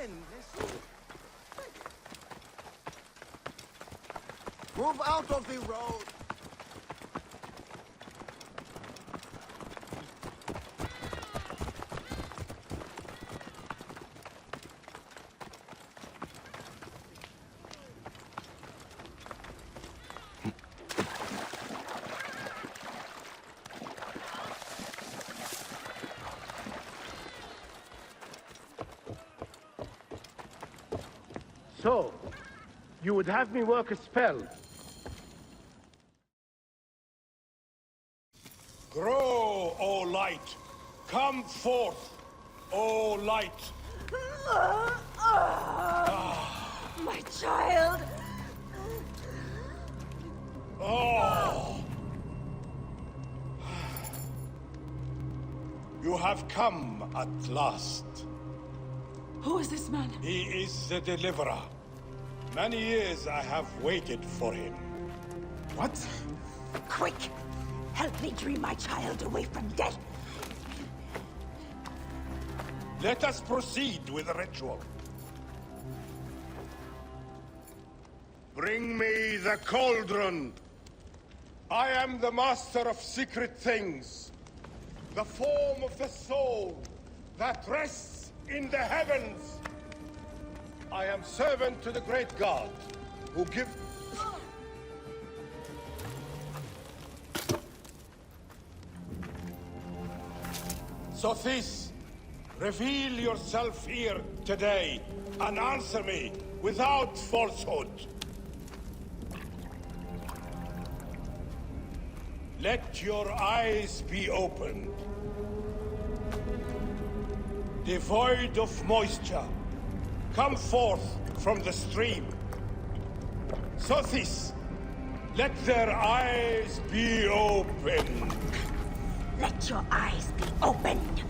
again. Move out of the road. So, you would have me work a spell? Grow, O light! Come forth, O light! My child! Oh! You have come at last. Who is this man? He is the Deliverer. Many years I have waited for him. What? Quick! Help me dream my child away from death! Let us proceed with the ritual. Bring me the cauldron. I am the master of secret things. The form of the soul that rests in the heavens. I am servant to the great god, who give... Sothis, reveal yourself here today, and answer me without falsehood. Let your eyes be opened. Devoid of moisture, come forth from the stream. Sothis, let their eyes be opened. Let your eyes be opened!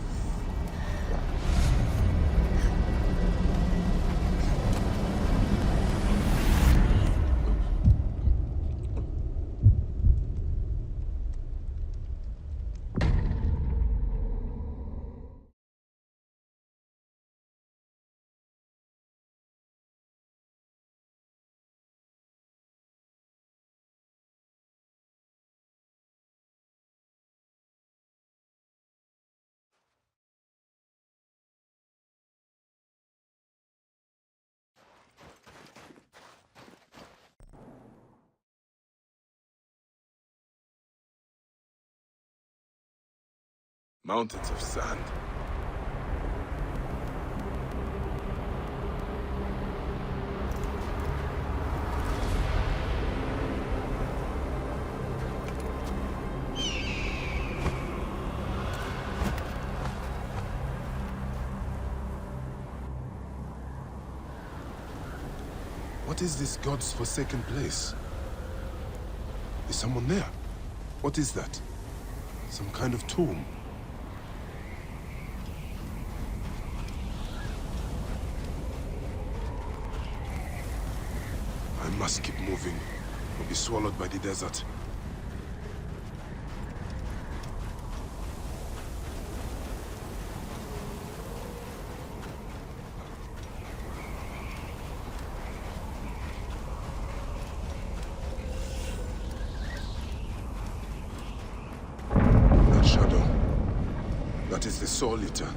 Mountains of sand. What is this god's forsaken place? Is someone there? What is that? Some kind of tomb? I must keep moving, or be swallowed by the desert. That shadow, that is the Soul Eater.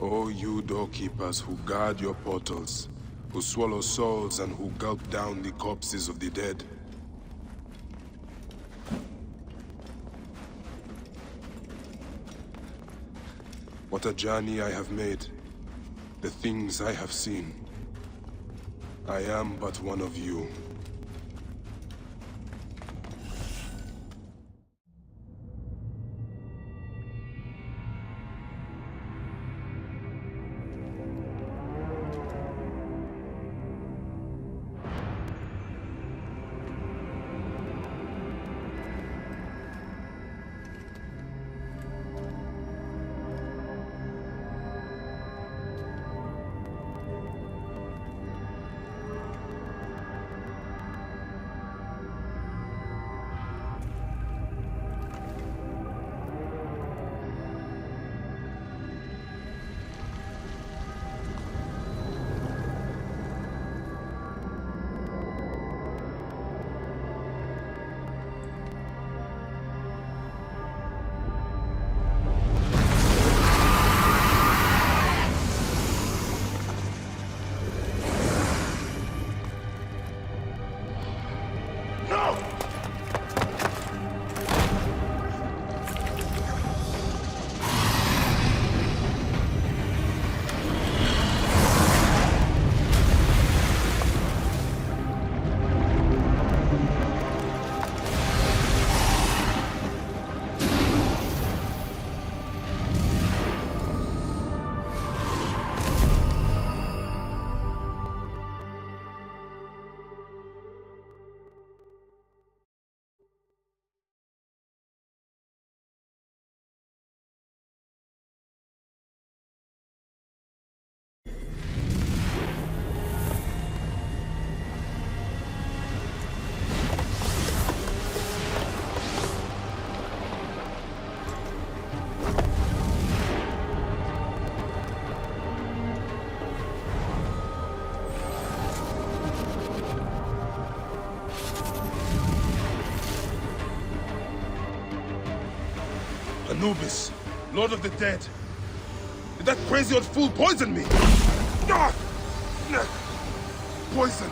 O you doorkeepers who guard your portals, who swallow souls and who gulp down the corpses of the dead. What a journey I have made, the things I have seen. I am but one of you. Anubis, Lord of the Dead. Did that crazy old fool poison me? Ah! Poison.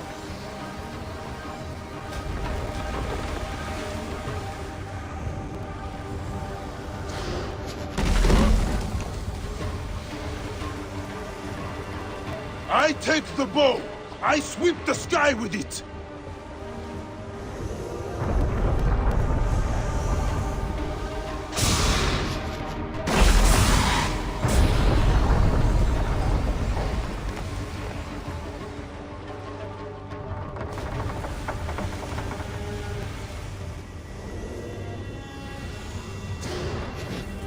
I take the bow. I sweep the sky with it.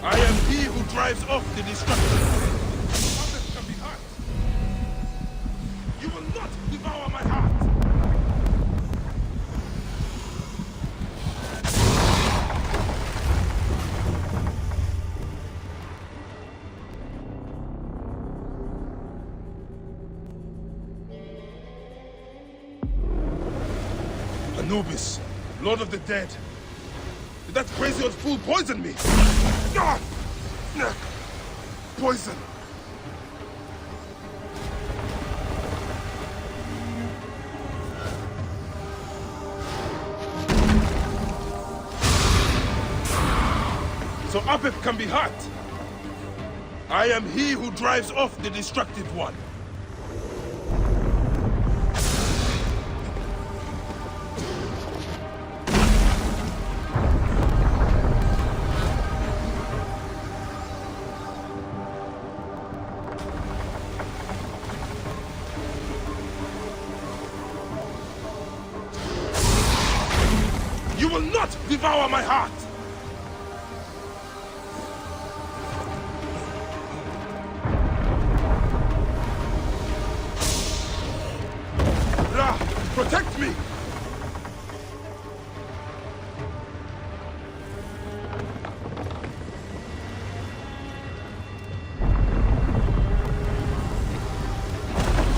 I am he who drives off the destruction. Others can be hurt. You will not devour my heart. Anubis, Lord of the Dead. Did that crazy old fool poison me? Ah! Poison. So Apep can be hurt. I am he who drives off the destructive one. You will not devour my heart! Ra, protect me!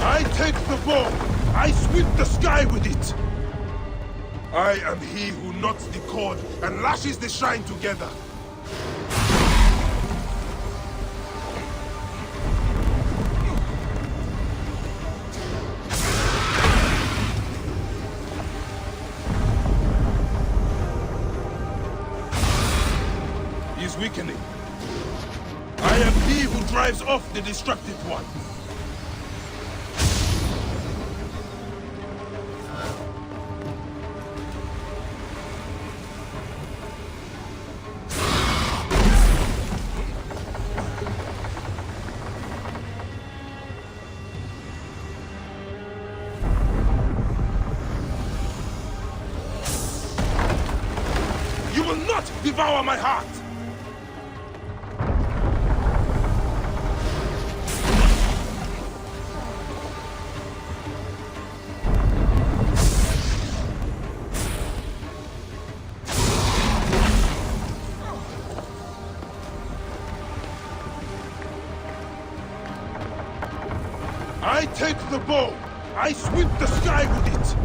I take the bow. I sweep the sky with it. I am he who knots the cord and lashes the shrine together. He is weakening. I am he who drives off the destructive one. You will not devour my heart! I take the bow. I sweep the sky with it.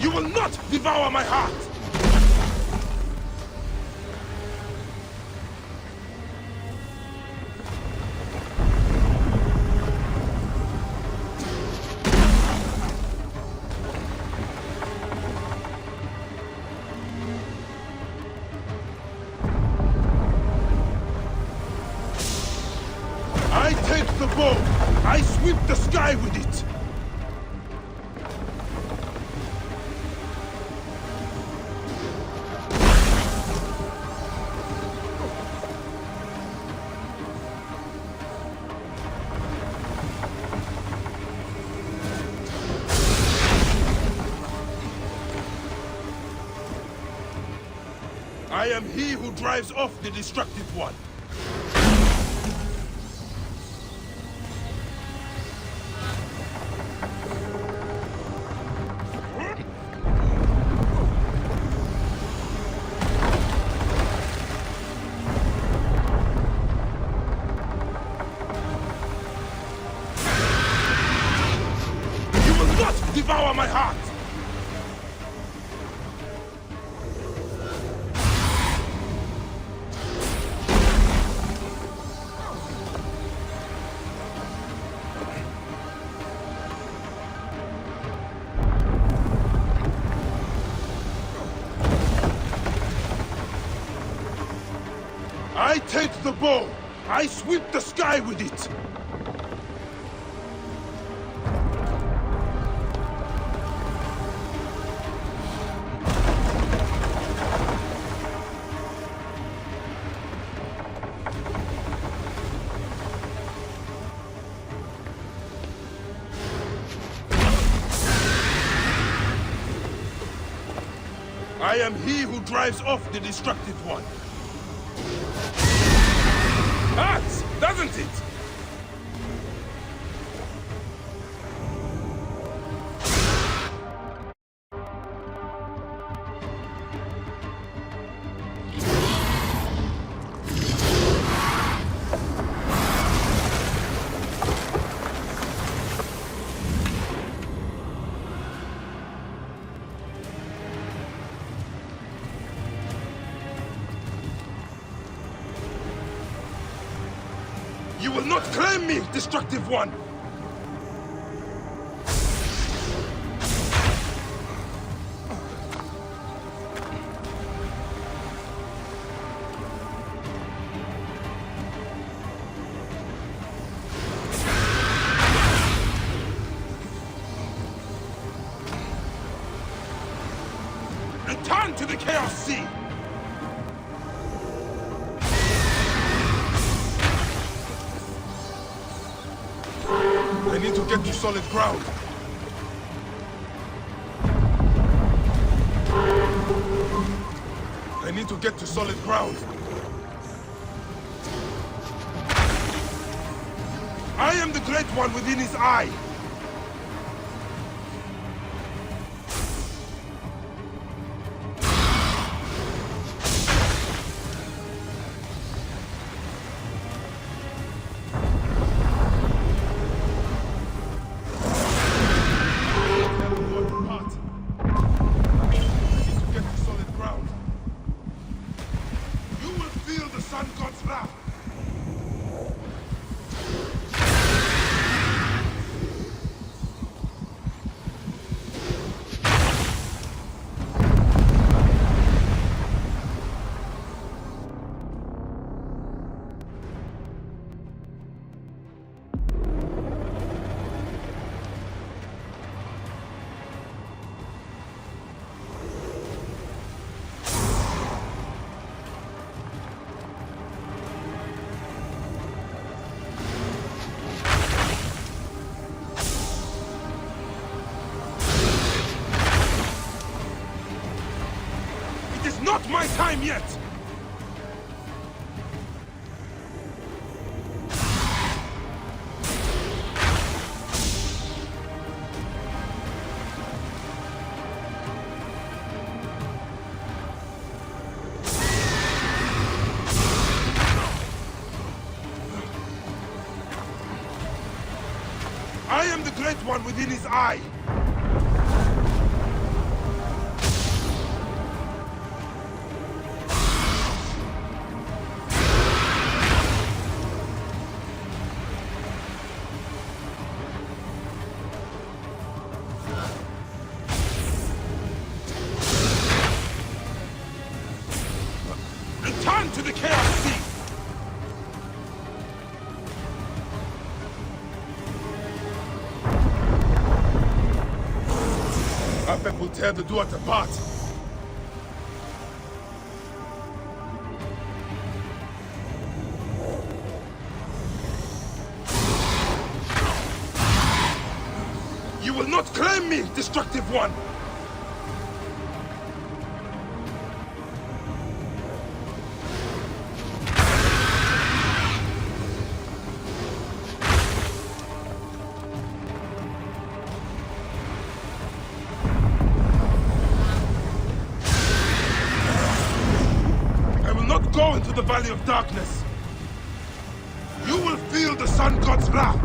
You will not devour my heart! I take the bow. I sweep the sky with it. I am he who drives off the destructive one. devour my heart! I take the bow! I sweep the sky with it! I am he who drives off the destructive one. Hurts, doesn't it? You will not claim me, destructive one! Return to the Chaos Sea! I need to get to solid ground. I need to get to solid ground. I am the Great One within his eye. Not my time yet! I am the Great One within his eye! Return to the Chaos Sea! Apep will tear the Duat apart. You will not claim me, destructive one! Go into the Valley of Darkness. You will feel the Sun God's wrath.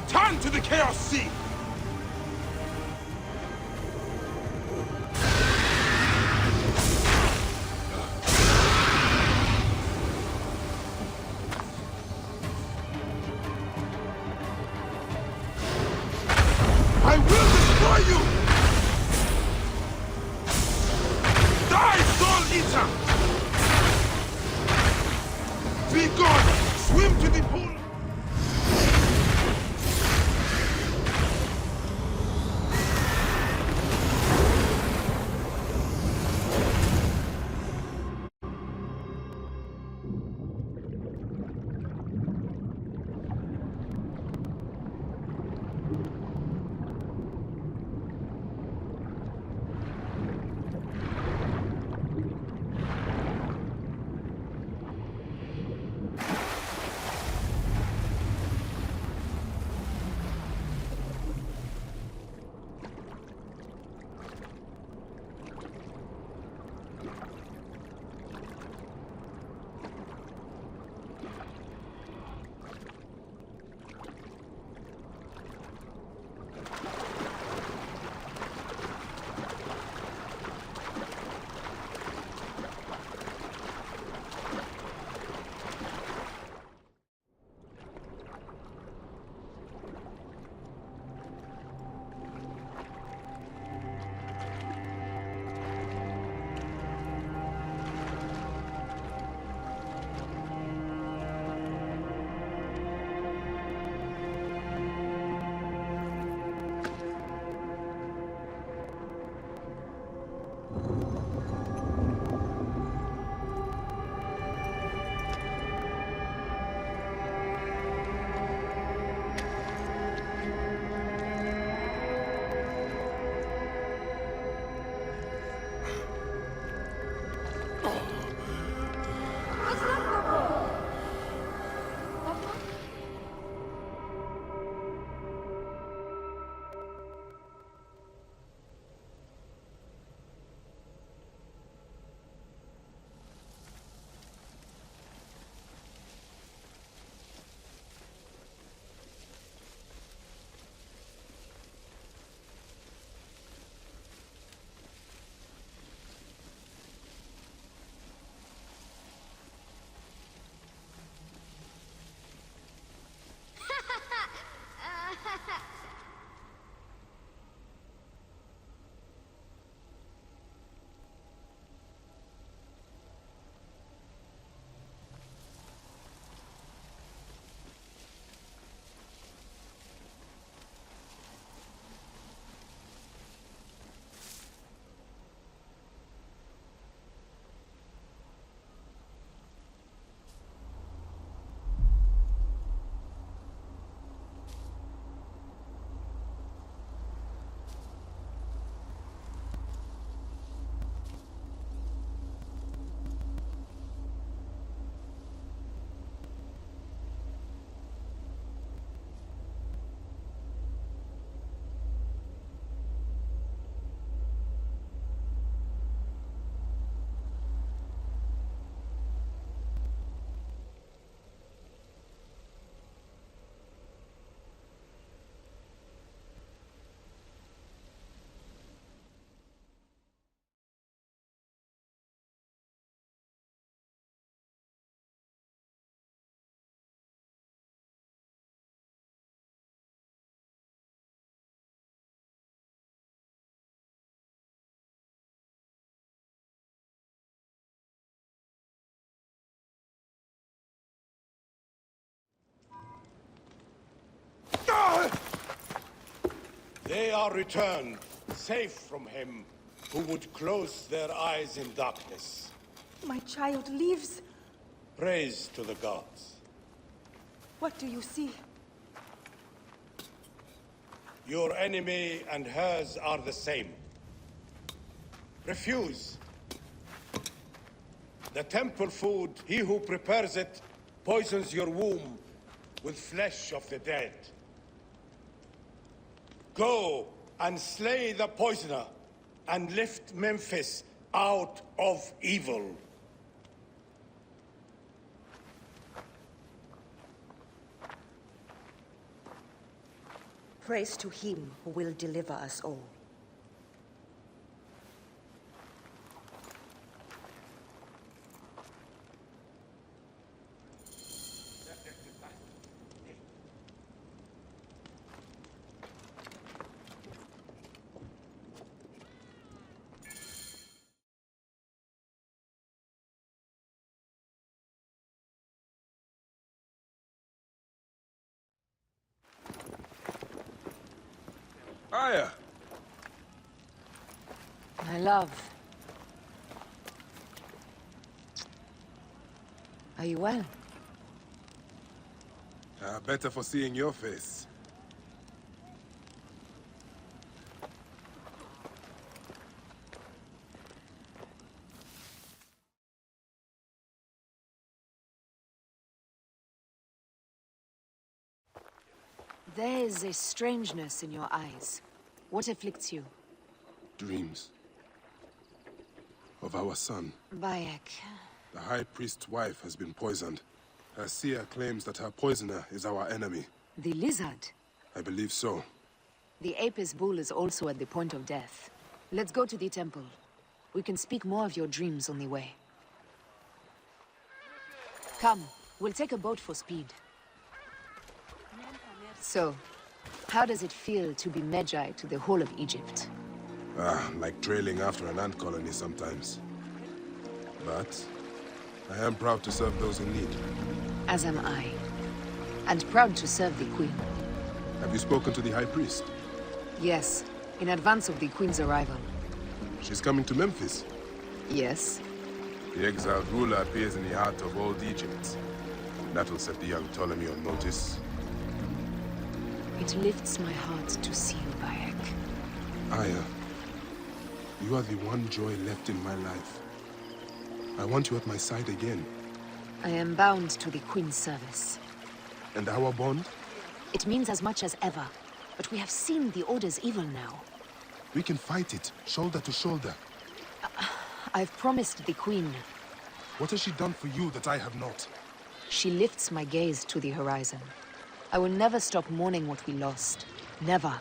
Turn to the Chaos Sea! I will destroy you! Die, Soul Eater! Be gone! Swim to the pool! They are returned, safe from him, who would close their eyes in darkness. My child lives. Praise to the gods. What do you see? Your enemy and hers are the same. Refuse. The temple food, he who prepares it, poisons your womb with flesh of the dead. Go and slay the poisoner, and lift Memphis out of evil. Praise to him who will deliver us all. Aya! My love. Are you well? Better for seeing your face. There is a strangeness in your eyes. What afflicts you? Dreams. Of our son. Bayek. The High Priest's wife has been poisoned. Her seer claims that her poisoner is our enemy. The lizard. I believe so. The Apis bull is also at the point of death. Let's go to the temple. We can speak more of your dreams on the way. Come, we'll take a boat for speed. So, how does it feel to be Magi to the whole of Egypt? Like trailing after an ant colony sometimes. But I am proud to serve those in need. As am I. And proud to serve the Queen. Have you spoken to the High Priest? Yes, in advance of the Queen's arrival. She's coming to Memphis. Yes. The exiled ruler appears in the heart of old Egypt. That will set the young Ptolemy on notice. It lifts my heart to see you, Bayek. Aya, you are the one joy left in my life. I want you at my side again. I am bound to the Queen's service. And our bond? It means as much as ever. But we have seen the Order's evil now. We can fight it, shoulder to shoulder. I've promised the Queen. What has she done for you that I have not? She lifts my gaze to the horizon. I will never stop mourning what we lost. Never.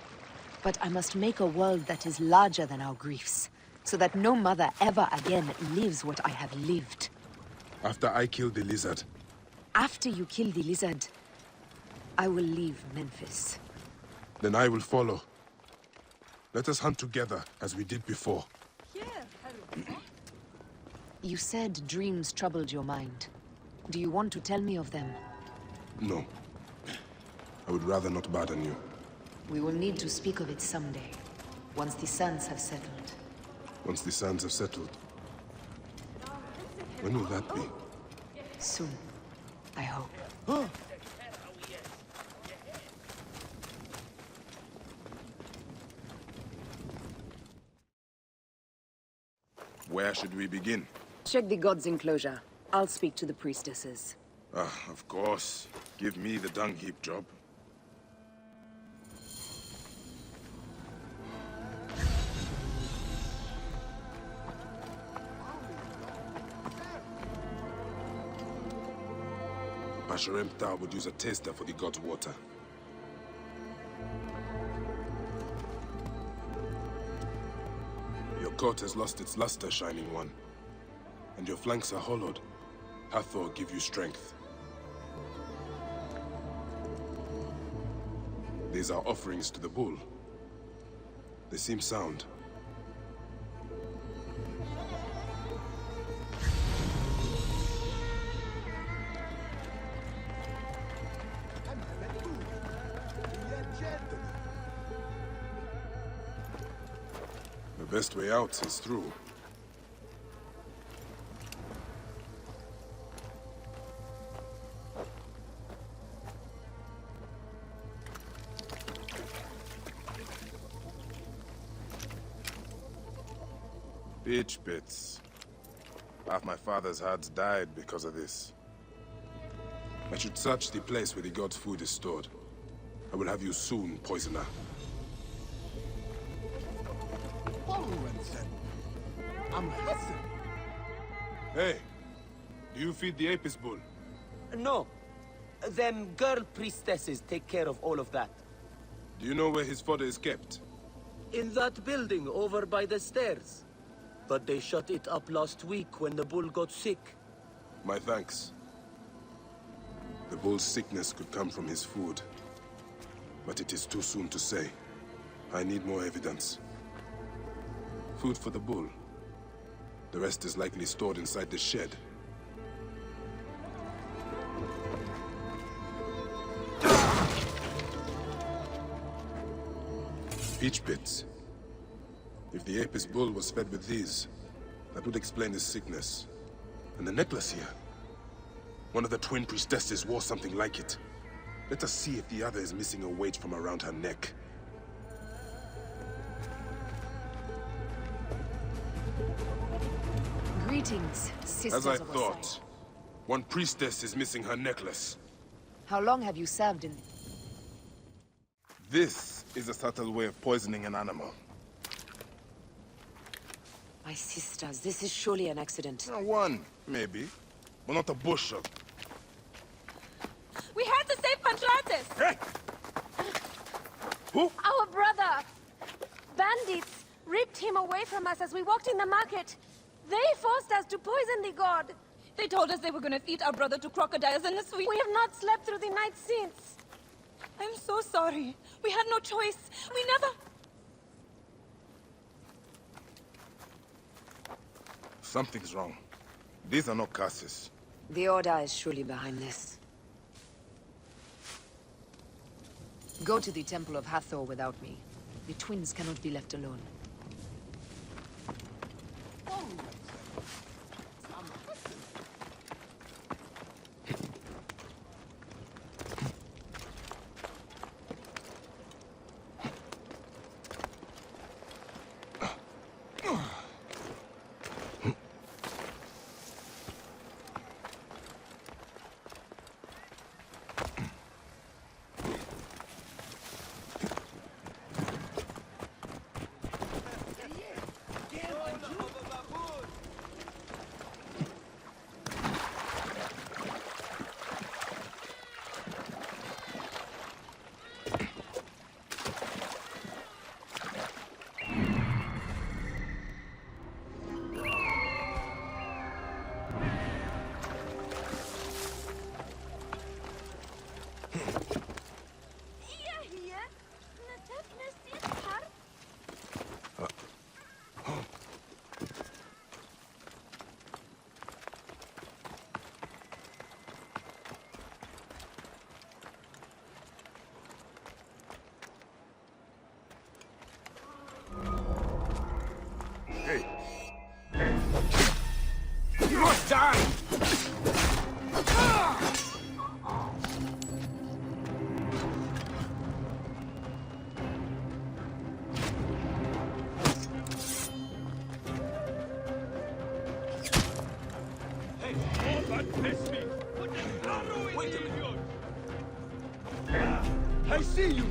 But I must make a world that is larger than our griefs, so that no mother ever again lives what I have lived. After I killed the lizard. After you kill the lizard, I will leave Memphis. Then I will follow. Let us hunt together, as we did before. You said dreams troubled your mind. Do you want to tell me of them? No. I would rather not burden you. We will need to speak of it someday, once the suns have settled. Once the sands have settled. When will that be? Soon, I hope. Where should we begin? Check the god's enclosure. I'll speak to the priestesses. Of course. Give me the dung heap job. Pasherenptah would use a taster for the god's water. Your coat has lost its luster, Shining One. And your flanks are hollowed. Hathor give you strength. These are offerings to the bull. They seem sound. The best way out is through. Bitch pits. Half my father's herds died because of this. I should search the place where the god's food is stored. I will have you soon, poisoner. I'm Hassan. Hey, do you feed the Apis bull? No. Them girl priestesses take care of all of that. Do you know where his fodder is kept? In that building over by the stairs. But they shut it up last week when the bull got sick. My thanks. The bull's sickness could come from his food. But it is too soon to say. I need more evidence. Food for the bull. The rest is likely stored inside the shed. Peach pits. If the Apis bull was fed with these, that would explain his sickness. And the necklace here. One of the twin priestesses wore something like it. Let us see if the other is missing a weight from around her neck. Greetings, sisters As I of thought, Osiris. one priestess is missing her necklace. How long have you served in... This is a subtle way of poisoning an animal. My sisters, this is surely an accident. One, maybe. But not a bush of... We had to save Pantrates! Hey! Who? Our brother! Bandits ripped him away from us as we walked in the market. They forced us to poison the god. They told us they were going to feed our brother to crocodiles in the sweet. We have not slept through the night since. I'm so sorry. We had no choice. We never... Something's wrong. These are not curses. The Order is surely behind this. Go to the Temple of Hathor without me. The twins cannot be left alone. You must die! I see you!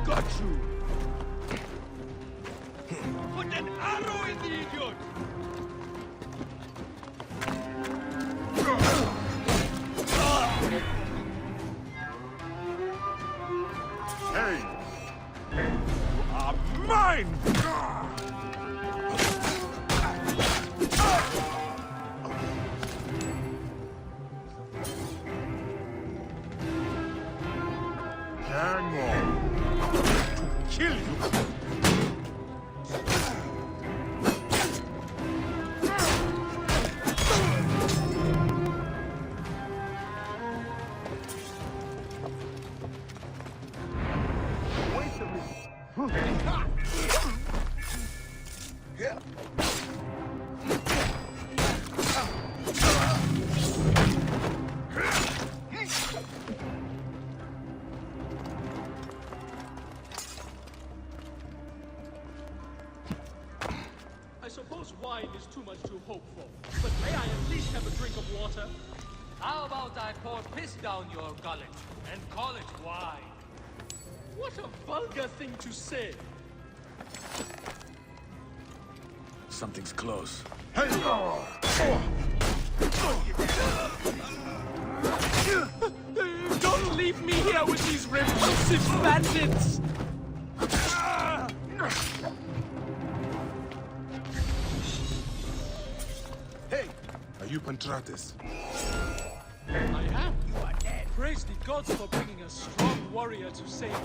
Got you! Put an arrow in the idiot! Hey! You are mine! Hang on. To kill you! Wait a minute. I suppose wine is too much to hope for, but may I at least have a drink of water? How about I pour piss down your gullet and call it wine? What a vulgar thing to say! Something's close. Don't leave me here with these repulsive bandits! Hey! Are you Pantrates? I am. You are dead. Praise the gods for bringing a strong warrior to save me.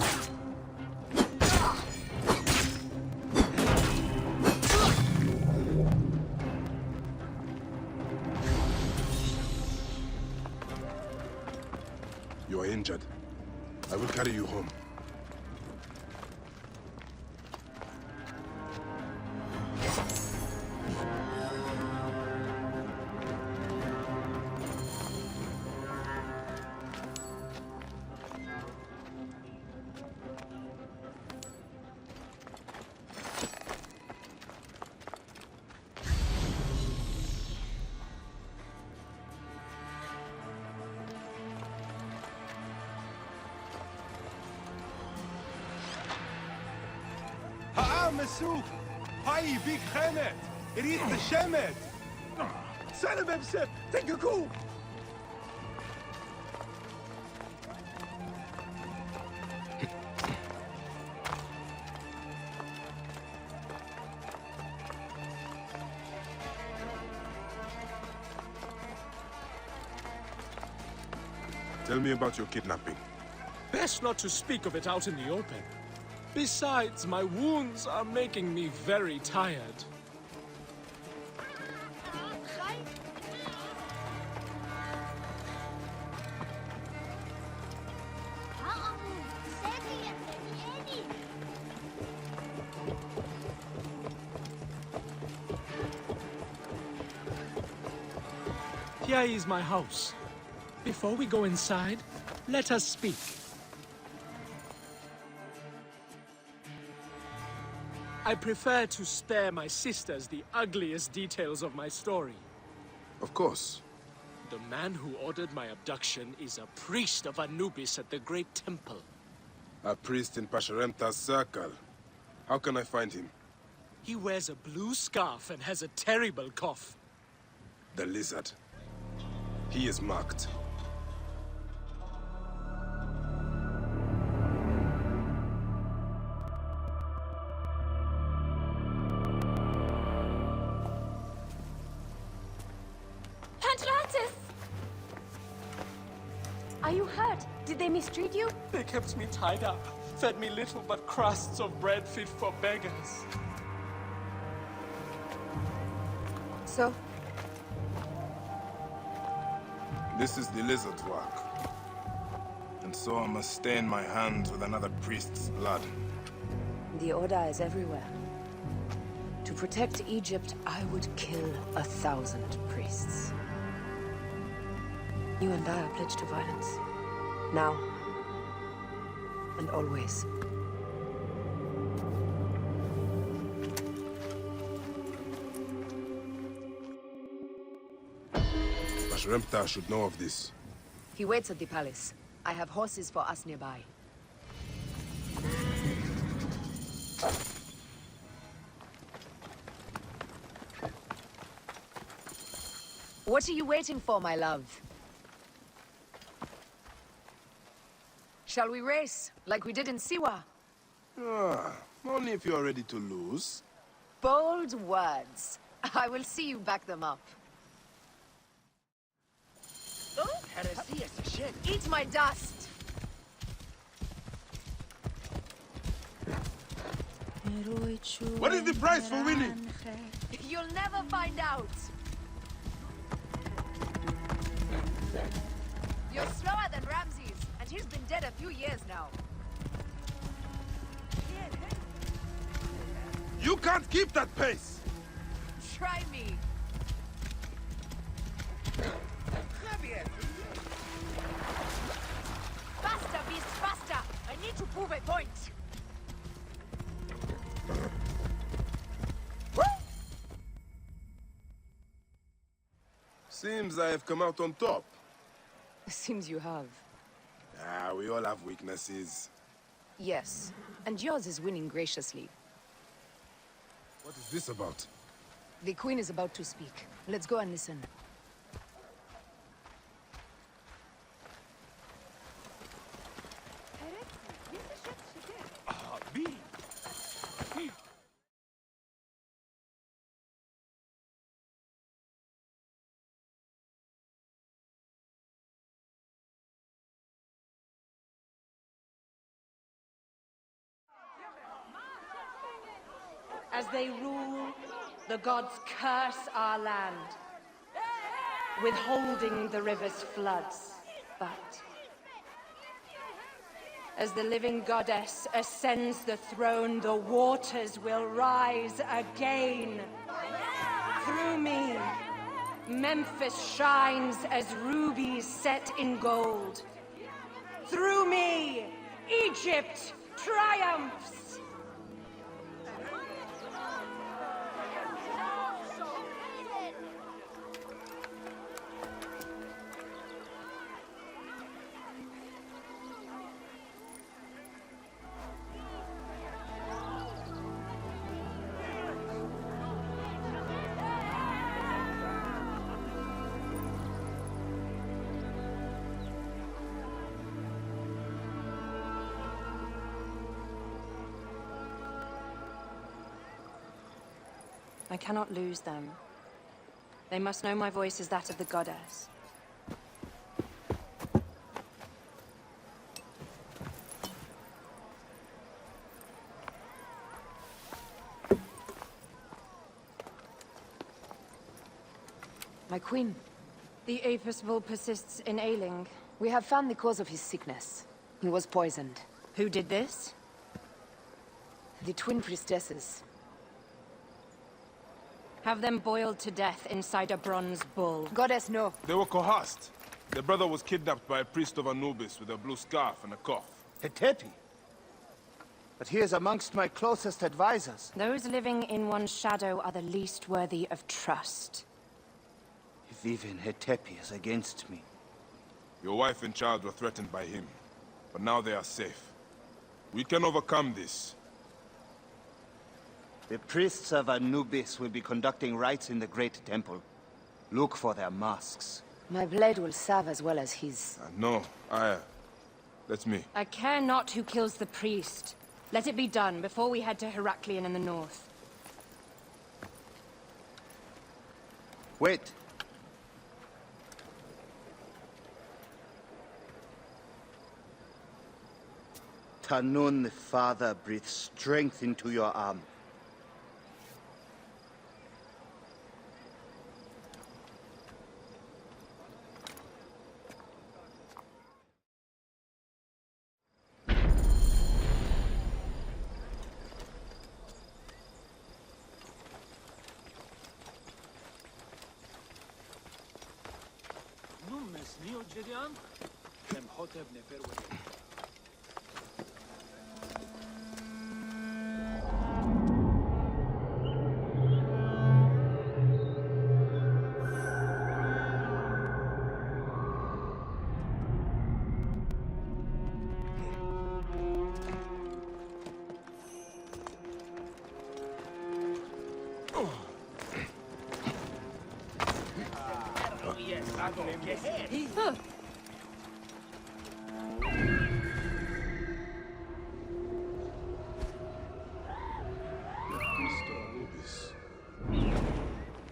You are injured. I will carry you home. مسوق هاي بيك خانت ريت الشمت سلام بسب تنككو Tell me about your kidnapping. Best not to speak of it out in the open. Besides, my wounds are making me very tired. Here is my house. Before we go inside, let us speak. I prefer to spare my sisters the ugliest details of my story. Of course. The man who ordered my abduction is a priest of Anubis at the Great Temple. A priest in Pasherenptah's circle. How can I find him? He wears a blue scarf and has a terrible cough. The lizard. He is marked. Are you hurt? Did they mistreat you? They kept me tied up, fed me little but crusts of bread fit for beggars. So? This is the lizard's work. And so I must stain my hands with another priest's blood. The Order is everywhere. To protect Egypt, I would kill 1,000 priests. You and I are pledged to violence. Now. And always. Pasherenptah should know of this. He waits at the palace. I have horses for us nearby. What are you waiting for, my love? Shall we race, like we did in Siwa? Only if you are ready to lose. Bold words. I will see you back them up. Eat my dust! What is the price for winning? You'll never find out! You're slower than Ramses, and he's been dead a few years now. You can't keep that pace! Try me. Faster, beast, faster! I need to prove a point! Seems I have come out on top. Seems you have. We all have weaknesses. Yes, and yours is winning graciously. What is this about? The Queen is about to speak. Let's go and listen. As they rule, the gods curse our land, withholding the river's floods. But as the living goddess ascends the throne, the waters will rise again. Through me, Memphis shines as rubies set in gold. Through me, Egypt triumphs. I cannot lose them. They must know my voice is that of the goddess. My queen. The Apis bull persists in ailing. We have found the cause of his sickness. He was poisoned. Who did this? The twin priestesses. Have them boiled to death inside a bronze bull. Goddess, no. They were coerced. Their brother was kidnapped by a priest of Anubis with a blue scarf and a cough. Hetepi? But he is amongst my closest advisors. Those living in one's shadow are the least worthy of trust. If even Hetepi is against me. Your wife and child were threatened by him, but now they are safe. We can overcome this. The priests of Anubis will be conducting rites in the Great Temple. Look for their masks. My blade will serve as well as his. No, that's me. I care not who kills the priest. Let it be done before we head to Heraklion in the north. Wait. Tanun the Father breathes strength into your arm.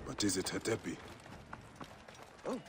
But is it Hetepi? Oh.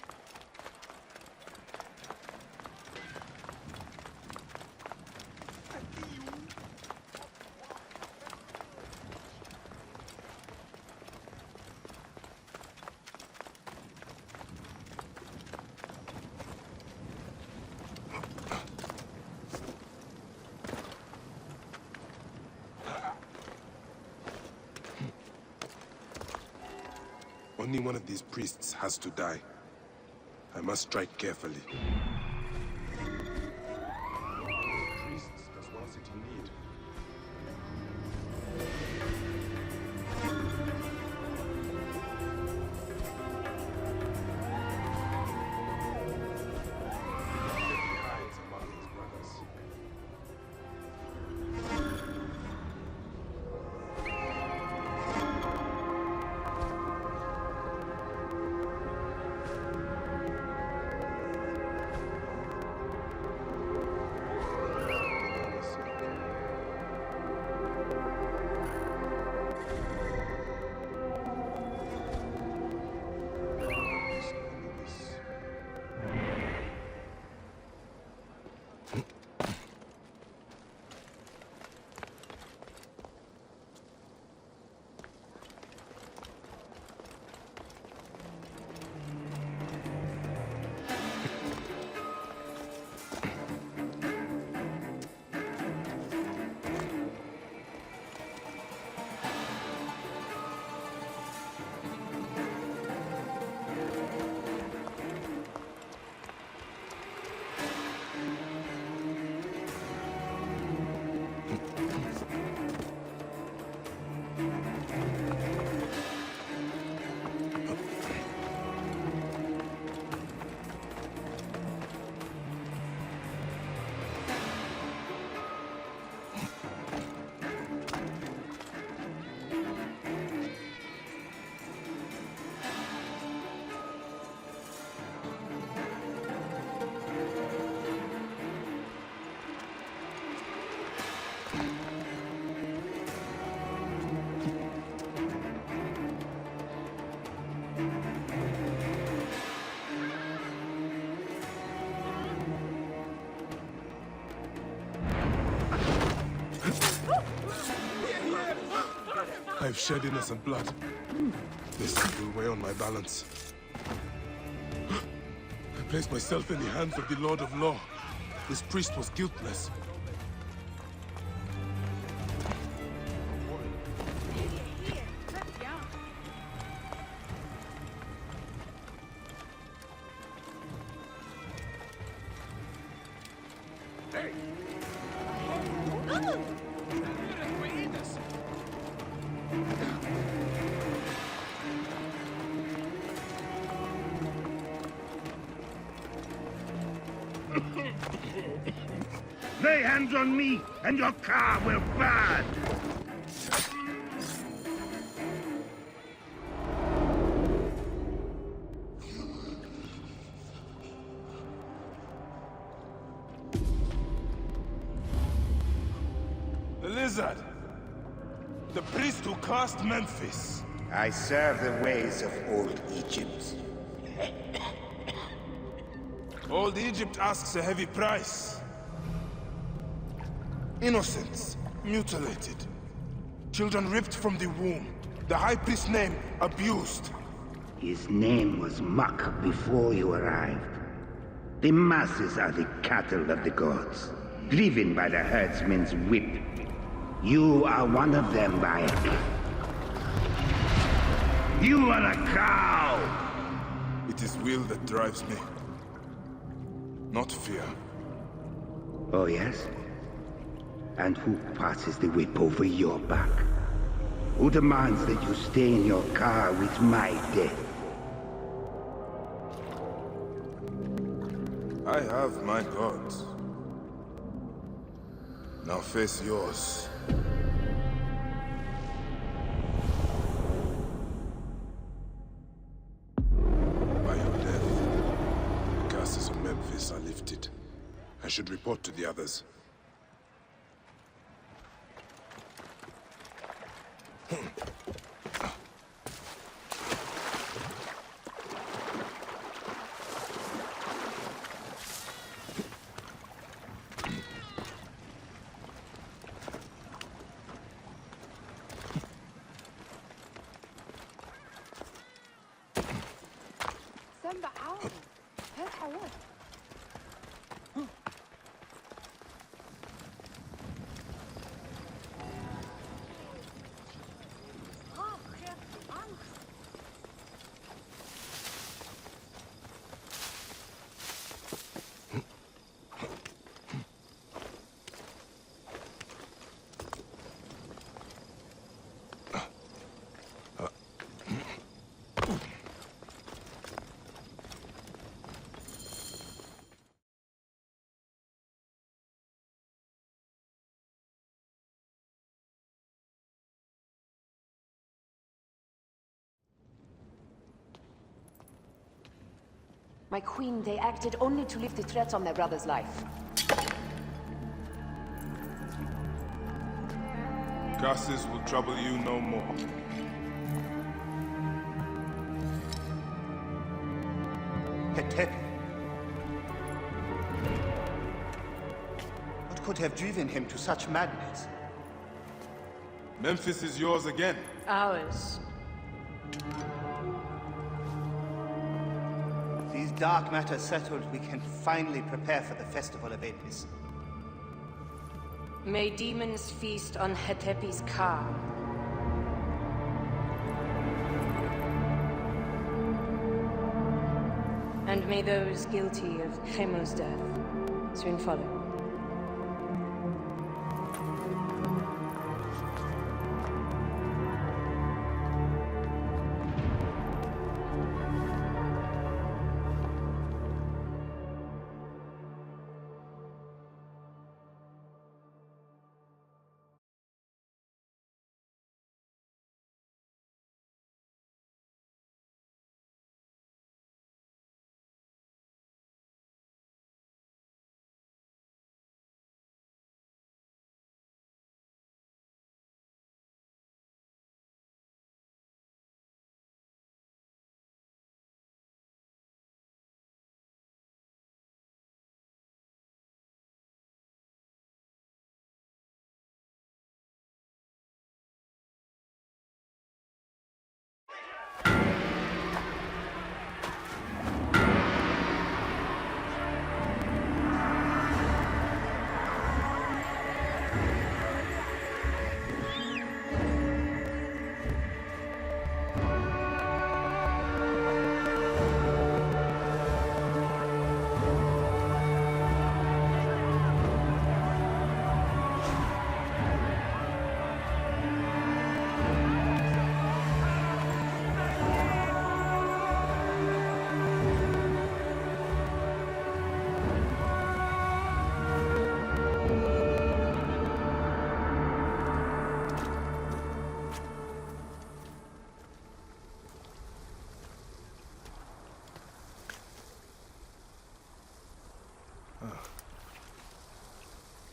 Only one of these priests has to die. I must strike carefully. Priests does Wall City need? He hides among his brothers. I've shed innocent blood. This will weigh on my balance. I placed myself in the hands of the Lord of Law. This priest was guiltless. Lay hands on me, and your car will burn! The lizard! The priest who cursed Memphis! I serve the ways of old Egypt. Old Egypt asks a heavy price. Innocents mutilated. Children ripped from the womb. The High Priest's name abused. His name was Muck before you arrived. The masses are the cattle of the gods, driven by the herdsman's whip. You are one of them, Bayek. You are a cow! It is will that drives me, not fear. Oh, yes? And who passes the whip over your back? Who demands that you stay in your car with my death? I have my gods. Now face yours. By your death, the curses of Memphis are lifted. I should report to the others. My queen, they acted only to lift the threat on their brother's life. Curses will trouble you no more. Hetep. What could have driven him to such madness? Memphis is yours again. Ours. These dark matters settled, we can finally prepare for the Festival of Apis. May demons feast on Hetepi's car. And may those guilty of Chemo's death soon follow.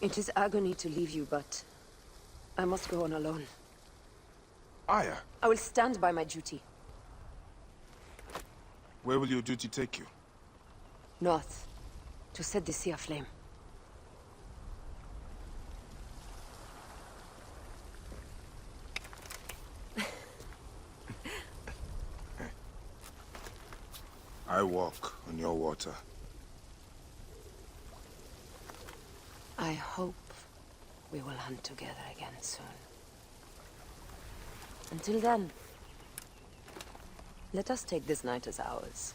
It is agony to leave you, but I must go on alone. Aya, I will stand by my duty. where will your duty take you? North, to set the sea aflame. I walk on your water. I hope we will hunt together again soon. Until then, let us take this night as ours.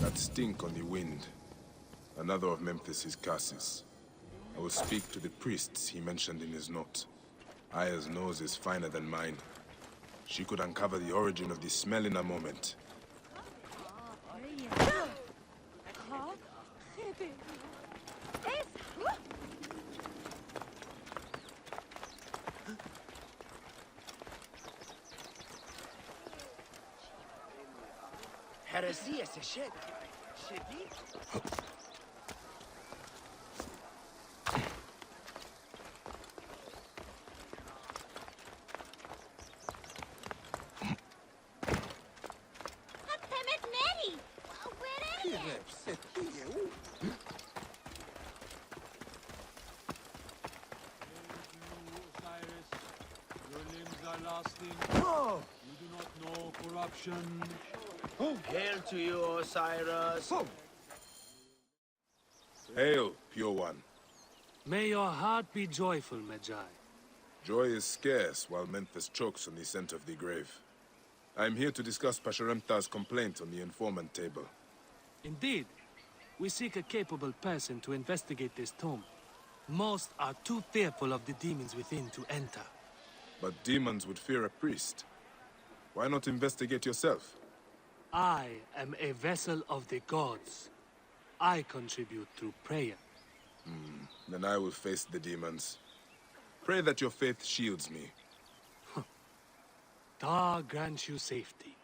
That stink on the wind. Another of Memphis's curses. I will speak to the priests he mentioned in his note. Aya's nose is finer than mine. She could uncover the origin of the smell in a moment. هرزية سشد شديد Hail to you, Osiris. Hail, Pure One. May your heart be joyful, Magi. Joy is scarce while Memphis chokes on the scent of the grave. I am here to discuss Pasherenptah's complaint on the informant table. Indeed. We seek a capable person to investigate this tomb. Most are too fearful of the demons within to enter. But demons would fear a priest. Why not investigate yourself? I am a vessel of the gods. I contribute through prayer. Then I will face the demons. Pray that your faith shields me. Ta grants you safety.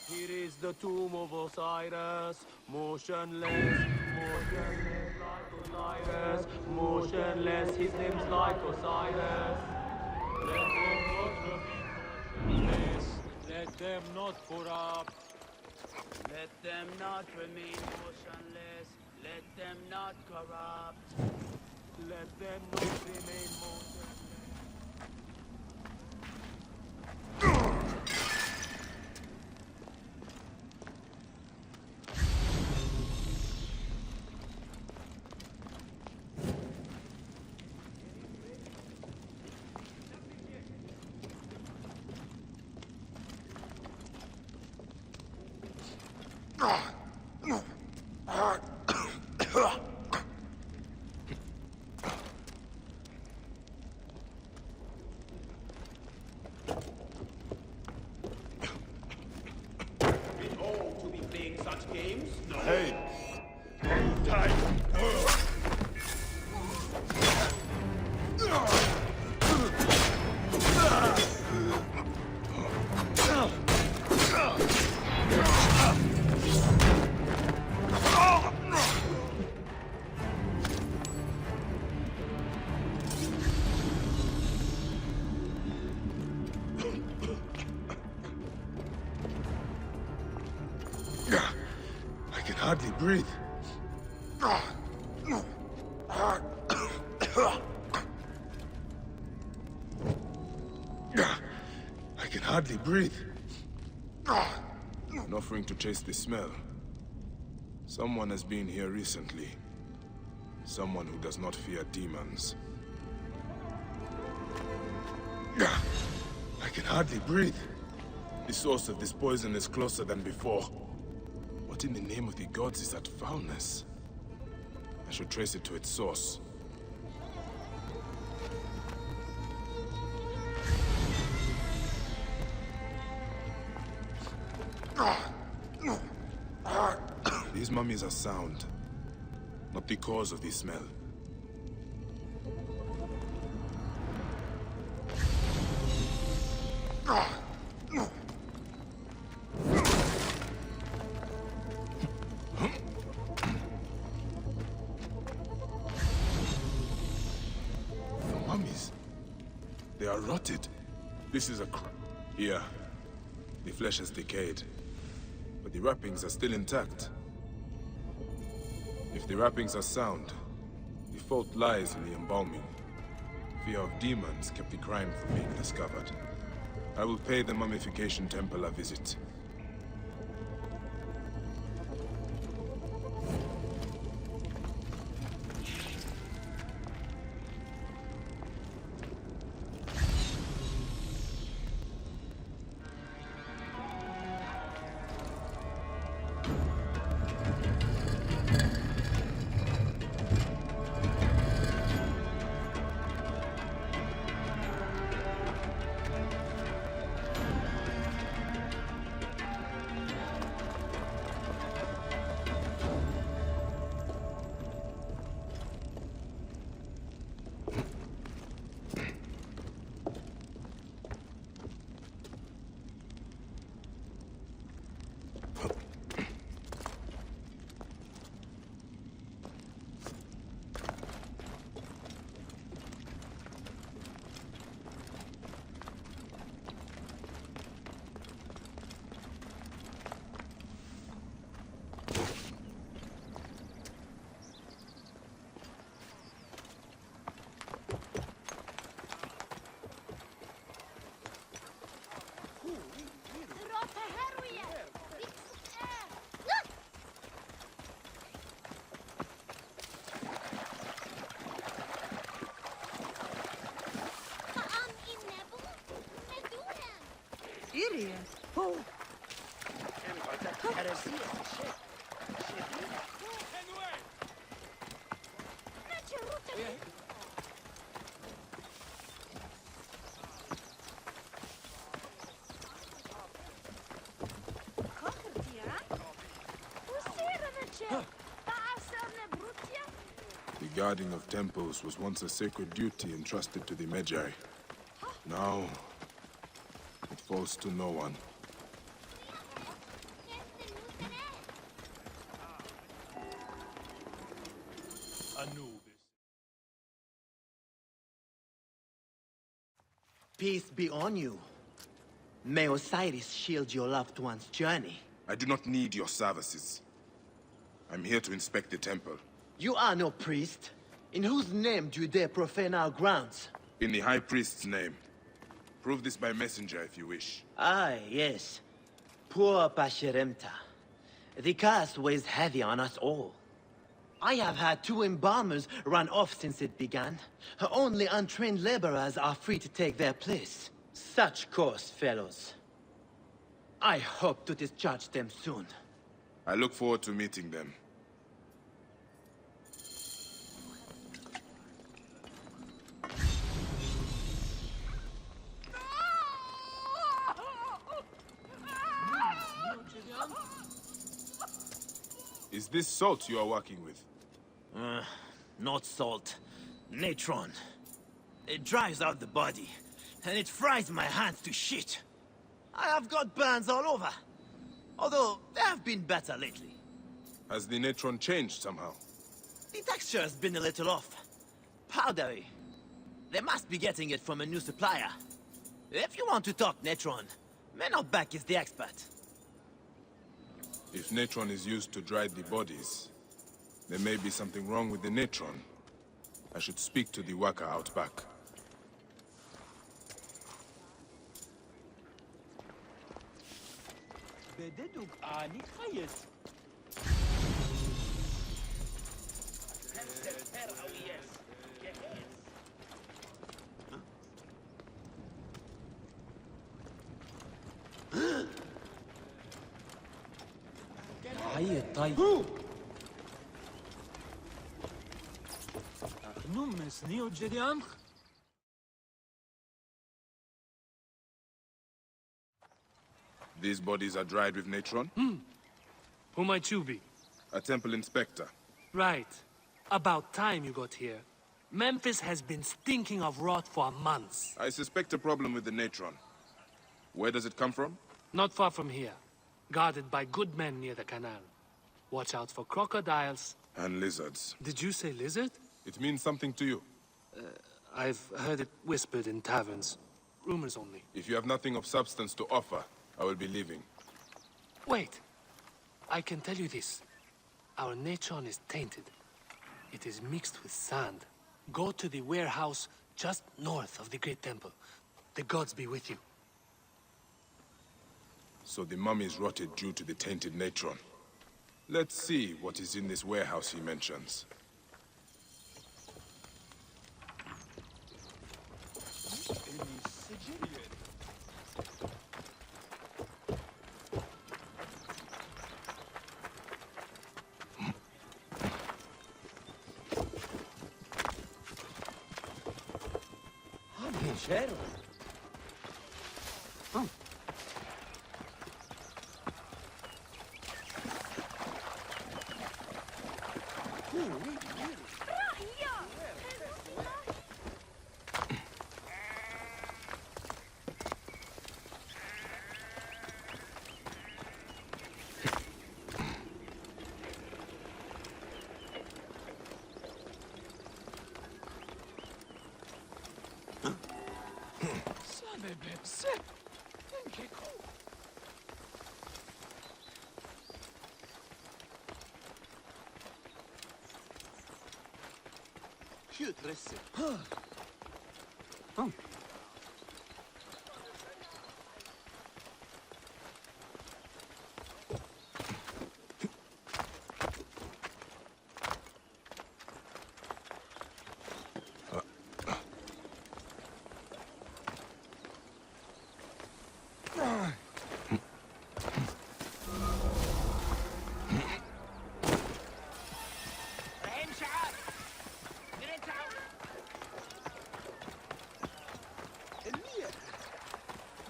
Here is the tomb of Osiris, motionless, motionless like Osiris, motionless, his name's like Osiris. Let them not corrupt. Let them not remain motionless. Let them not corrupt. Let them not remain motionless. I can hardly breathe. I can hardly breathe. An offering to chase the smell. Someone has been here recently. Someone who does not fear demons. I can hardly breathe. The source of this poison is closer than before. What in the name of the gods is that foulness? I should trace it to its source. These mummies are sound, not the cause of the smell. Mummies. They are rotted. This is a Here. The flesh has decayed, but the wrappings are still intact. If the wrappings are sound, the fault lies in the embalming. Fear of demons kept the crime from being discovered. I will pay the Mummification Temple a visit. Idiot. Oh. guarding of temples was once a sacred duty entrusted to the Magi. Now, it falls to no one. Peace be on you. May Osiris shield your loved one's journey. I do not need your services. I'm here to inspect the temple. You are no priest. In whose name do you dare profane our grounds? In the High Priest's name. Prove this by messenger if you wish. Ah, yes. Poor Pasherenptah. The curse weighs heavy on us all. I have had 2 embalmers run off since it began. Only untrained laborers are free to take their place. Such coarse fellows. I hope to discharge them soon. I look forward to meeting them. Is this salt you are working with? Not salt. Natron. It dries out the body, and it fries my hands to shit. I have got burns all over. Although, they have been better lately. Has the natron changed somehow? The texture has been a little off. Powdery. They must be getting it from a new supplier. If you want to talk natron, Menelbek is the expert. If natron is used to dry the bodies, there may be something wrong with the natron. I should speak to the worker out back. These bodies are dried with natron? Who might you be? A temple inspector. Right. About time you got here. Memphis has been stinking of rot for months. I suspect a problem with the natron. Where does it come from? Not far from here. Guarded by good men near the canal. Watch out for crocodiles. And lizards. Did you say lizard? It means something to you. I've heard it whispered in taverns. Rumors only. If you have nothing of substance to offer, I will be leaving. Wait. I can tell you this. Our natron is tainted. It is mixed with sand. Go to the warehouse just north of the Great Temple. The gods be with you. So the mummies rotted due to the tainted natron. Let's see what is in this warehouse he mentions.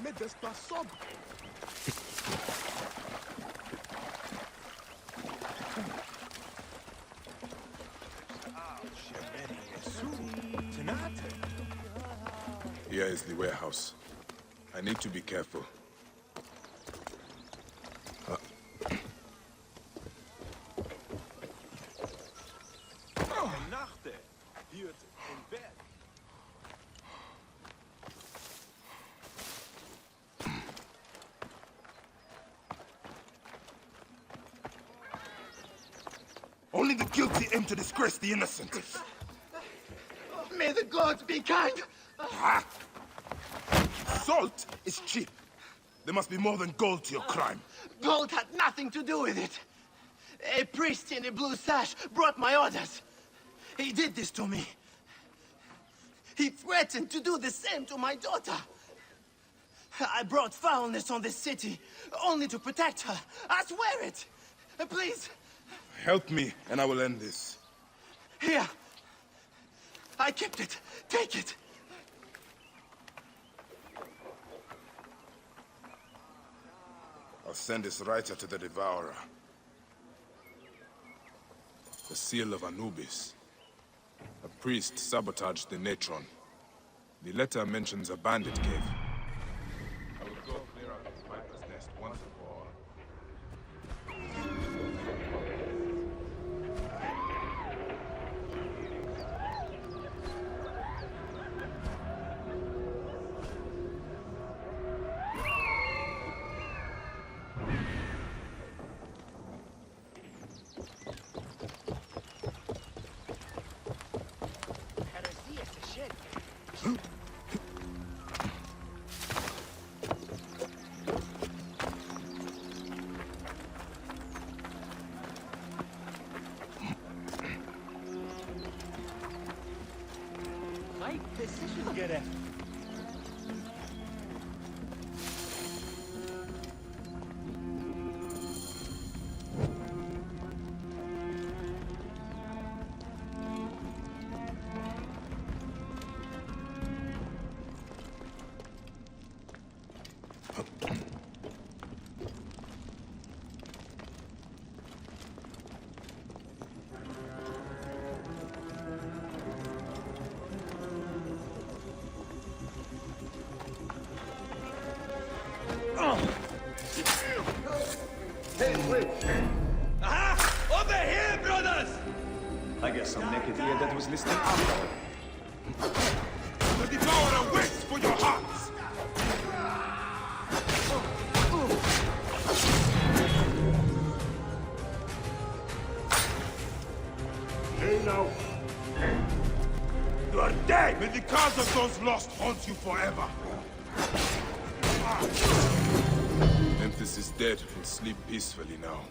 Medes pas sobre. Oh, shit. Here is the warehouse. I need to be careful. Only the guilty aim to disgrace the innocent. May the gods be kind! Salt is cheap. There must be more than gold to your crime. Gold had nothing to do with it. A priest in a blue sash brought my orders. He did this to me. He threatened to do the same to my daughter. I brought foulness on this city, only to protect her. I swear it! Please! Help me, and I will end this. Here! I kept it. Take it! I'll send this writer to the Devourer. The seal of Anubis. A priest sabotaged the Natron. The letter mentions a bandit cave. I will go clear out this viper's nest once and for all. Hey, wait! Aha! Over here, brothers! I guess some naked ear that was listening after. The Devourer waits for your hearts! Hey, now! You are dead! May the cause of those lost haunt you forever! Memphis is dead. We'll sleep peacefully now.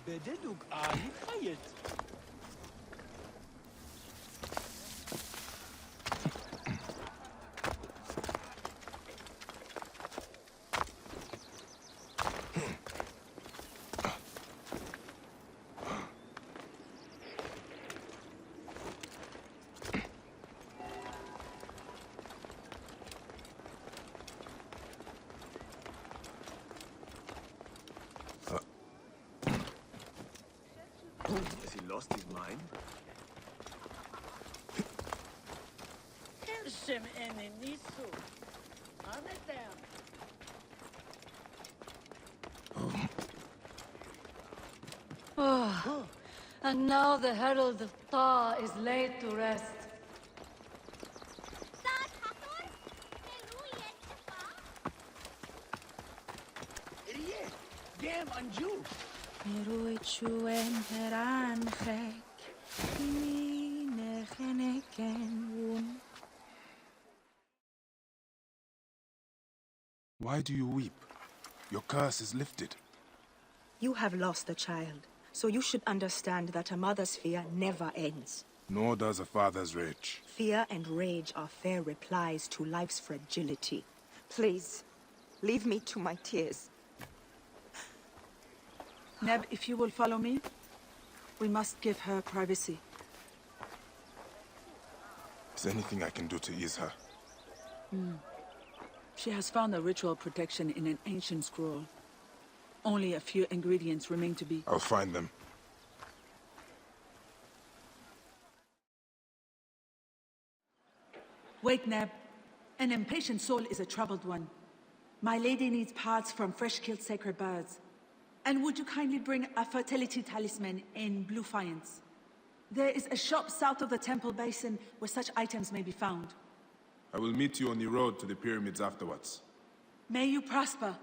Bededuk Ali Hayet. Has he lost his mind? Shem Enenisu. Anadam. Oh, and now the herald of Tha is laid to rest. Damn Anju. Why do you weep? Your curse is lifted. You have lost a child, so you should understand that a mother's fear never ends. Nor does a father's rage. Fear and rage are fair replies to life's fragility. Please, leave me to my tears. Neb, if you will follow me, we must give her privacy. Is there anything I can do to ease her? She has found a ritual protection in an ancient scroll. Only a few ingredients remain to be... I'll find them. Wait, Neb. An impatient soul is a troubled one. My lady needs parts from fresh-killed sacred birds. And would you kindly bring a fertility talisman in blue faience? There is a shop south of the temple basin where such items may be found. I will meet you on the road to the pyramids afterwards. May you prosper.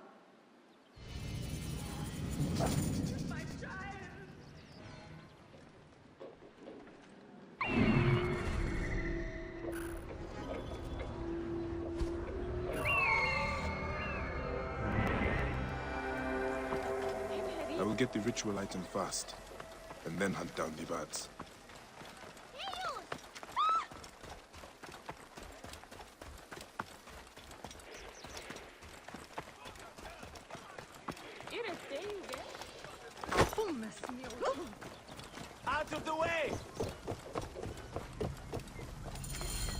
I will get the ritual item first, and then hunt down the birds. Out of the way!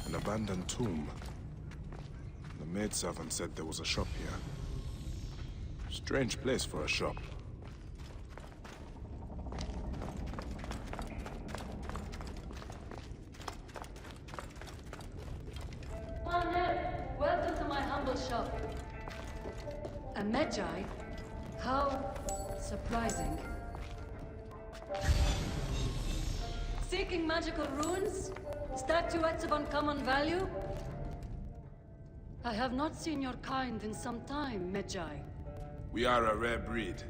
An abandoned tomb. The maidservant said there was a shop here. Strange place for a shop. Welcome to my humble shop. A Medjay? How surprising. Seeking magical runes? Statuettes of uncommon value? I have not seen your kind in some time, Medjay. We are a rare breed.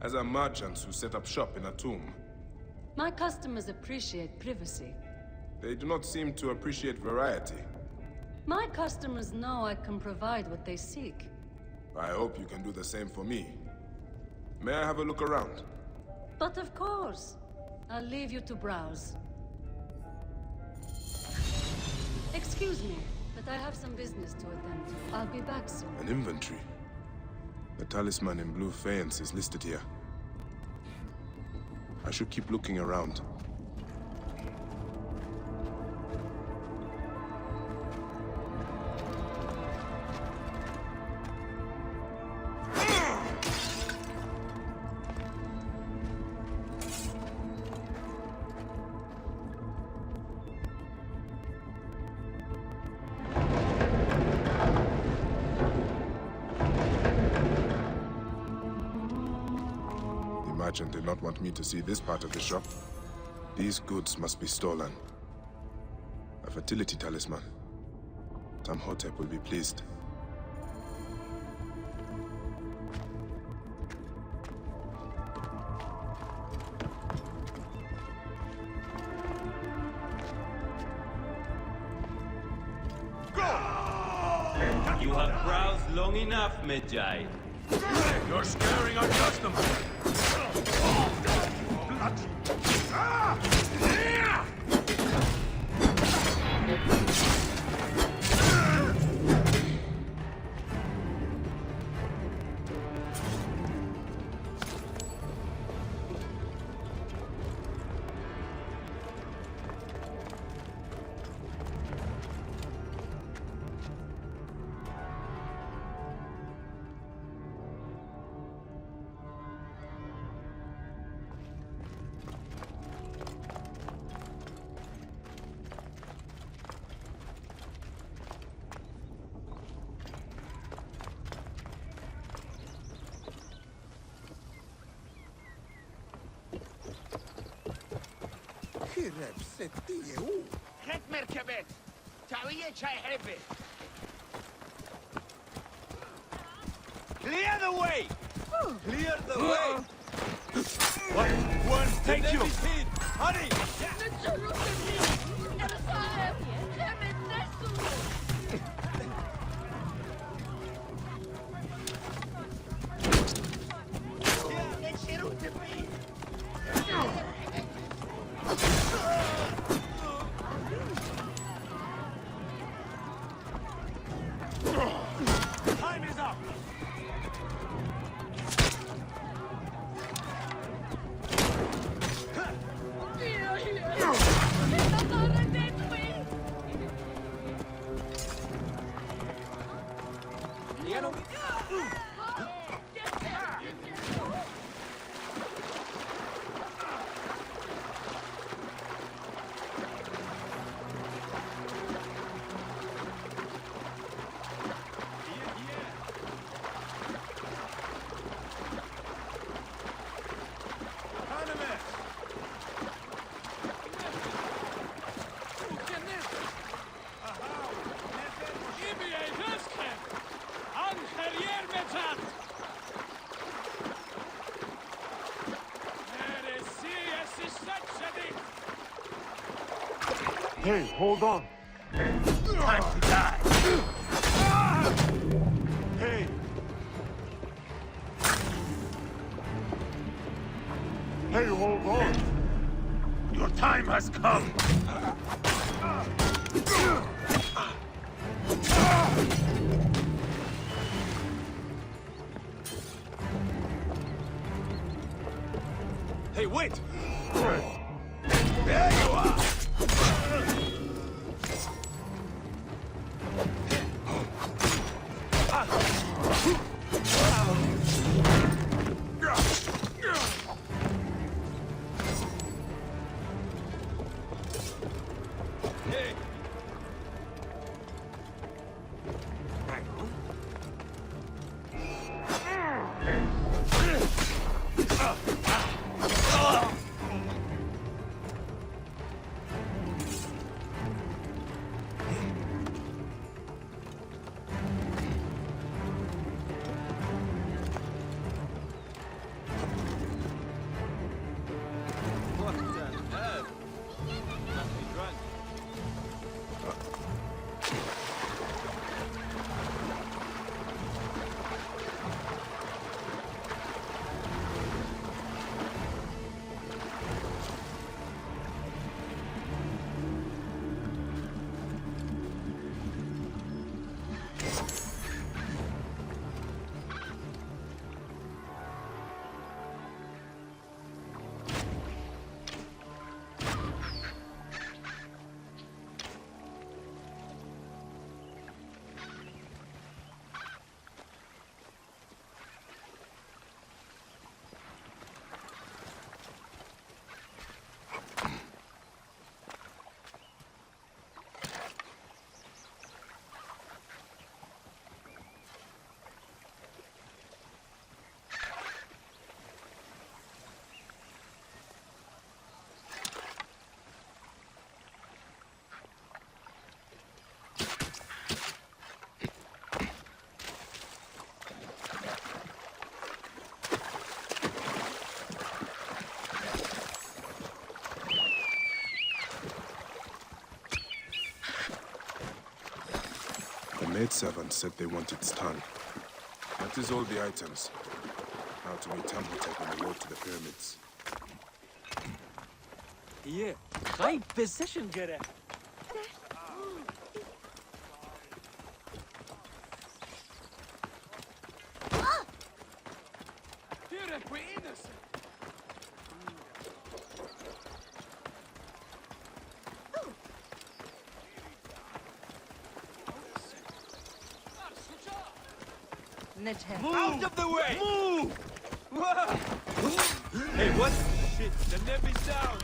As are merchants who set up shop in a tomb. My customers appreciate privacy. They do not seem to appreciate variety. My customers know I can provide what they seek. I hope you can do the same for me. May I have a look around? But of course. I'll leave you to browse. Excuse me, but I have some business to attend to. I'll be back soon. An inventory. The talisman in blue faience is listed here. I should keep looking around. The merchant did not want me to see this part of the shop. These goods must be stolen. A fertility talisman. Tamhotep will be pleased. You have browsed long enough, Medjay. You're scaring our customers! خرب ستي هو خد مركبات تعوية شاي حبي. Clear the way! Clear the way! One, take you! Hurry! Time is up! Hey, hold on. Time to die. Hey. Hey, hold on. Your time has come. Hey, wait! There you are! The maidservant said they wanted tongue. That is all the items. Now to meet Tamhotep on the road to the pyramids. Yeah, right position, Gere. We're innocent. Move! Out of the way! Move! Hey, what? Shit, the Nevi's down!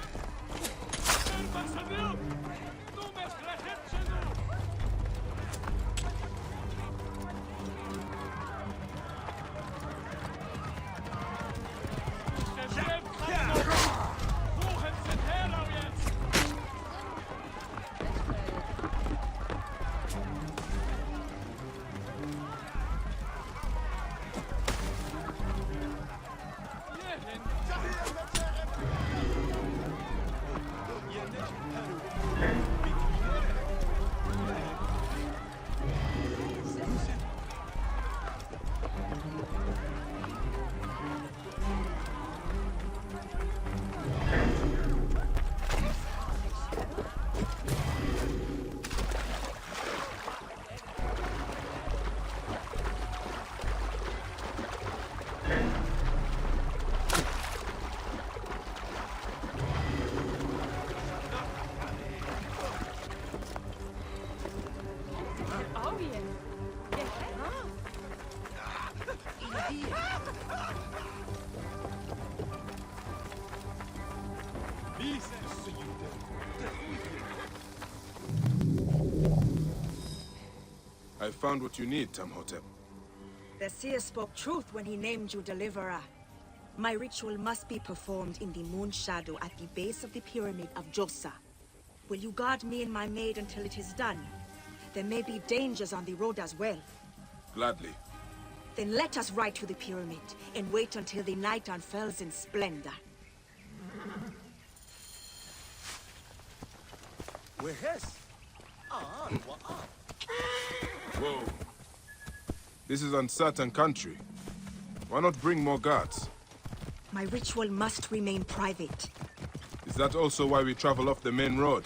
I found what you need, Tamhotep. The seer spoke truth when he named you Deliverer. My ritual must be performed in the moon shadow at the base of the pyramid of Djoser. Will you guard me and my maid until it is done? There may be dangers on the road as well. Gladly. Then let us ride to the pyramid and wait until the night unfurls in splendor. Whoa. This is uncertain country. Why not bring more guards? My ritual must remain private. Is that also why we travel off the main road?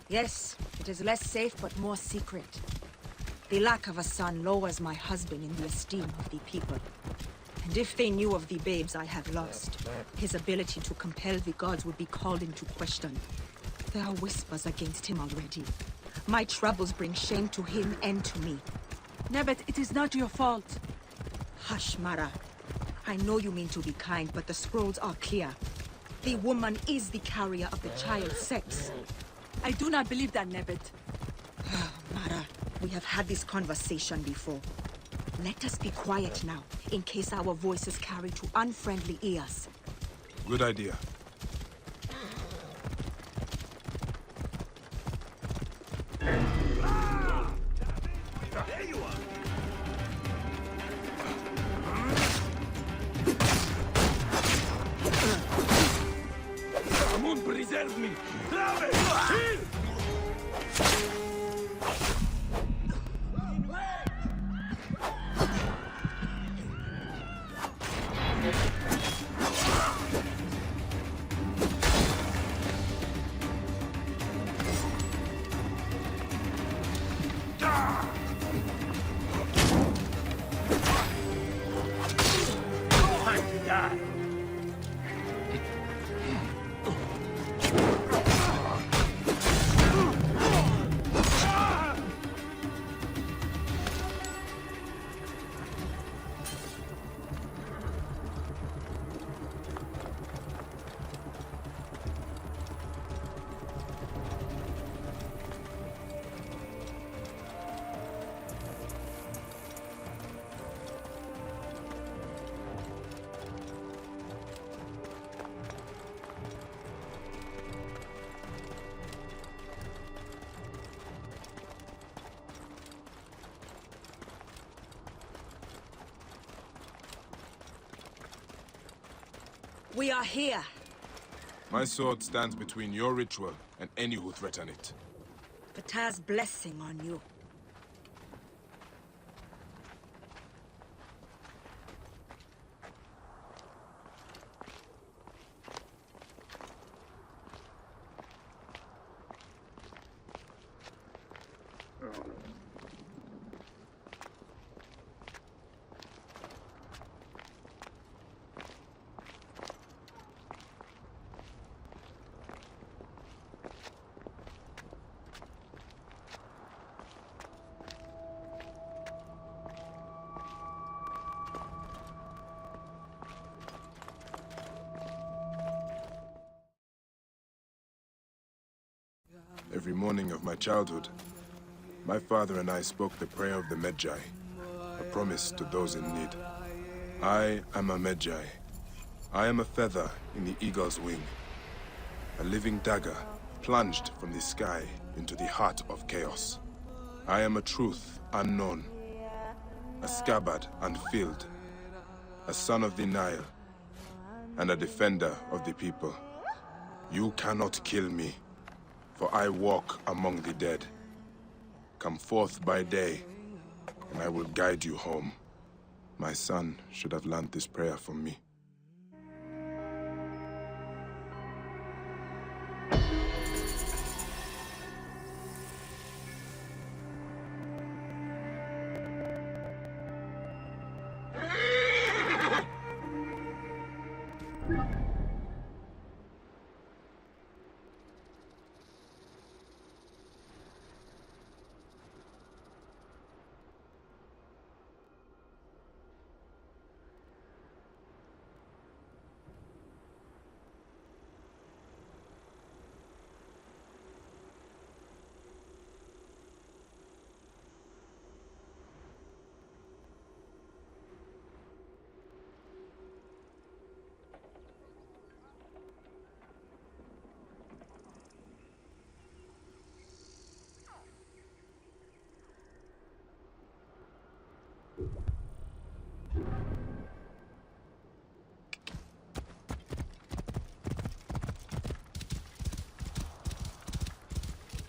Yes, it is less safe but more secret. The lack of a son lowers my husband in the esteem of the people. And if they knew of the babes I have lost, his ability to compel the gods would be called into question. There are whispers against him already. My troubles bring shame to him and to me. Nebet, it is not your fault. Hush, Mara. I know you mean to be kind, but the scrolls are clear. The woman is the carrier of the child's sex. I do not believe that, Nebet. Mara, we have had this conversation before. Let us be quiet now, in case our voices carry to unfriendly ears. Good idea. There you are! Amun, preserve me! Travel! Heal! We are here. My sword stands between your ritual and any who threaten it. Ptah's blessing on you. Every morning of my childhood, my father and I spoke the prayer of the Medjay, a promise to those in need. I am a Medjay. I am a feather in the eagle's wing, a living dagger plunged from the sky into the heart of chaos. I am a truth unknown, a scabbard unfilled, a son of the Nile, and a defender of the people. You cannot kill me, for I walk among the dead. Come forth by day, and I will guide you home. My son should have learned this prayer from me.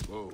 Whoa.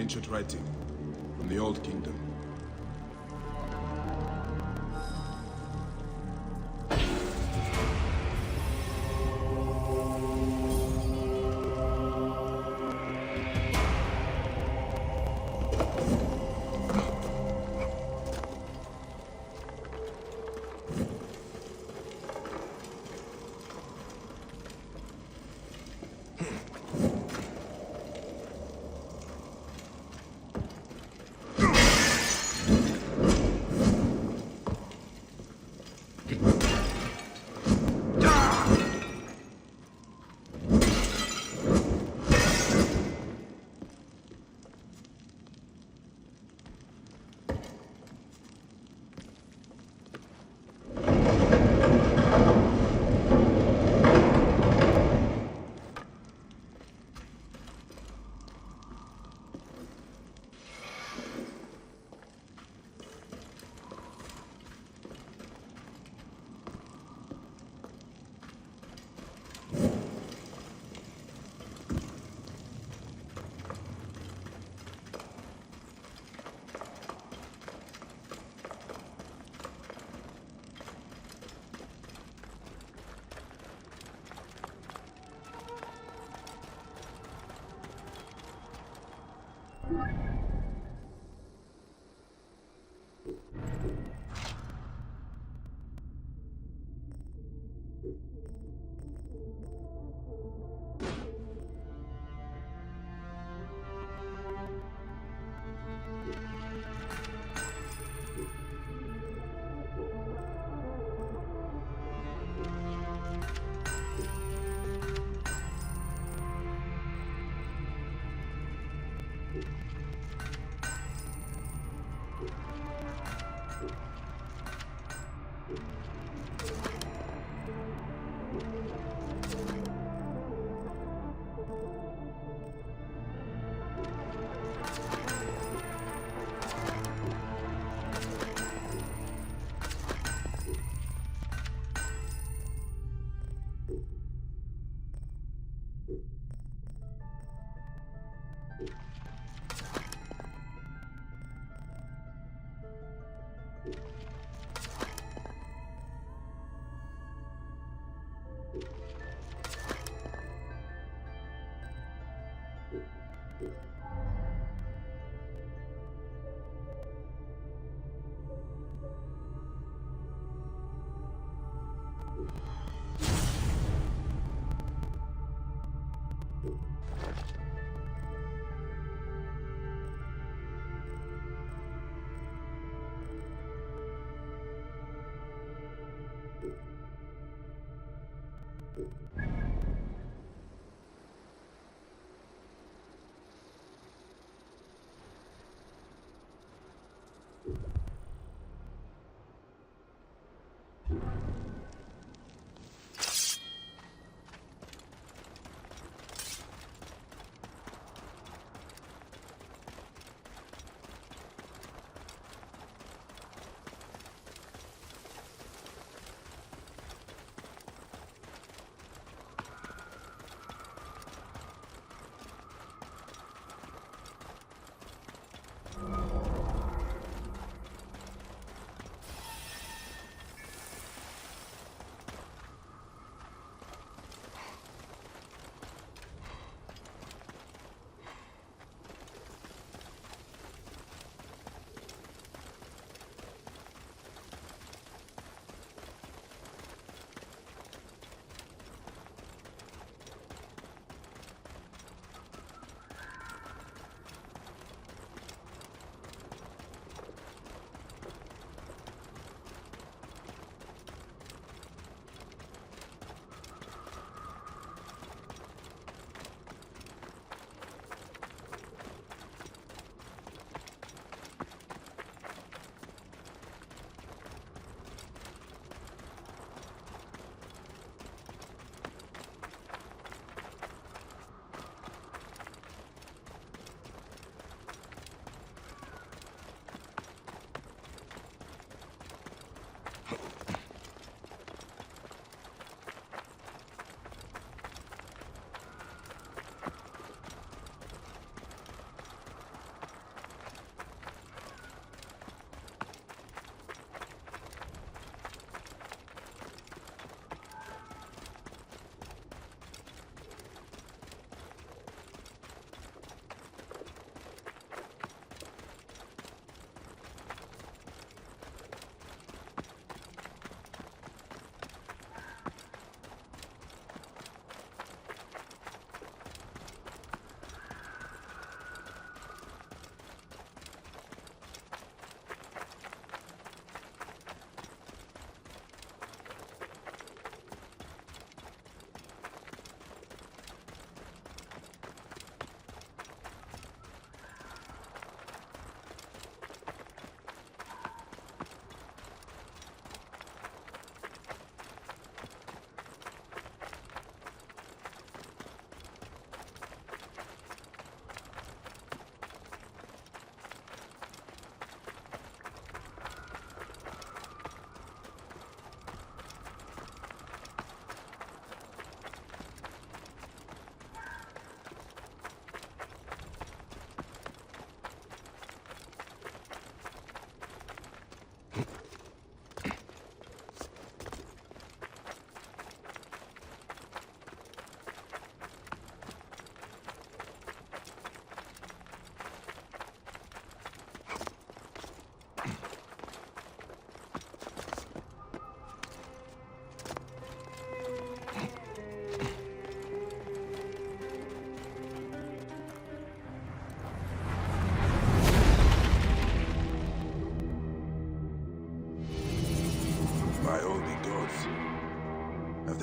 ancient writing from the Old Kingdom.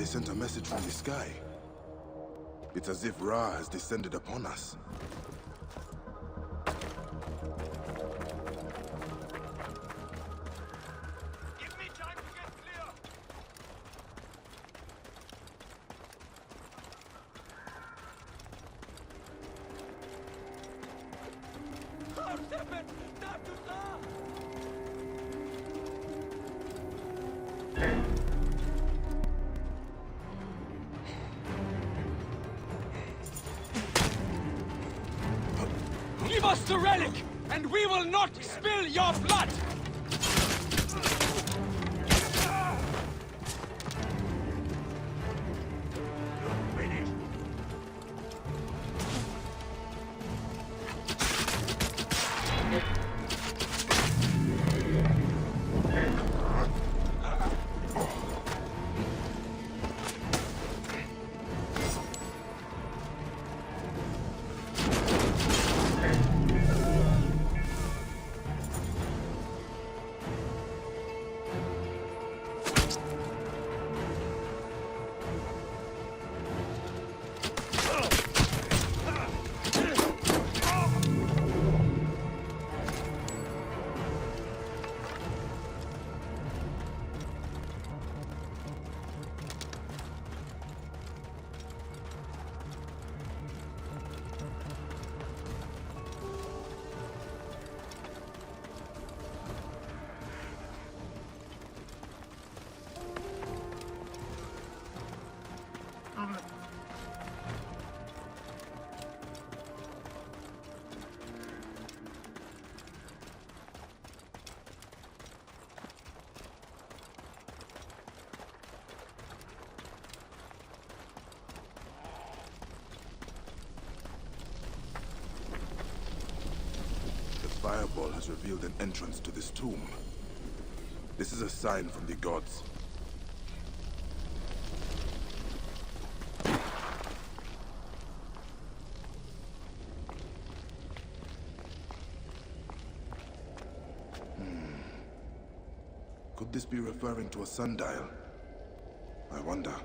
they sent a message from the sky. It's as if Ra has descended upon us. Give me time to get clear! Give us the relic, and we will not spill your blood! The fireball has revealed an entrance to this tomb. This is a sign from the gods. Could this be referring to a sundial? I wonder.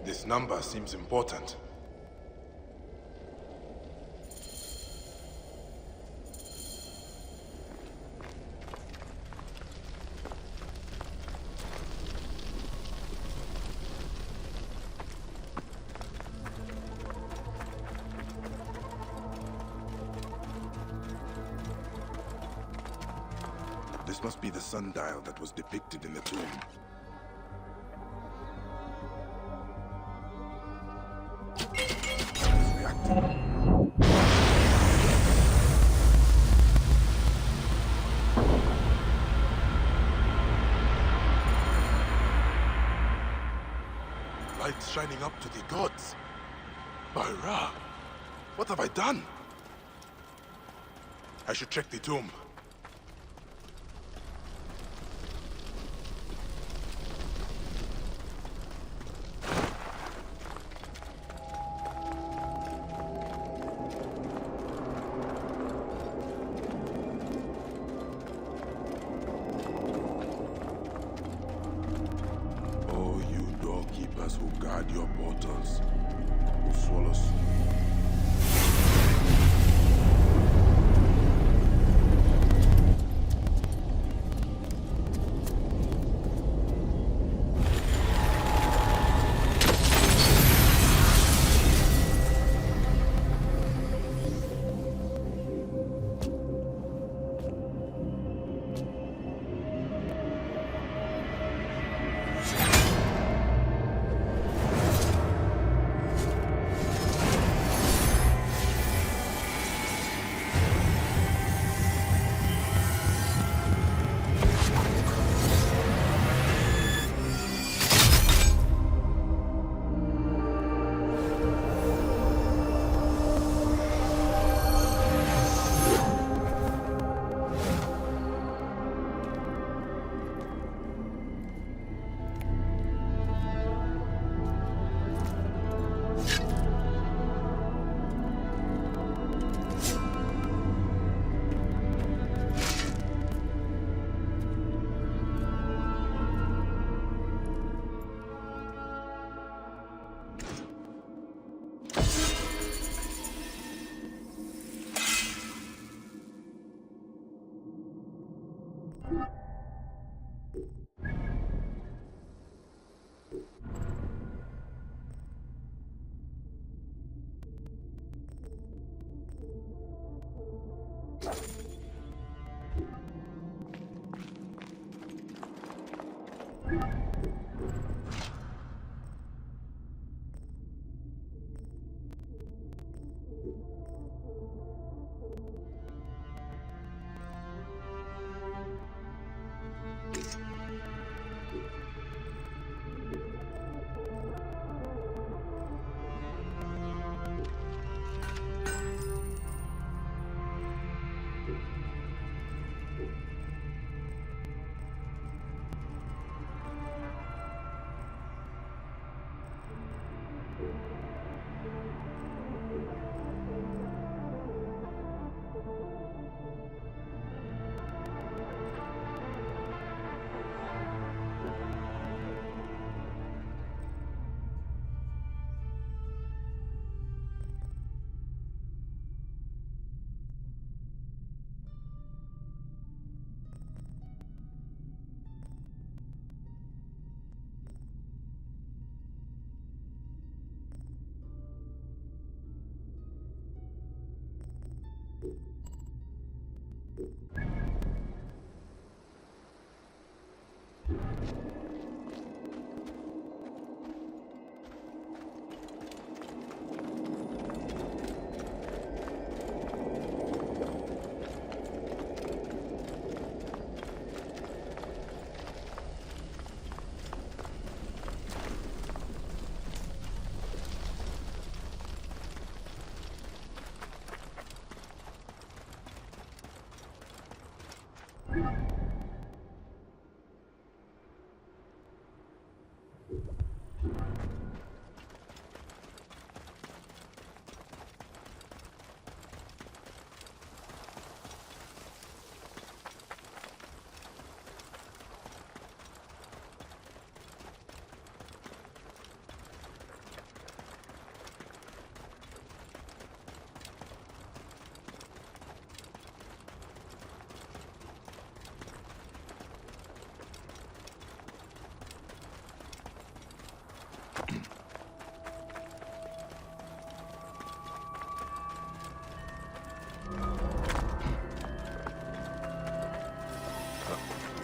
This number seems important. This must be the sundial that was depicted in the tomb. It's reacting. Lights shining up to the gods. By Ra, what have I done? I should check the tomb. Who guard your portals, who swallows.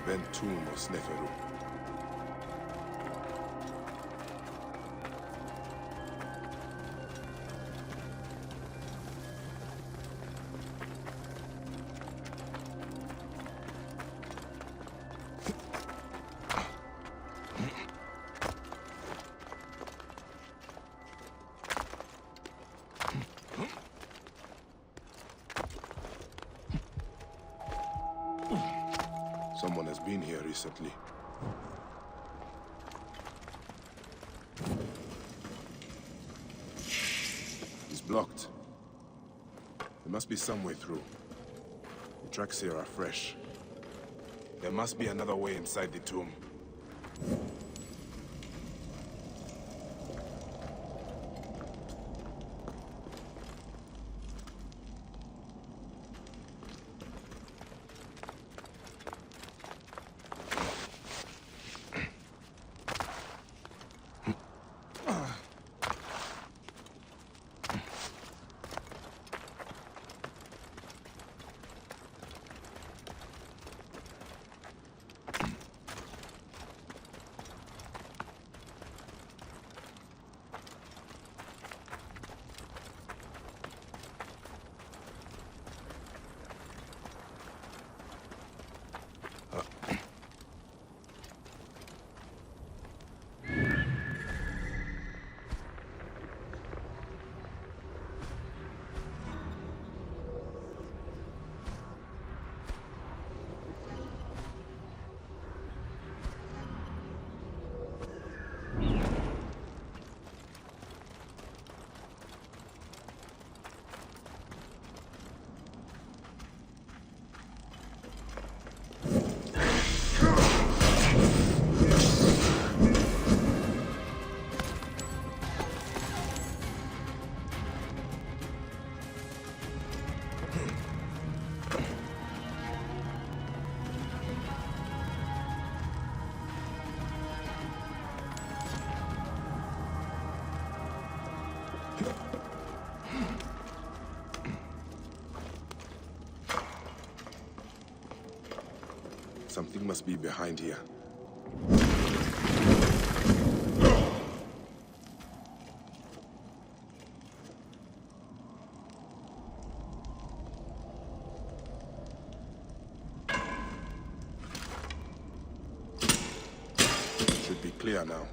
Bent tomb of Sneferu. Someone has been here recently. It's blocked. There must be some way through. The tracks here are fresh. There must be another way inside the tomb. something must be behind here. Should be clear now.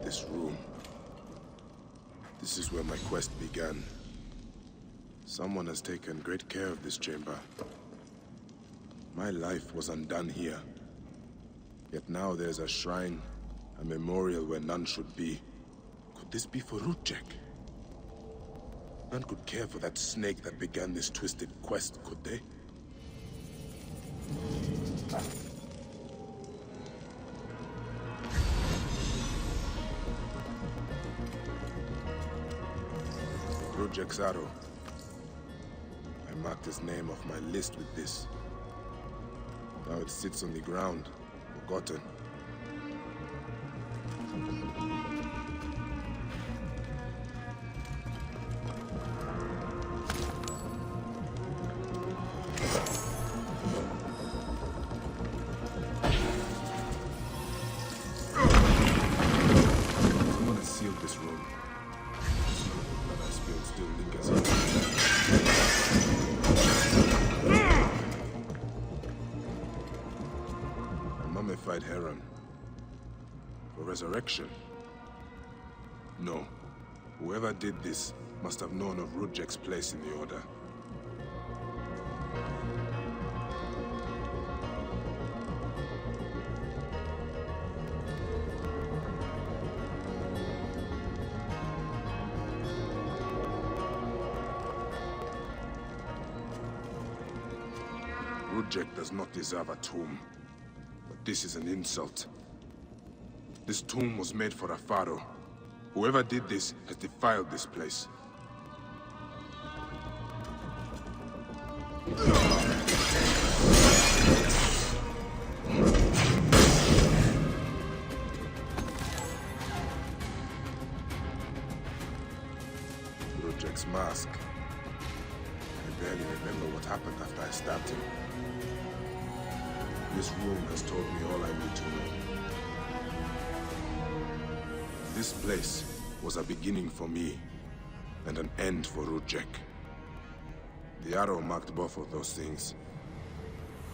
This room. This is where my quest began. Someone has taken great care of this chamber. My life was undone here. Yet now there's a shrine, a memorial where none should be. Could this be for Rudjek? None could care for that snake that began this twisted quest, could they? Rudjek's arrow. I marked his name off my list with this. Now it sits on the ground, forgotten. Someone has sealed this room. Blood I spilled still lingers here. A mummified heron. For resurrection? No. Whoever did this must have known of Rudjek's place in the Order. Rudjek does not deserve a tomb, but this is an insult. This tomb was made for a pharaoh. Whoever did this has defiled this place. Rudjek's mask. I barely remember what happened after I stabbed him. This room has told me all I need to know. This place was a beginning for me, and an end for Rudjek. The arrow marked both of those things.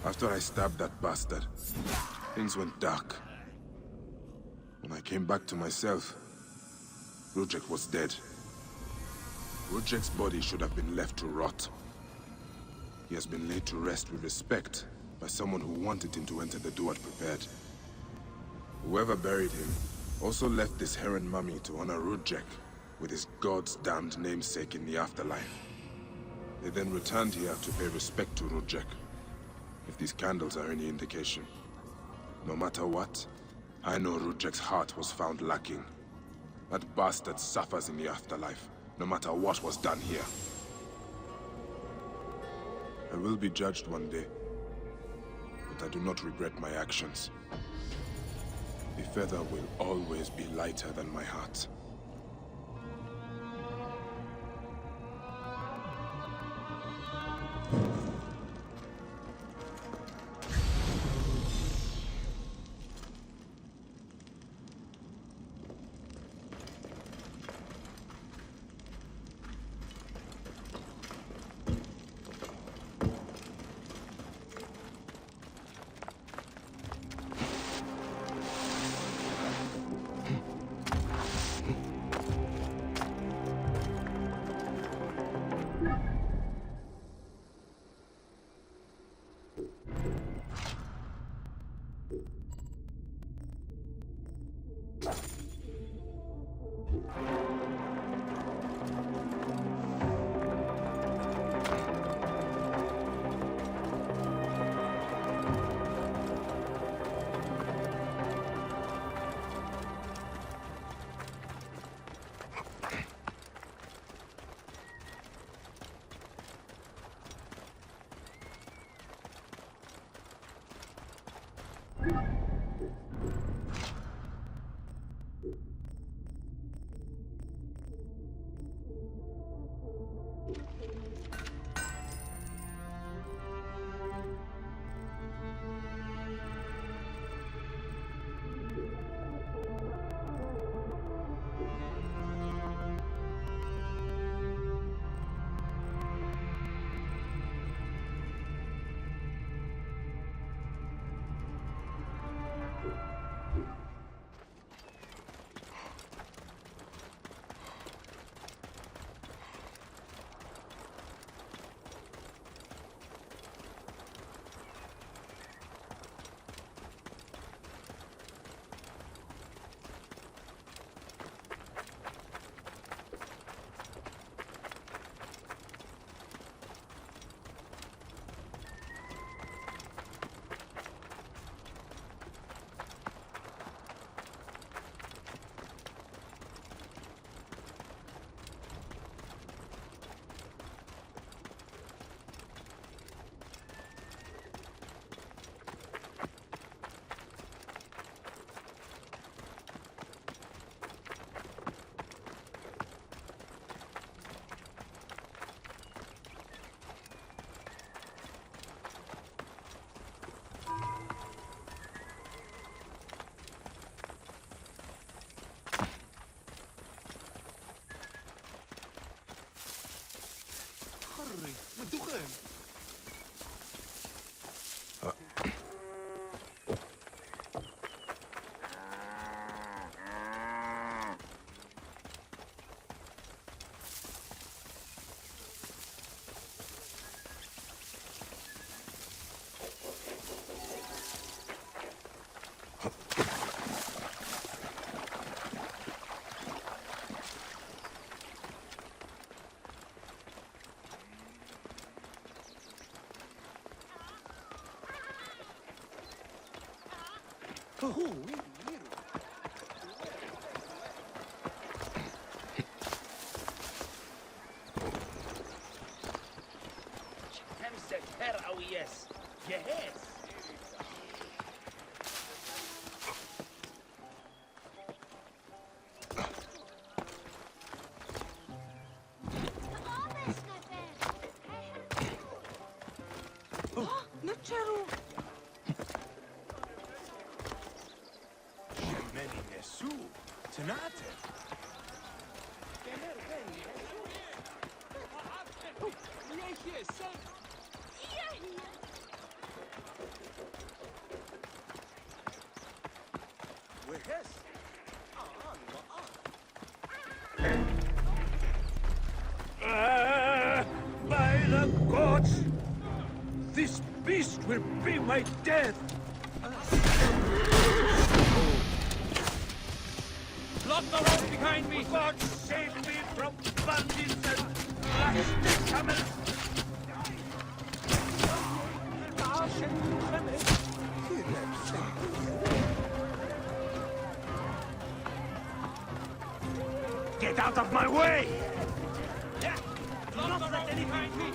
After I stabbed that bastard, things went dark. When I came back to myself, Rudjek was dead. Rudjek's body should have been left to rot. He has been laid to rest with respect by someone who wanted him to enter the Duat prepared. Whoever buried him also left this heron mummy to honor Rudjek with his god's damned namesake in the afterlife. They then returned here to pay respect to Rudjek, if these candles are any indication. No matter what, I know Rudjek's heart was found lacking. That bastard suffers in the afterlife, no matter what was done here. I will be judged one day, but I do not regret my actions. The feather will always be lighter than my heart. Yes. Yes. Nutchero! Many Nesu. Tanate. By the gods! This beast will be my death! Lock the road behind me! God save me from bandits and blasted camels! Get out of my way! Yeah! Lock the road behind me!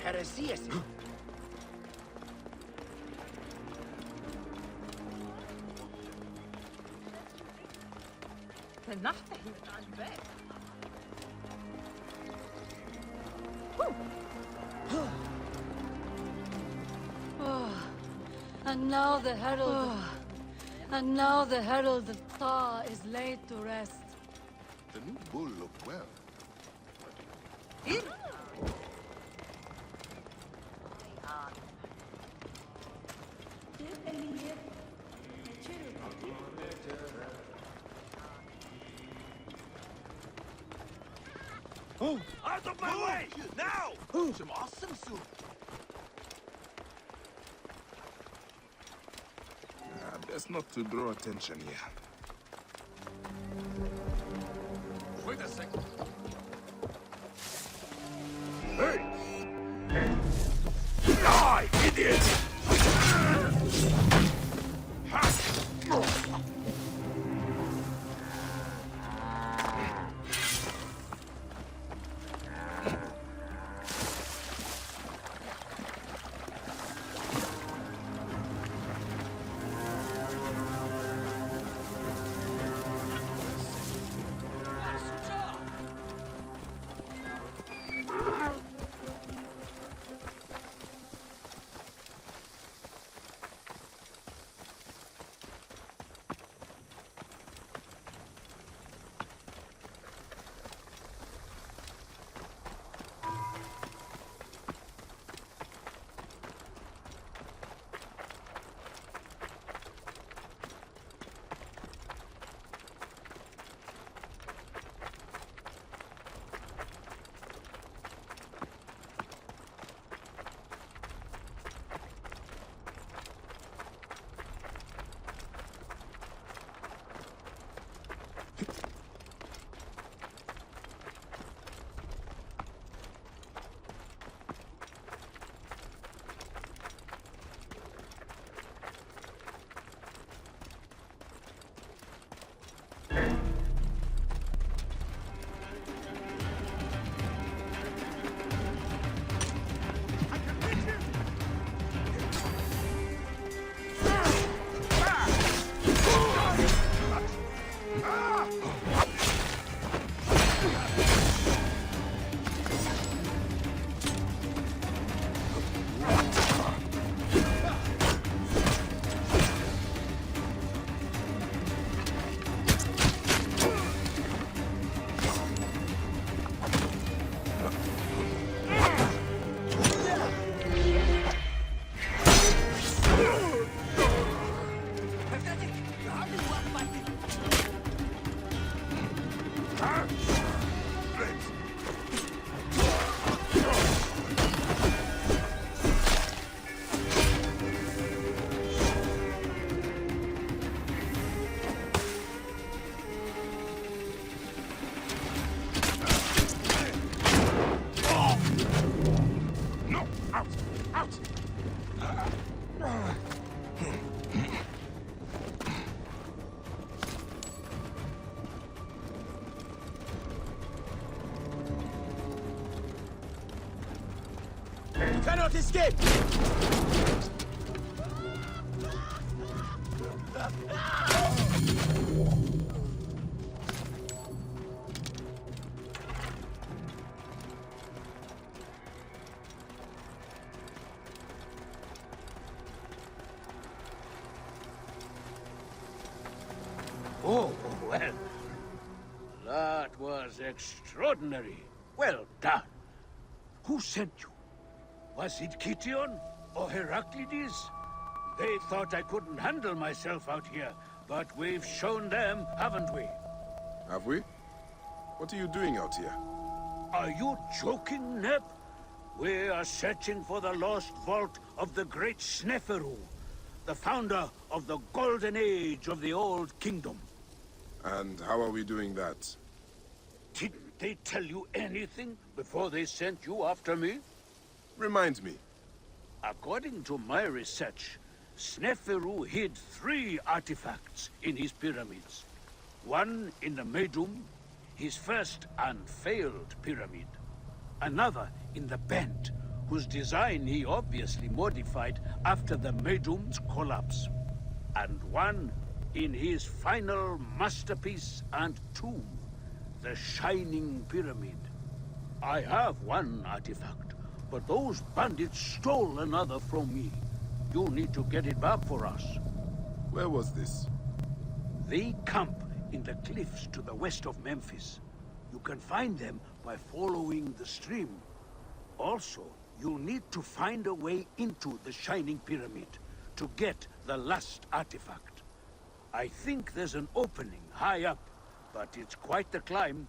Heresias. And now the herald... And now the herald of Tha is laid to rest. The new bull looked well. Out of my way! Now! Some awesome soup! Best not to draw attention here. Wait a second. Hey! Die, idiot! Cannot escape! Oh, well. That was extraordinary. Well done. Who sent you? Was it Kition or Heraclides? They thought I couldn't handle myself out here, but we've shown them, haven't we? Have we? What are you doing out here? Are you joking, Neb? We are searching for the lost vault of the great Sneferu, the founder of the golden age of the Old Kingdom. And how are we doing that? Didn't they tell you anything before they sent you after me? Remind me. According to my research, Sneferu hid 3 artifacts in his pyramids. One in the Medum, his first and failed pyramid. Another in the Bent, whose design he obviously modified after the Medum's collapse. And one in his final masterpiece and tomb, the Shining Pyramid. I have one artifact, but those bandits stole another from me. You need to get it back for us. Where was this? They camp in the cliffs to the west of Memphis. You can find them by following the stream. Also, you need to find a way into the Shining Pyramid to get the last artifact. I think there's an opening high up, but it's quite the climb.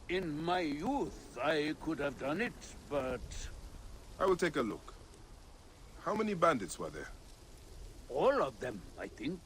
In my youth, I could have done it, but... I will take a look. How many bandits were there? all of them, I think.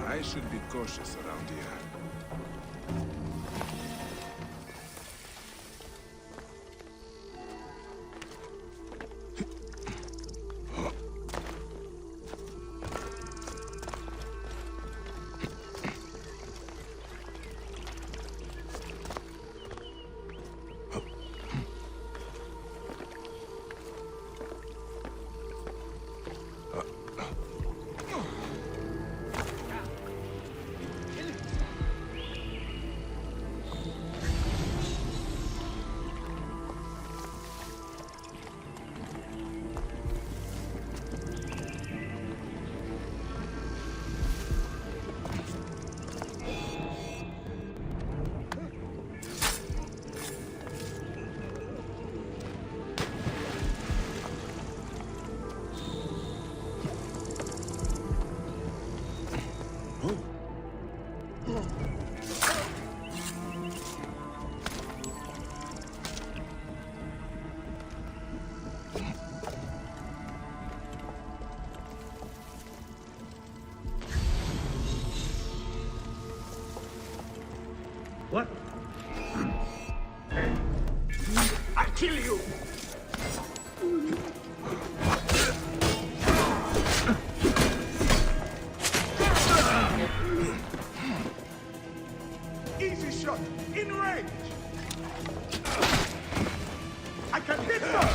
I should be cautious around here. What? I'll kill you! Easy shot, in range! I can hit them!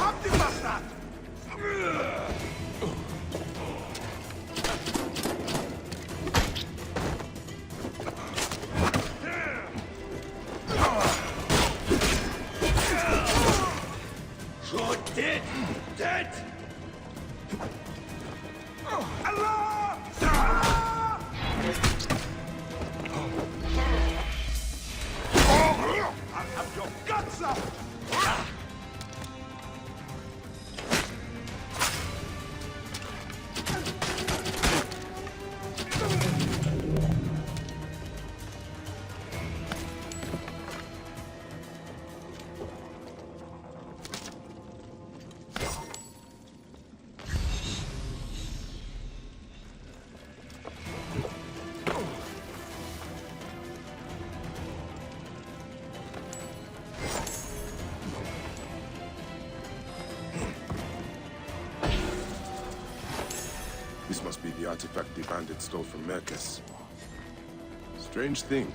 Up the bastard! You're dead! Dead! Allah! I'll have your guts out! This must be the artifact the bandit stole from Mercus. Strange thing.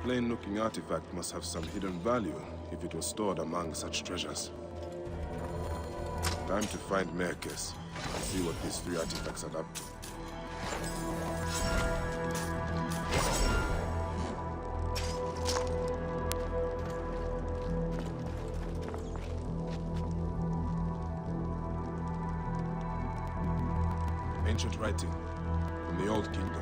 plain-looking artifact must have some hidden value if it was stored among such treasures. Time to find Merkes and see what these 3 artifacts are up to. Ancient writing from the Old Kingdom.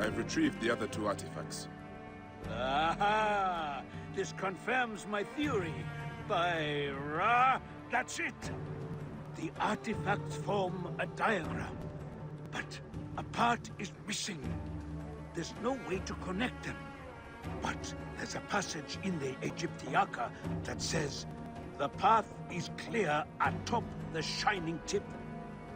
I've retrieved the other 2 artifacts. Aha! This confirms my theory. By Ra, that's it! The artifacts form a diagram, but a part is missing. There's no way to connect them. But there's a passage in the Egyptiaca that says, the path is clear atop the shining tip.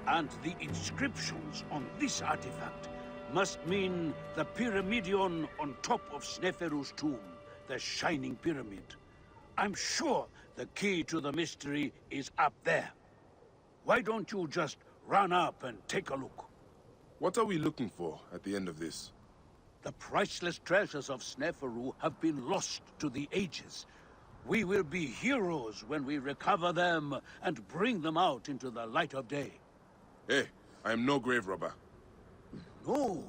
And the inscriptions on this artifact must mean the Pyramidion on top of Sneferu's tomb, the Shining Pyramid. I'm sure the key to the mystery is up there. Why don't you just run up and take a look? What are we looking for at the end of this? The priceless treasures of Sneferu have been lost to the ages. We will be heroes when we recover them and bring them out into the light of day. Hey, I am no grave robber. No,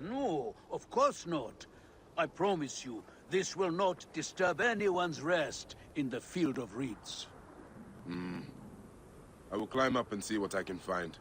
no, of course not. I promise you, this will not disturb anyone's rest in the Field of Reeds. I will climb up and see what I can find.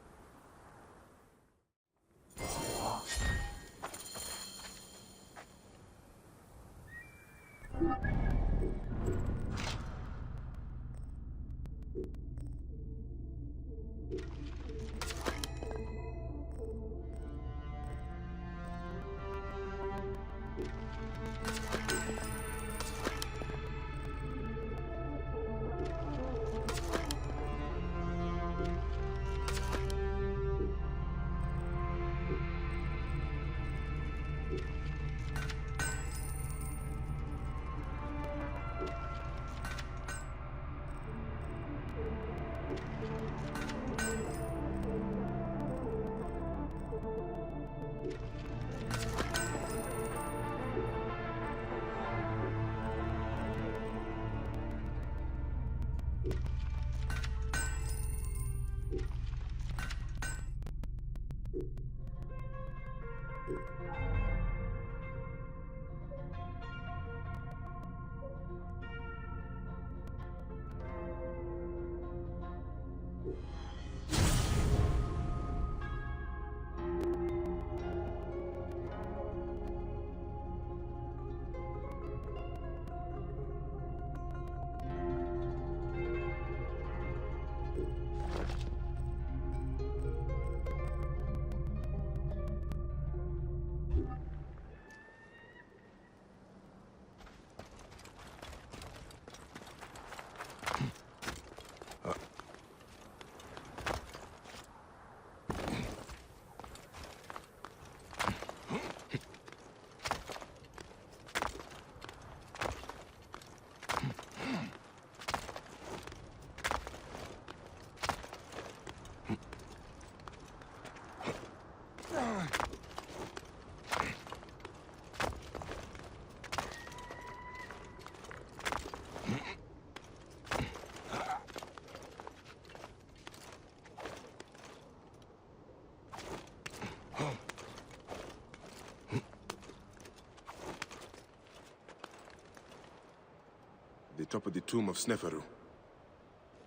top of the tomb of Sneferu.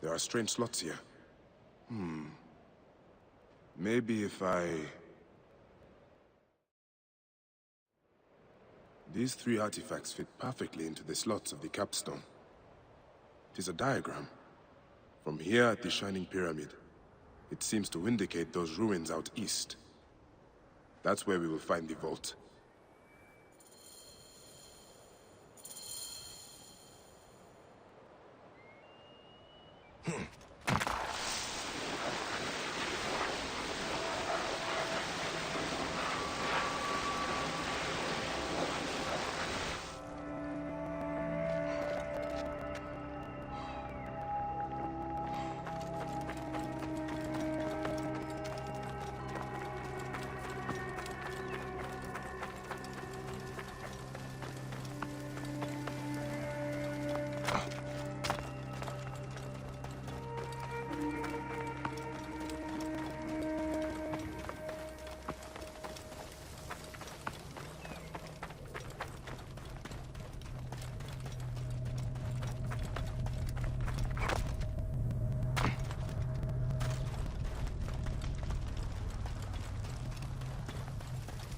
There are strange slots here. Maybe if I... These 3 artifacts fit perfectly into the slots of the capstone. It is a diagram. From here at the Shining Pyramid, it seems to indicate those ruins out east. That's where we will find the vault.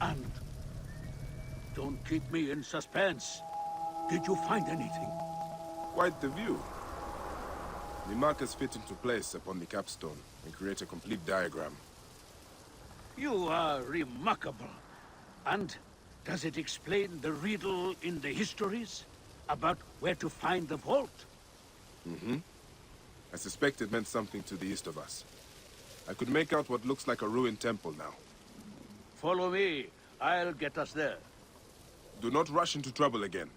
And don't keep me in suspense. Did you find anything? Quite the view. The markers fit into place upon the capstone and create a complete diagram. You are remarkable. And does it explain the riddle in the histories about where to find the vault? I suspect it meant something to the east of us. I could make out what looks like a ruined temple now. Follow me. I'll get us there. Do not rush into trouble again.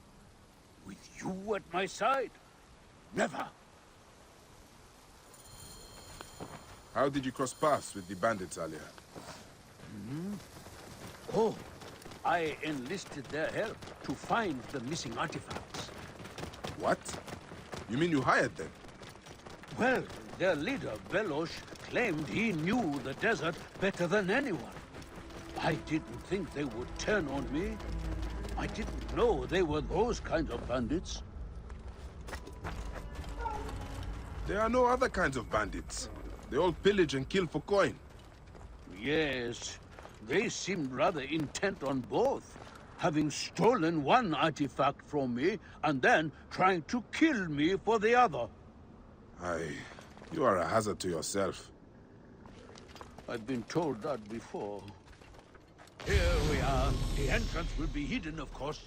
With you at my side? Never. How did you cross paths with the bandits earlier? Oh, I enlisted their help to find the missing artifacts. What? You mean you hired them? Well, their leader, Velosh, claimed he knew the desert better than anyone. I didn't think they would turn on me. I didn't know they were those kind of bandits. There are no other kinds of bandits. They all pillage and kill for coin. Yes, they seemed rather intent on both, having stolen one artifact from me and then trying to kill me for the other. You are a hazard to yourself. I've been told that before. Here we are. The entrance will be hidden, of course.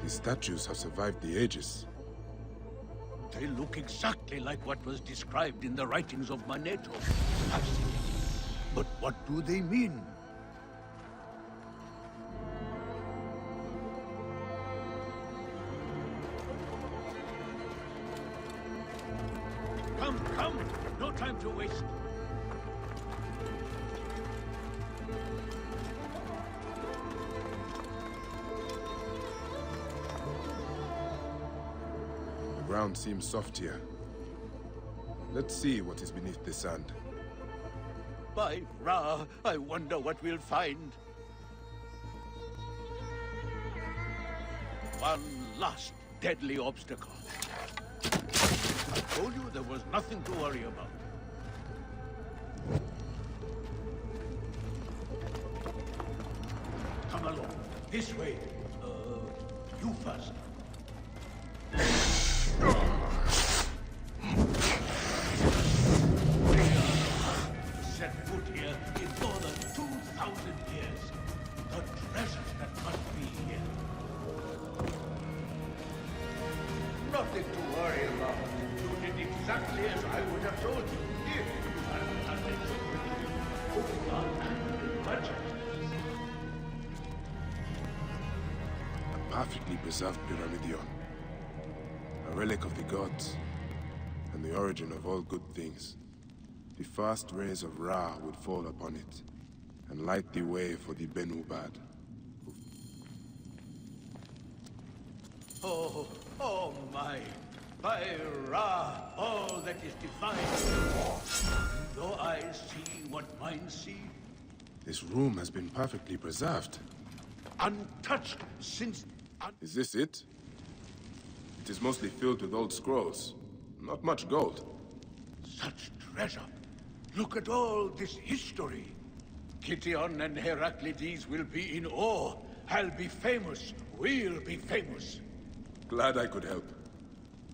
These statues have survived the ages. They look exactly like what was described in the writings of Manetho. Fascinating. But what do they mean? Come! No time to waste. The ground seems soft here. Let's see what is beneath the sand. By Ra, I wonder what we'll find. One last deadly obstacle. I told you there was nothing to worry about. Come along. This way. You first. Set foot here in more than 2,000 years. The treasures that must be here. Nothing to worry about. You did exactly as I would have told you. If you hadn't done it so quickly. Hold on and budget. A perfectly preserved Pyramidion. A relic of the gods. And the origin of all good things. The first rays of Ra would fall upon it, and light the way for the Benubad. Oh my. By Ra, all that is divine. Though eyes see what minds see, This room has been perfectly preserved. untouched since... Is this it? It is mostly filled with old scrolls. Not much gold. Such treasure. Look at all this history. Kition and Heraclides will be in awe. I'll be famous. We'll be famous. Glad I could help.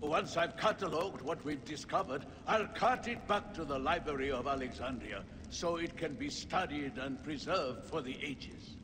Once I've catalogued what we've discovered, I'll cart it back to the Library of Alexandria, so it can be studied and preserved for the ages.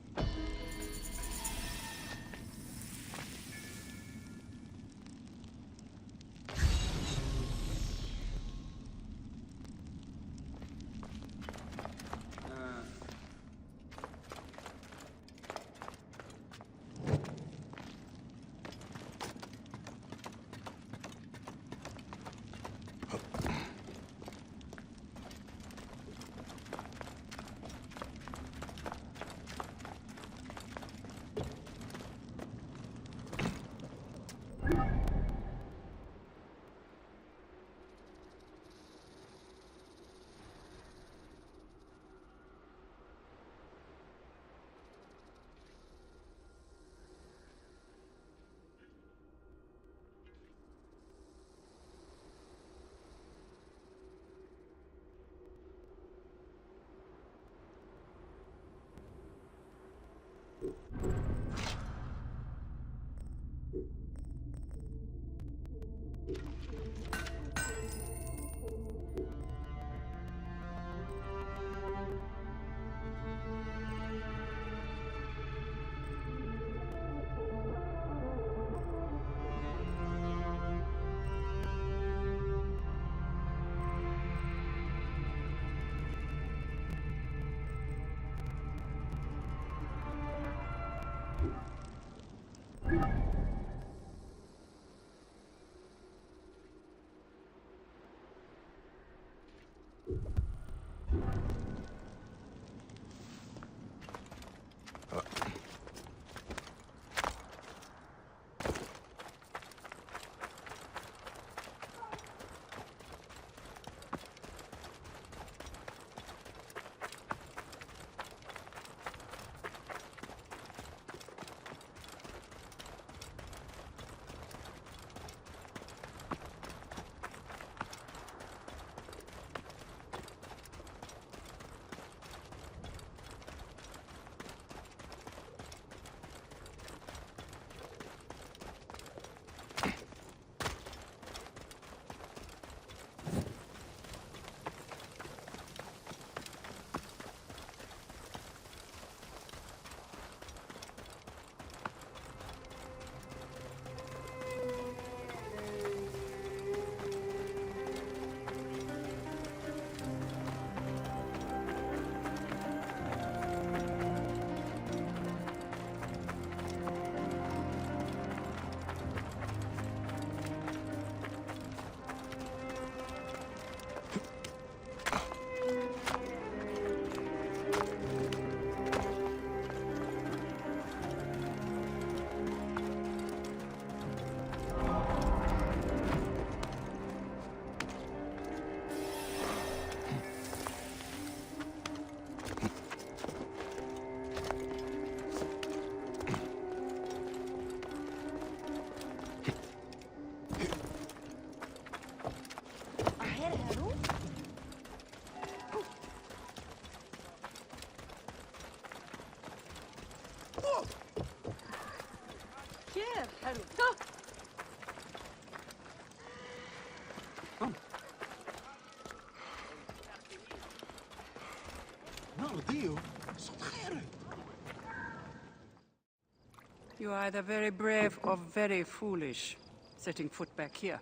You are either very brave or very foolish, setting foot back here.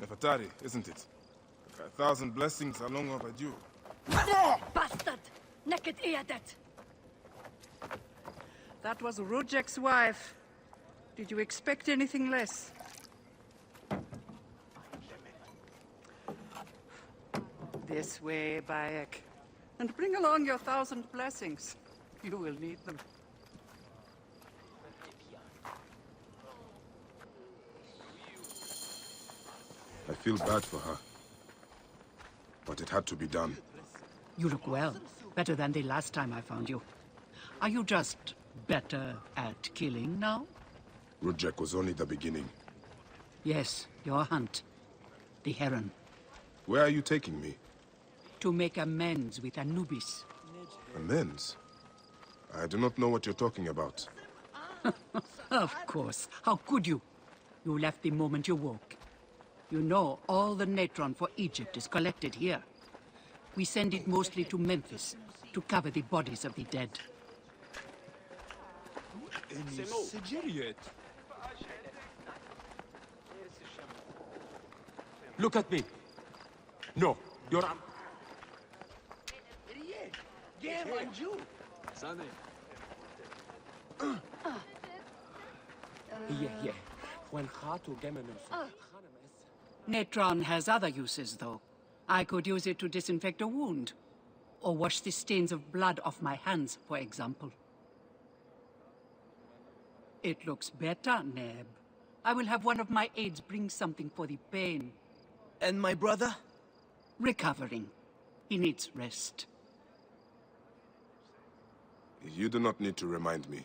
Nefertari, isn't it? 1,000 blessings are long overdue. Bastard! Naked Iadet! That was Rujek's wife. Did you expect anything less? This way, Bayek. And bring along your 1,000 blessings. You will need them. feel bad for her. But it had to be done. You look well. Better than the last time I found you. Are you just better at killing now? Rudjek was only the beginning. Yes, your hunt. The Heron. Where are you taking me? To make amends with Anubis. Amends? I do not know what you're talking about. Of course. How could you? You left the moment you woke. You know all the natron for Egypt is collected here. We send it mostly to Memphis to cover the bodies of the dead. Look at me. No, you're... Natron has other uses, though. I could use it to disinfect a wound. Or wash the stains of blood off my hands, for example. It looks better, Neb. I will have one of my aides bring something for the pain. And my brother? Recovering. He needs rest. You do not need to remind me.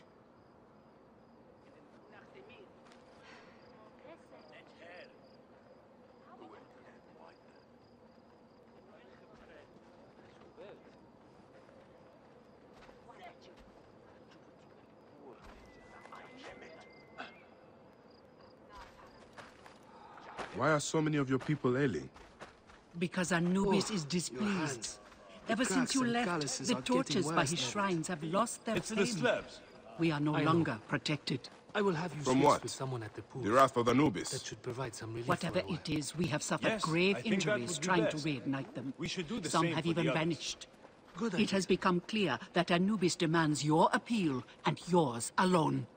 Why are so many of your people ailing? Because Anubis is displeased. Ever since you left, the torches by his shrines have lost their flame. It's the slabs. We are no longer protected. I will have you From speak what? with someone at the pool. The wrath of Anubis? That should provide some relief. Whatever for a while. it is, we have suffered Yes, grave I think that injuries would be trying to best. reignite them. We should do the Some same have for the even others. vanished. Good It idea. has become clear that Anubis demands your appeal and yours alone.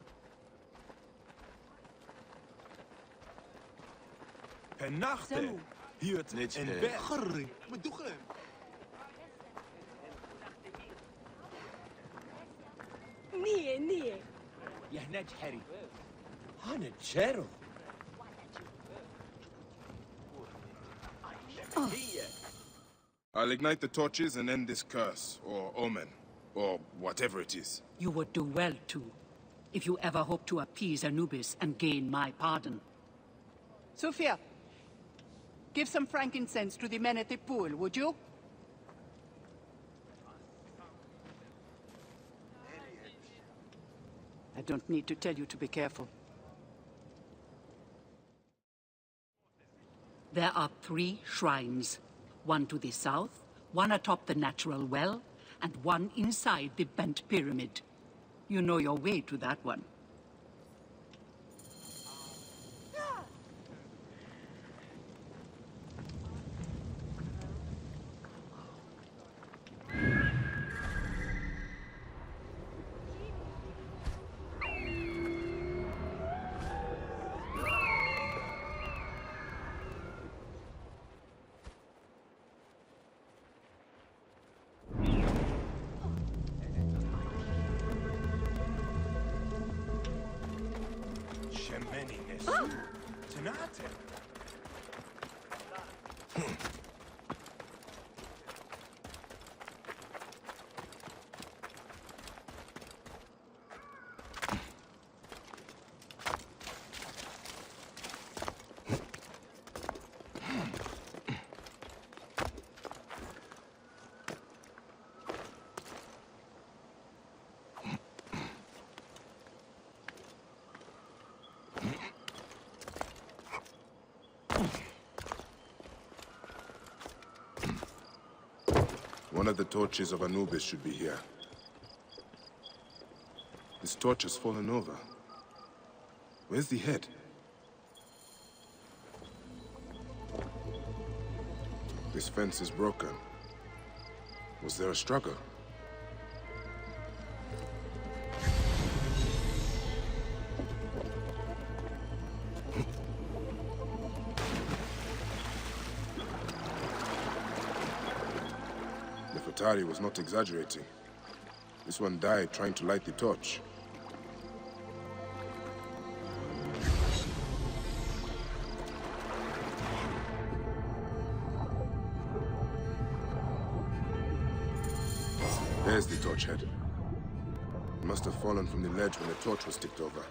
Pennachte. Hier het en weg. Bedoegen. نيه يا هناك حري هانا تشارو I'll ignite the torches and end this curse, or omen, or whatever it is. You would do well to, if you ever hope to appease Anubis and gain my pardon. Sophia, give some frankincense to the men at the pool, would you? I don't need to tell you to be careful. There are 3 shrines. One to the south, one atop the natural well, and one inside the bent pyramid. You know your way to that one. Shemeni nesu. Tenate. One of the torches of Anubis should be here. This torch has fallen over. Where's the head? This fence is broken. Was there a struggle? Nefertari was not exaggerating. This one died trying to light the torch. There's the torch head. It must have fallen from the ledge when the torch was tipped over.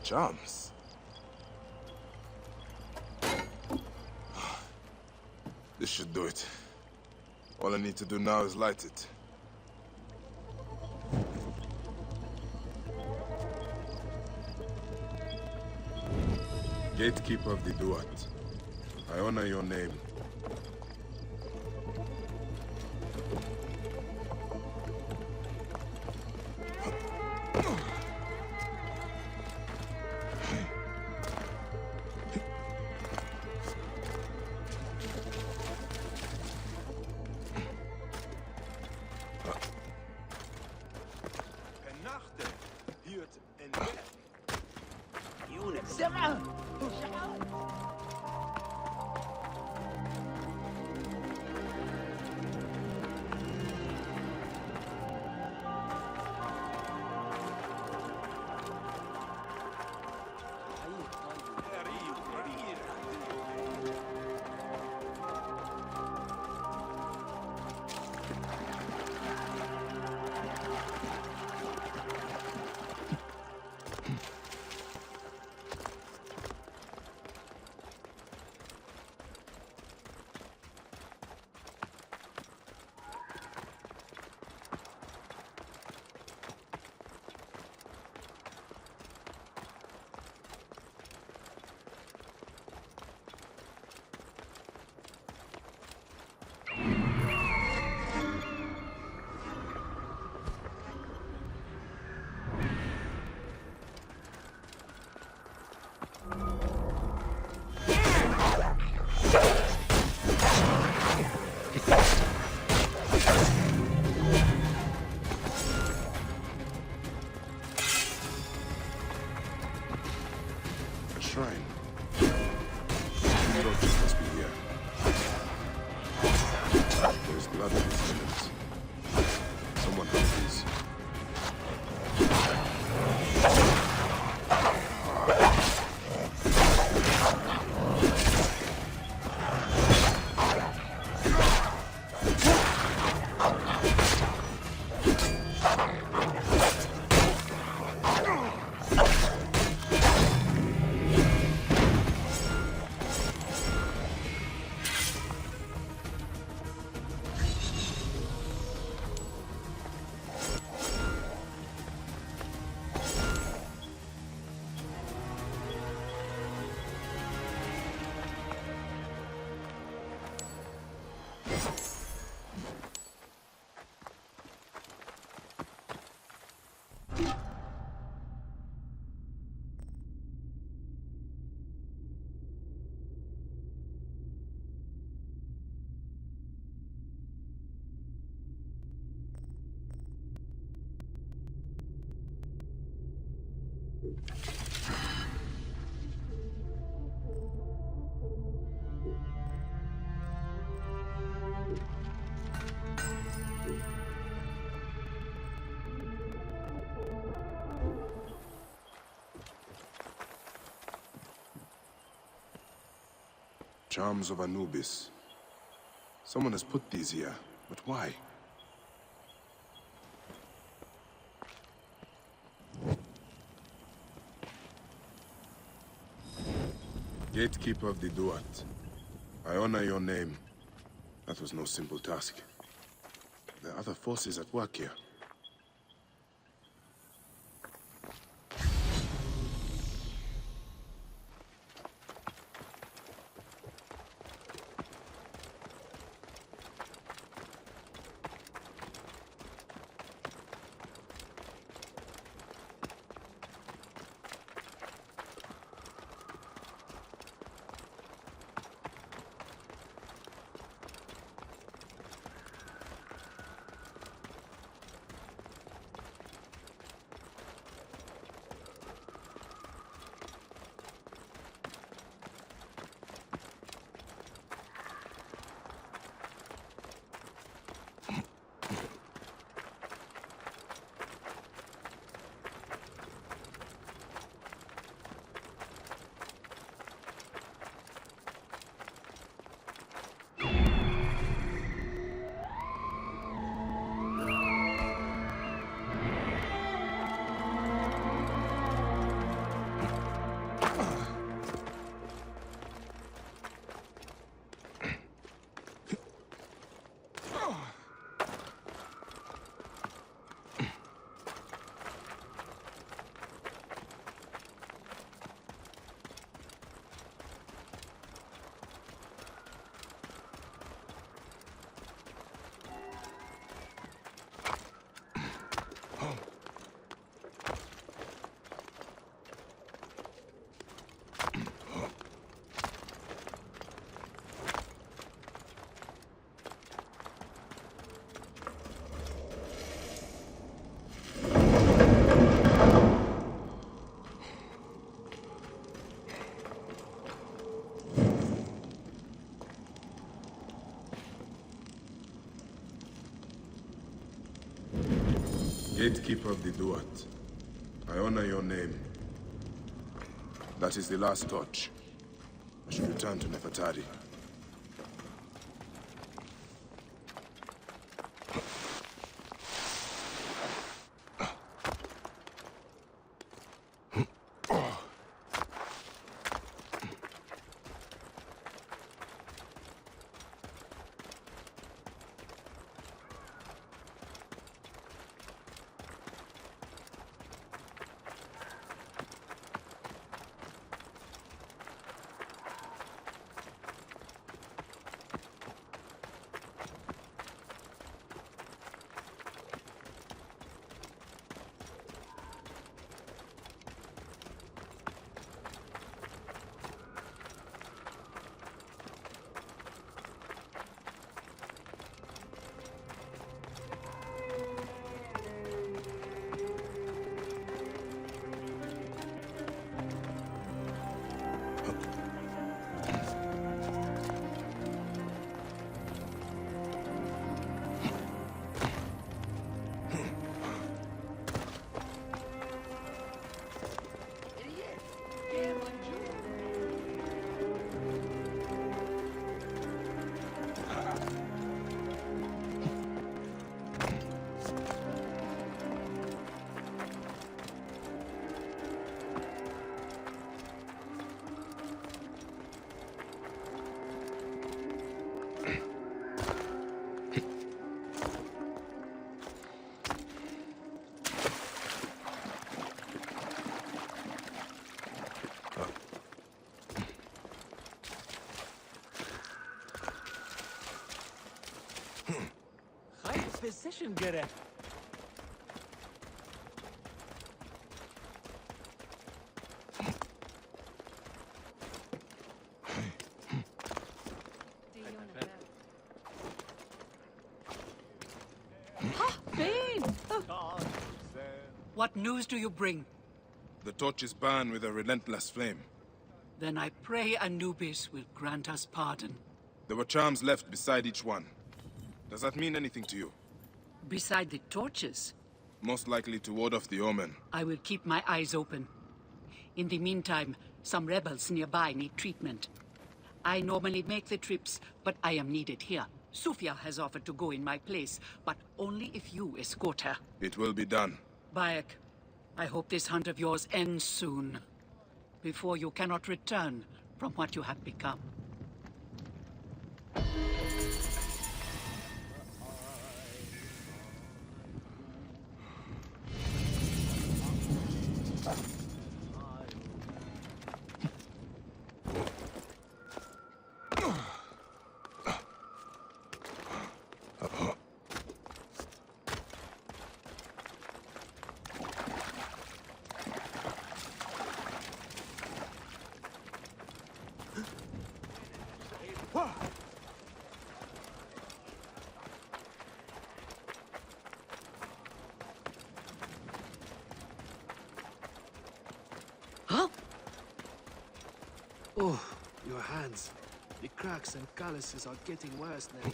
Charms. This should do it. All I need to do now is light it. Gatekeeper of the Duat, I honor your name. Shrine. Torches must be here. There's blood on these linens. Someone has these. Charms of Anubis. Someone has put these here, but why? Gatekeeper of the Duat, I honor your name. That was no simple task. There are other forces at work here. Gatekeeper of the Duat, I honor your name. That is the last torch. I should return to Nefertari. Position gerecht. What news do you bring? The torch is burned with a relentless flame. Then I pray Anubis will grant us pardon. There were charms left beside each one. Does that mean anything to you? Beside the torches? Most likely to ward off the omen. I will keep my eyes open. In the meantime, some rebels nearby need treatment. I normally make the trips, but I am needed here. Sufia has offered to go in my place, but only if you escort her. It will be done. Bayek, I hope this hunt of yours ends soon. Before you cannot return from what you have become. Huh? Oh, your hands. The cracks and calluses are getting worse now.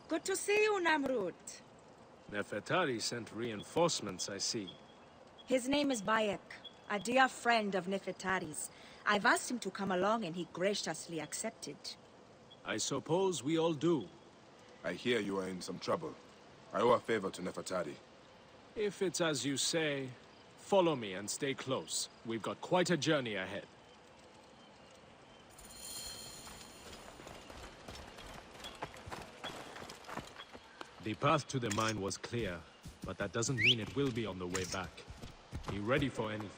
Good to see you, Namrud. Nefertari sent reinforcements, I see. His name is Bayek, a dear friend of Nefertari's. I've asked him to come along and he graciously accepted. I suppose we all do. I hear you are in some trouble. I owe a favor to Nefertari. If it's as you say, follow me and stay close. We've got quite a journey ahead. The path to the mine was clear, but that doesn't mean it will be on the way back. Be ready for anything.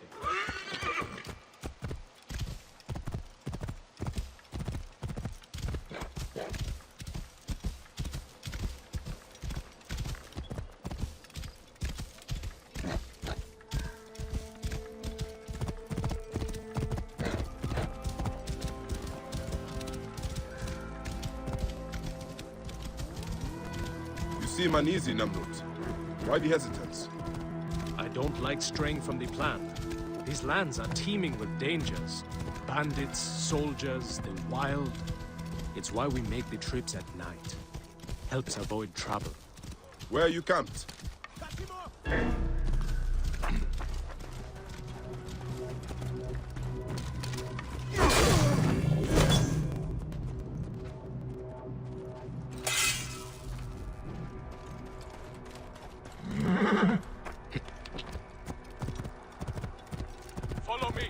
seem uneasy, Namrud. Why the hesitance? I don't like straying from the plan. These lands are teeming with dangers. Bandits, soldiers, the wild. It's why we make the trips at night. Helps avoid trouble. Where are you camped? Follow me.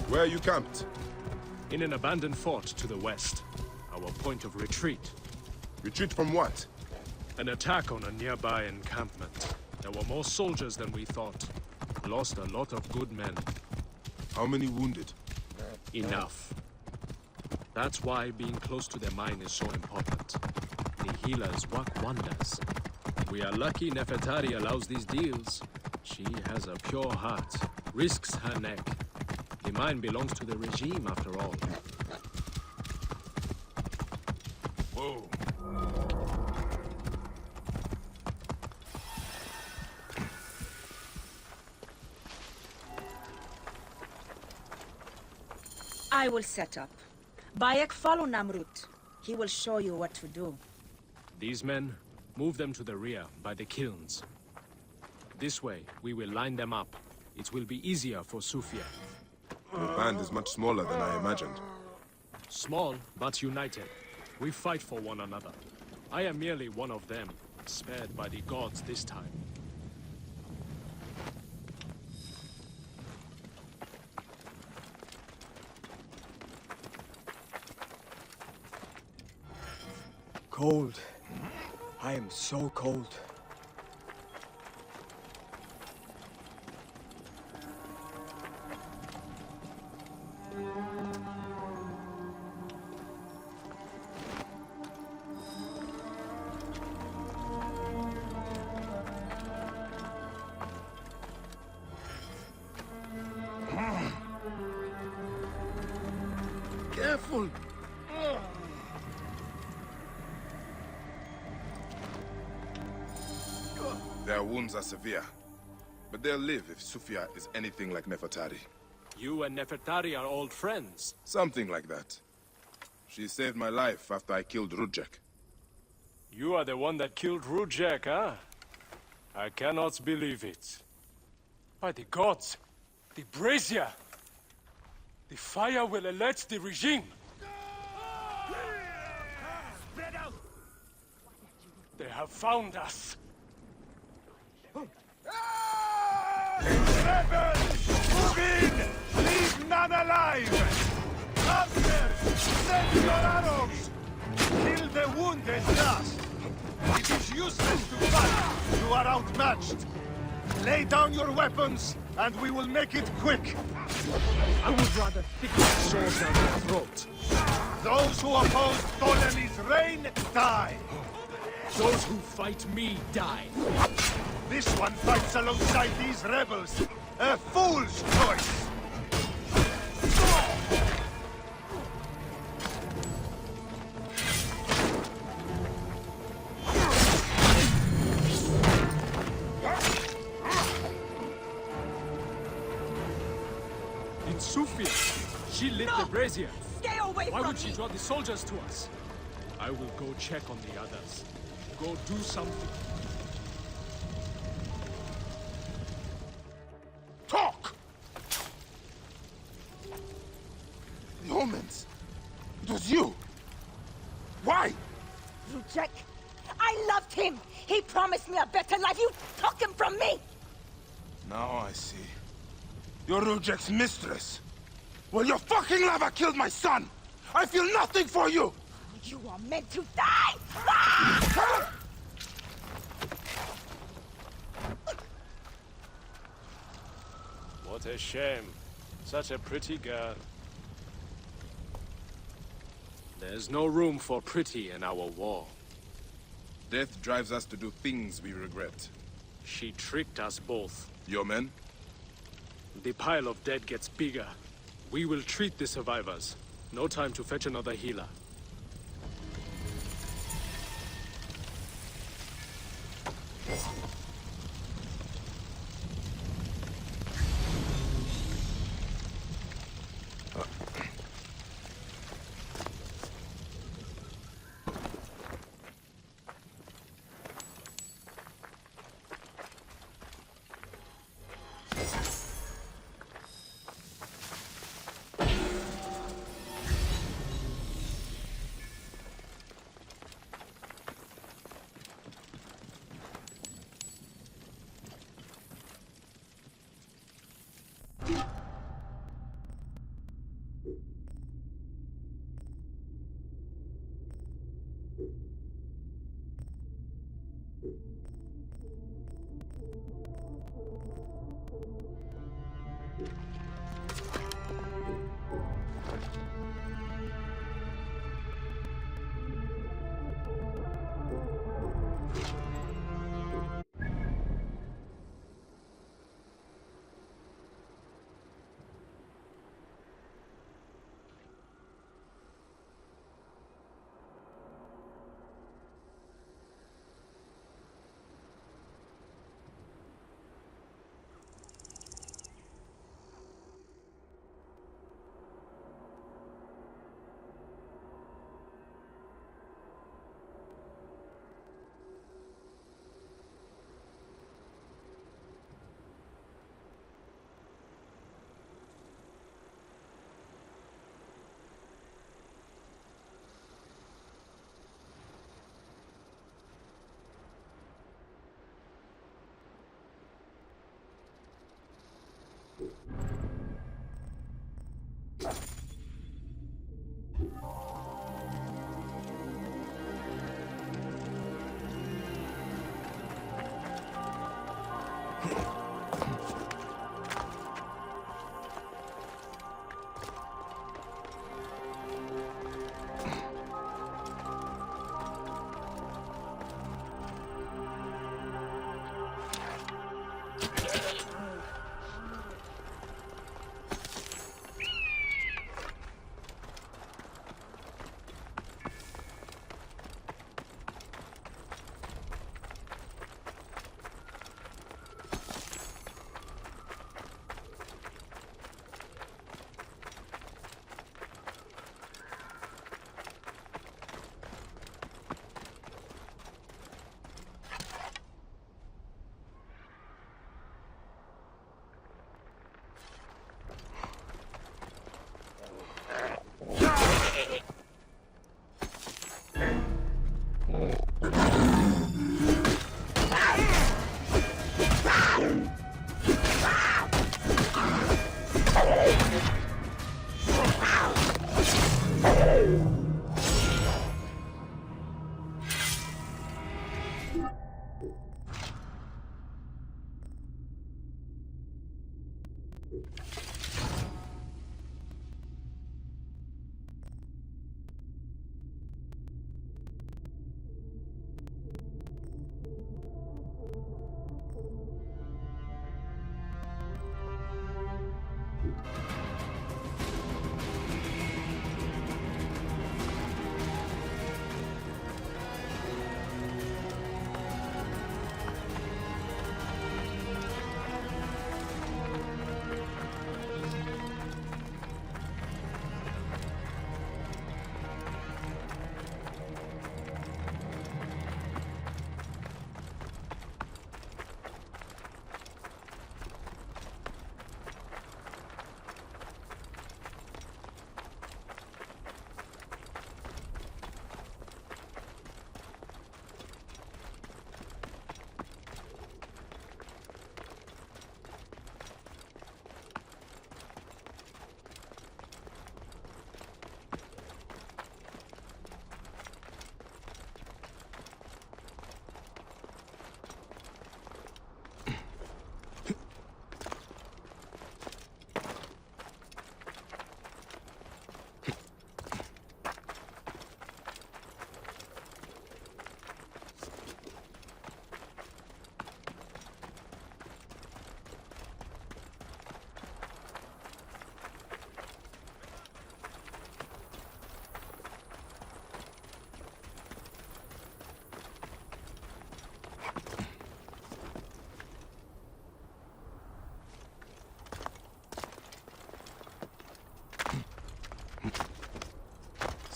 Where are you camped? In an abandoned fort to the west. Our point of retreat. Retreat from what? An attack on a nearby encampment. There were more soldiers than we thought. Lost a lot of good men. How many wounded? Enough. That's why being close to the mine is so important. The healers work wonders. We are lucky Nefertari allows these deals. She has a pure heart. Risks her neck. The mine belongs to the regime, after all. Whoa. I will set up. Bayek, follow Namrud. He will show you what to do. These men, move them to the rear, by the kilns. This way, we will line them up. It will be easier for Sufia. The band is much smaller than I imagined. Small, but united. We fight for one another. I am merely one of them, spared by the gods this time. Cold. I am so cold. Careful! Their wounds are severe, but they'll live if Sufia is anything like Nefertari. You and Nefertari are old friends. Something like that. She saved my life after I killed Rudjek. You are the one that killed Rudjek, huh? I cannot believe it. By the gods, the brazier! The fire will alert the regime! Spread out! They have found us! Rebels! Move in! Leave none alive! Archers, send your arrows! Kill the wounded last! It is useless to fight! You are outmatched! Lay down your weapons, and we will make it quick! I would rather stick my sword down your throat. Those who oppose Ptolemy's reign, die! Those who fight me, die! This one fights alongside these rebels! A fool's choice! It's Sufia! She lit the brazier! Stay away Why from would she me. draw the soldiers to us? I will go check on the others. Go do something. Talk! The omens! It was you! Why? Rudjek, I loved him. He promised me a better life. You took him from me. Now I see. You're Rudjek's mistress. Well, your fucking lava killed my son! I feel nothing for you! You are meant to die! Ah! What a shame. Such a pretty girl. There's no room for pretty in our war. Death drives us to do things we regret. She tricked us both. Your men? The pile of dead gets bigger. We will treat the survivors. No time to fetch another healer.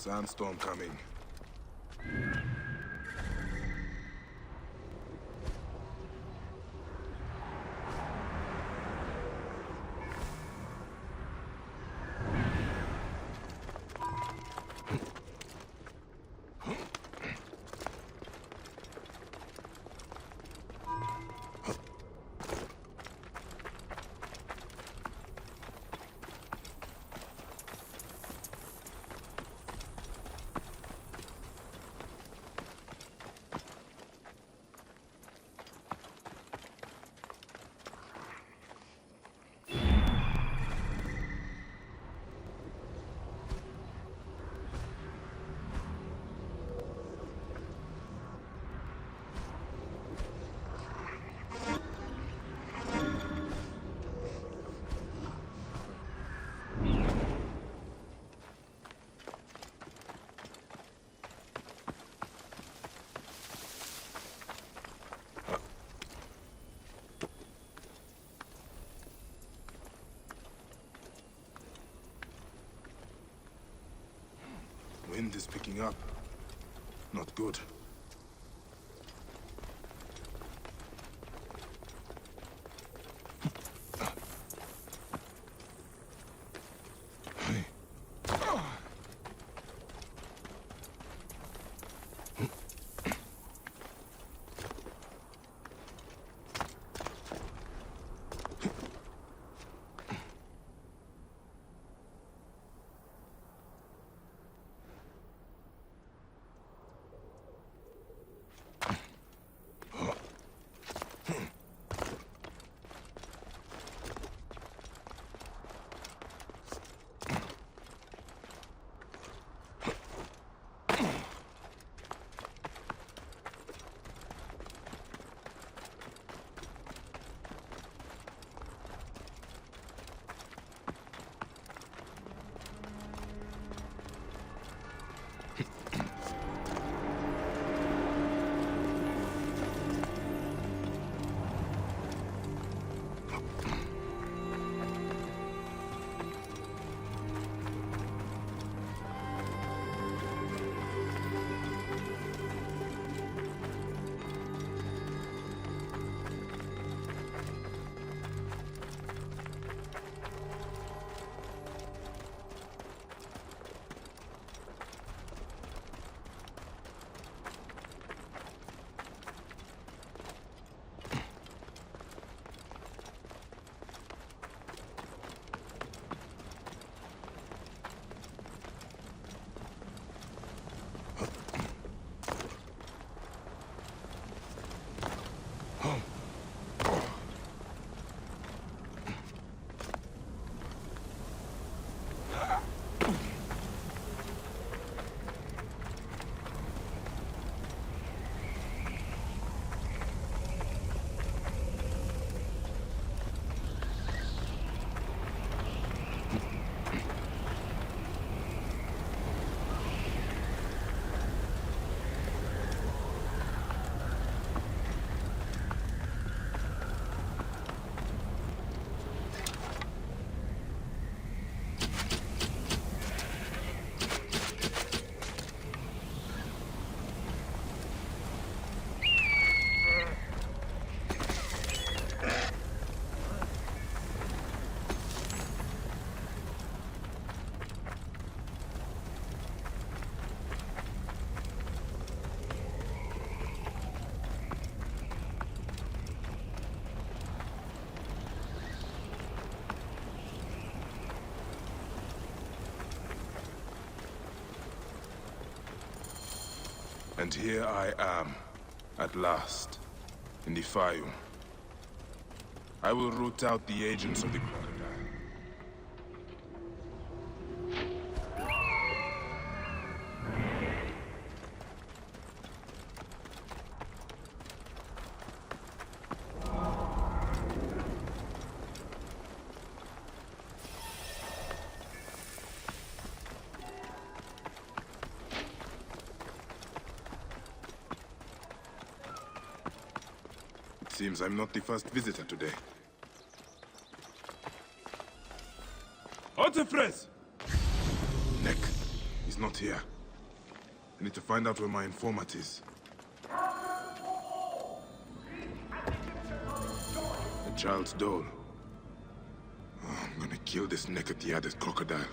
Sandstorm coming. wind is picking up. Not good. And here I am, at last, in the Fayum. I will root out the agents of the crocodile. Seems I'm not the first visitor today. Otefres! Neck, he's not here. I need to find out where my informant is. The child's doll. Oh, I'm gonna kill this naked-eared crocodile.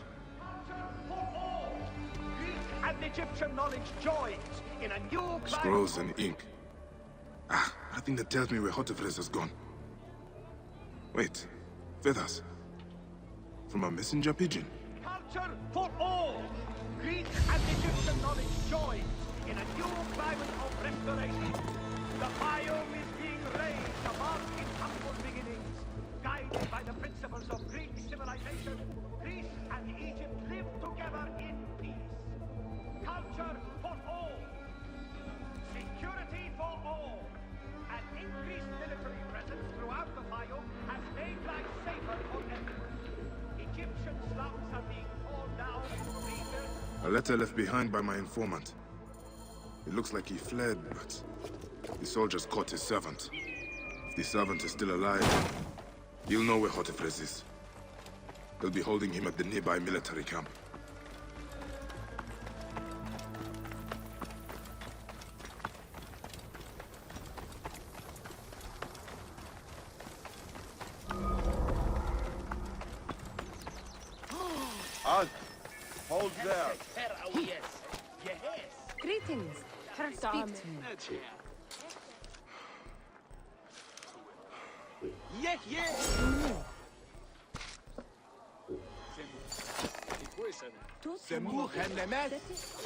And Egyptian knowledge joins in a new Scrolls and ink. Ah, nothing that tells me where Hotefres has gone. Wait, feathers. From a messenger pigeon. culture for all. Greek and Egyptian knowledge joins in a new climate of restoration. The biome is being raised above its humble beginnings, guided by the principles of Greek civilization. Greece and Egypt live together in peace. Culture for all. Security for all. An increased military presence throughout the Fayum has made life safer for everyone. Egyptian slums are being torn down, rebuilt. A letter left behind by my informant. It looks like he fled, but the soldiers caught his servant. If the servant is still alive, he'll know where Hotefres is. They'll be holding him at the nearby military camp. Hold there. Greetings. Speak to me.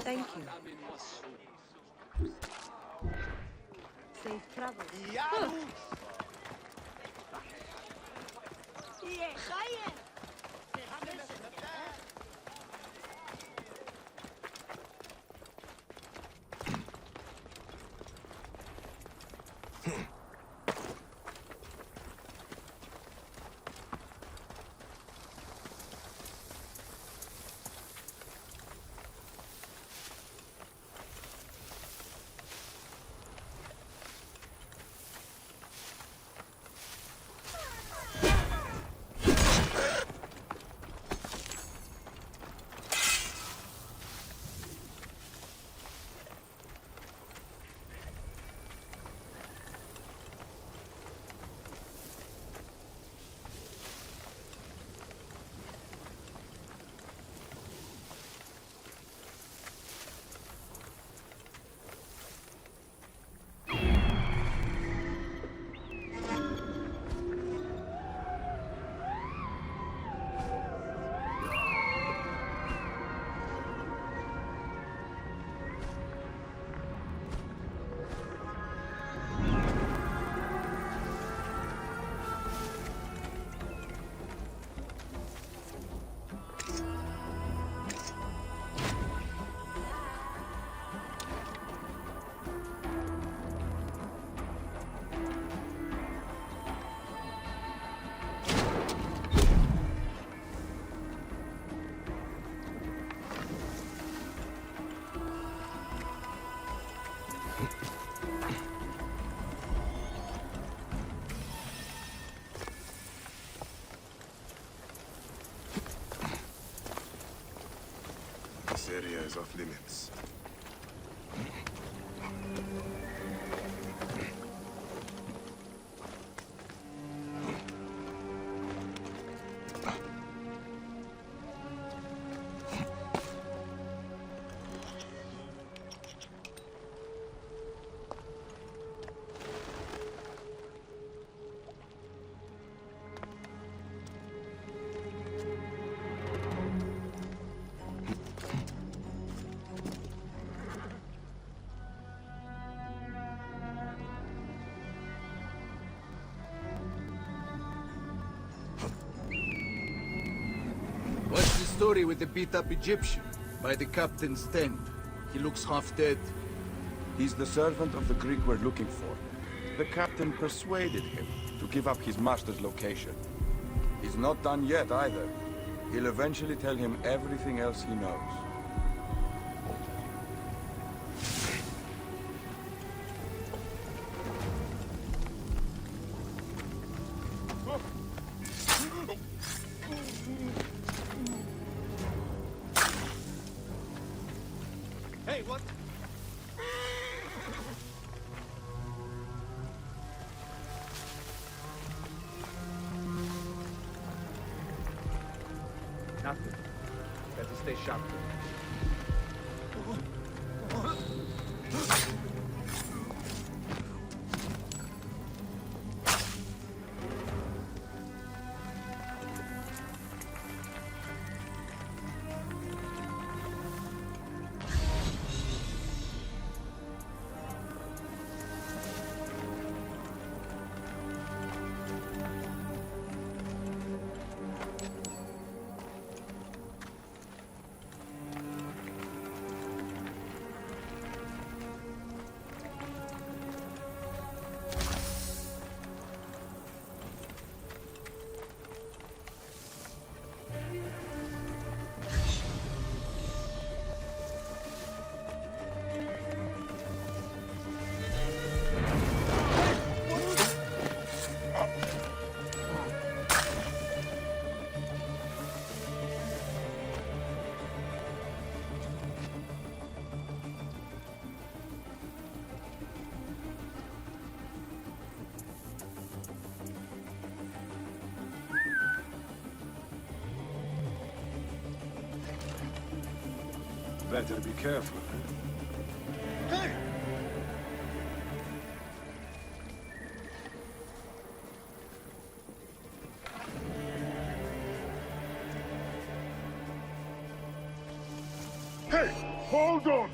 Thank you. Safe travel. This area is off limits. What's the story with the beat-up Egyptian? By the captain's tent. He looks half dead. He's the servant of the Greek we're looking for. The captain persuaded him to give up his master's location. He's not done yet either. He'll eventually tell him everything else he knows. Hey, what? Nothing. Better stay sharp. Better be careful. Hey! Hey! Hold on!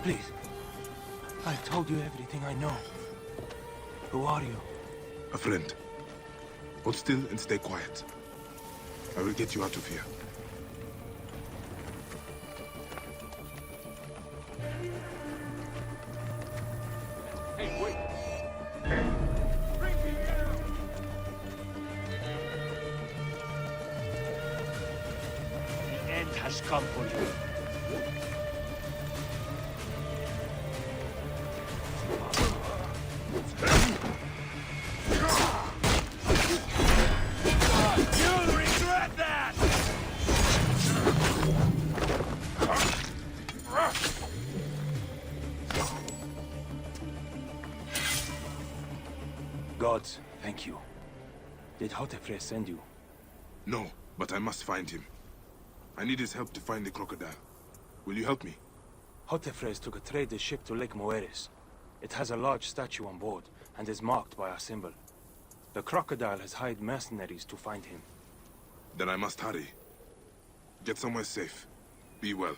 Please. I've told you everything I know. Who are you? A friend. Hold still and stay quiet. I will get you out of here. Hey, wait! The end has come for you. You'll regret that! Gods, thank you. Did Hotefre send you? No, but I must find him. I need his help to find the crocodile. Will you help me? Hotefres took a trader ship to Lake Moeris. It has a large statue on board, and is marked by our symbol. The crocodile has hired mercenaries to find him. Then I must hurry. Get somewhere safe. Be well.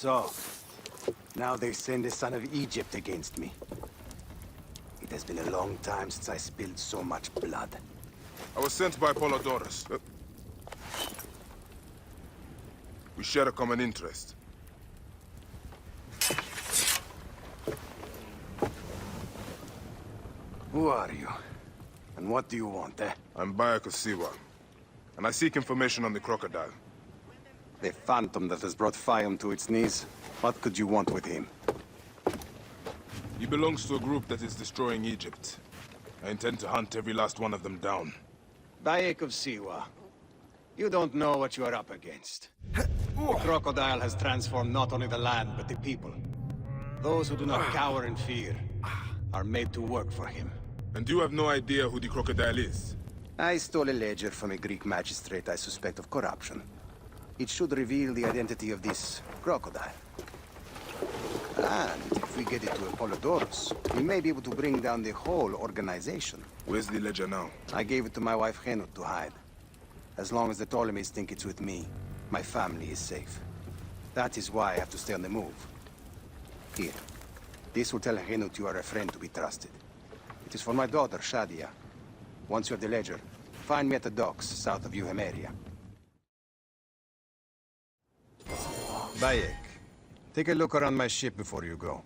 So, now they send the son of Egypt against me. It has been a long time since I spilled so much blood. I was sent by Polydorus. We share a common interest. Who are you? And what do you want, eh? I'm Bayek of Siwa, and I seek information on the crocodile. The phantom that has brought Fayum to its knees. What could you want with him? He belongs to a group that is destroying Egypt. I intend to hunt every last one of them down. Bayek of Siwa. You don't know what you are up against. The crocodile has transformed not only the land, but the people. Those who do not cower in fear are made to work for him. And you have no idea who the crocodile is? I stole a ledger from a Greek magistrate I suspect of corruption. It should reveal the identity of this crocodile. And if we get it to Apollodorus, we may be able to bring down the whole organization. Where's the ledger now? I gave it to my wife Henut to hide. As long as the Ptolemies think it's with me, my family is safe. That is why I have to stay on the move. Here. This will tell Henut you are a friend to be trusted. It is for my daughter, Shadia. Once you have the ledger, find me at the docks south of Euhemeria. Bayek, take a look around my ship before you go.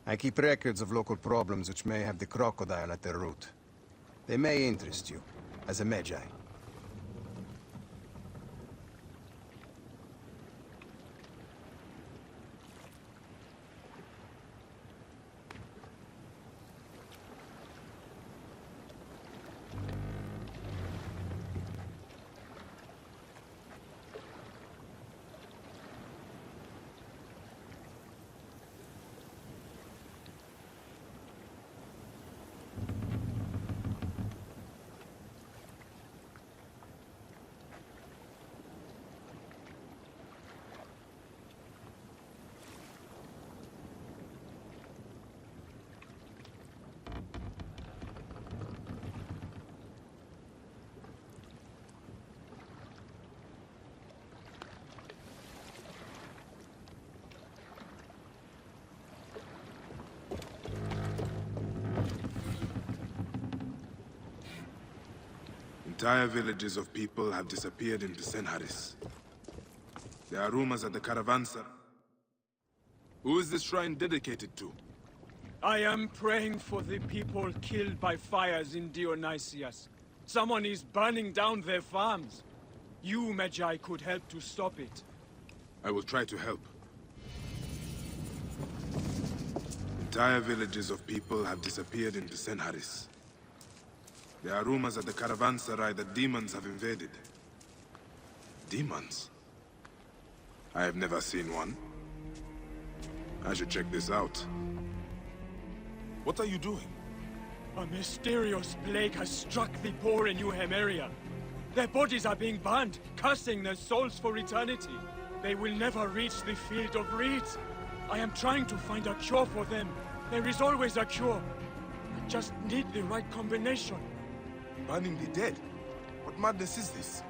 I keep records of local problems which may have the crocodile at their root. They may interest you, as a Magi. Entire villages of people have disappeared in Senharis. There are rumors that the caravanserai... Who is this shrine dedicated to? I am praying for the people killed by fires in Dionysius. Someone is burning down their farms. You, Magi, could help to stop it. I will try to help. Entire villages of people have disappeared in Senharis. There are rumors at the caravanserai that demons have invaded. Demons? I have never seen one. I should check this out. What are you doing? A mysterious plague has struck the poor in Euhemeria. Their bodies are being burned, cursing their souls for eternity. They will never reach the field of reeds. I am trying to find a cure for them. There is always a cure. I just need the right combination. Burning the dead? What madness is this?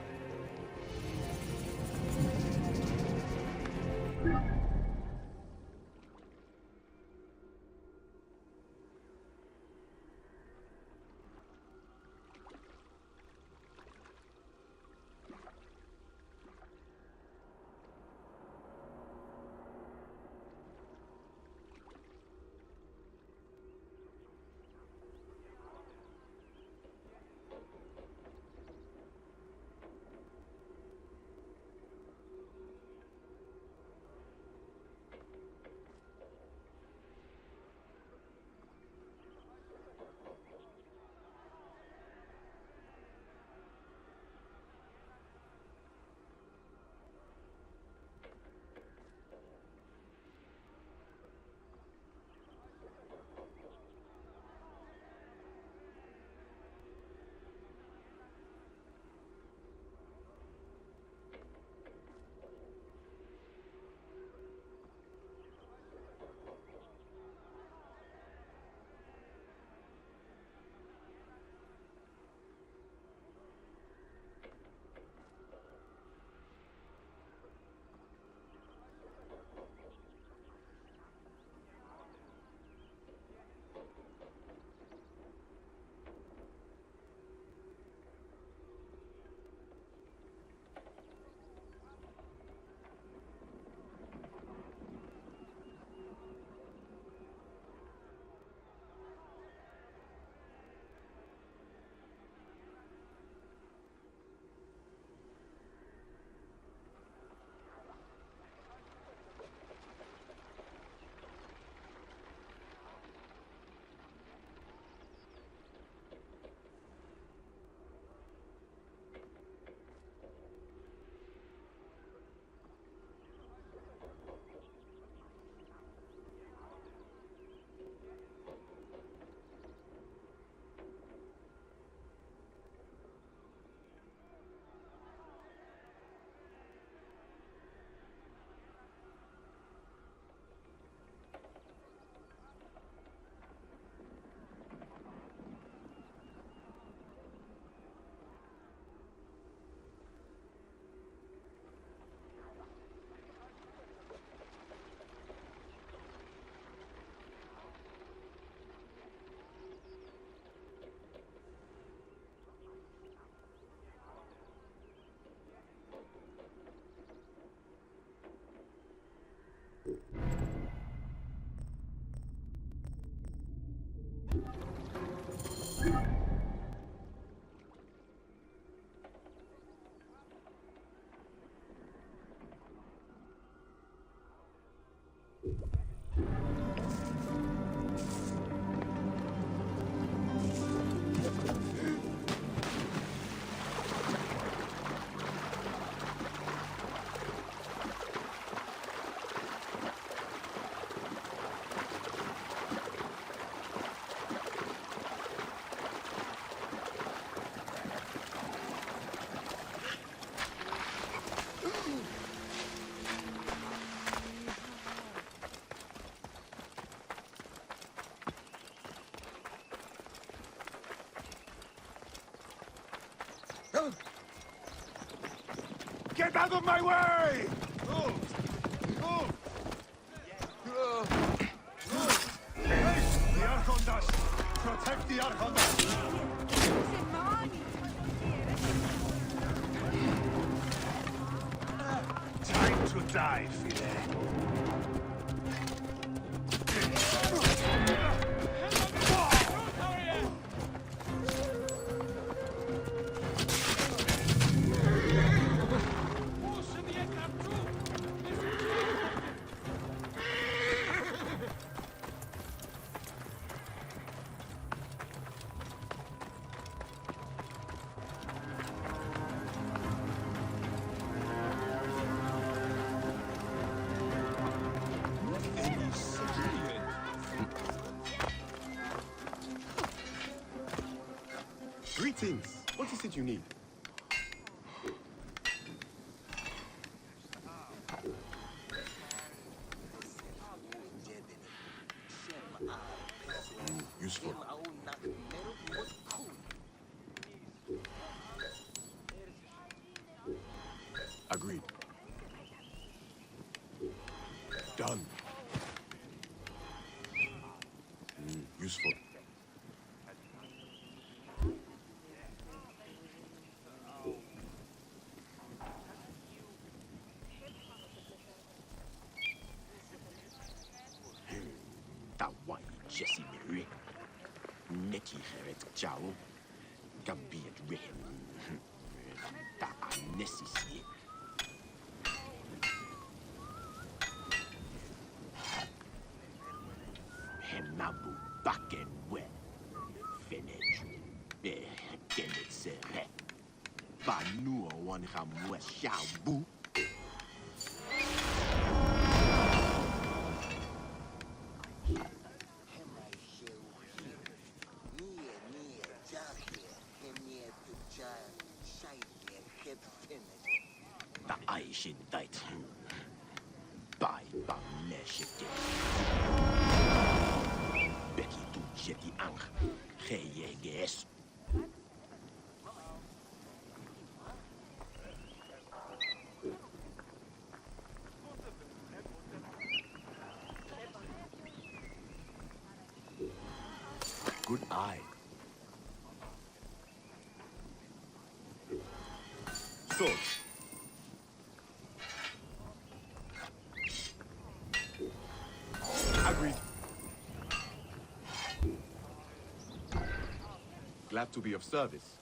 Get out of my way! Move! Move! Face the Archondas! Protect the Archondas! Time to die, Fide. Greetings. What is it you need? Useful. Agreed. Done. Useful. Jesse Mary. Neki Heret Chow. Gabiet Rehem. Ta Nesisi. Henabu Baken We. Feneju. Kenet Sere. Banu one Hamwe Shabu. Da Aishin Dait. Bai Bang Neshike. Becky du Jetty Ang. Hey, yes. Good eye. Sword. Agreed. Glad to be of service.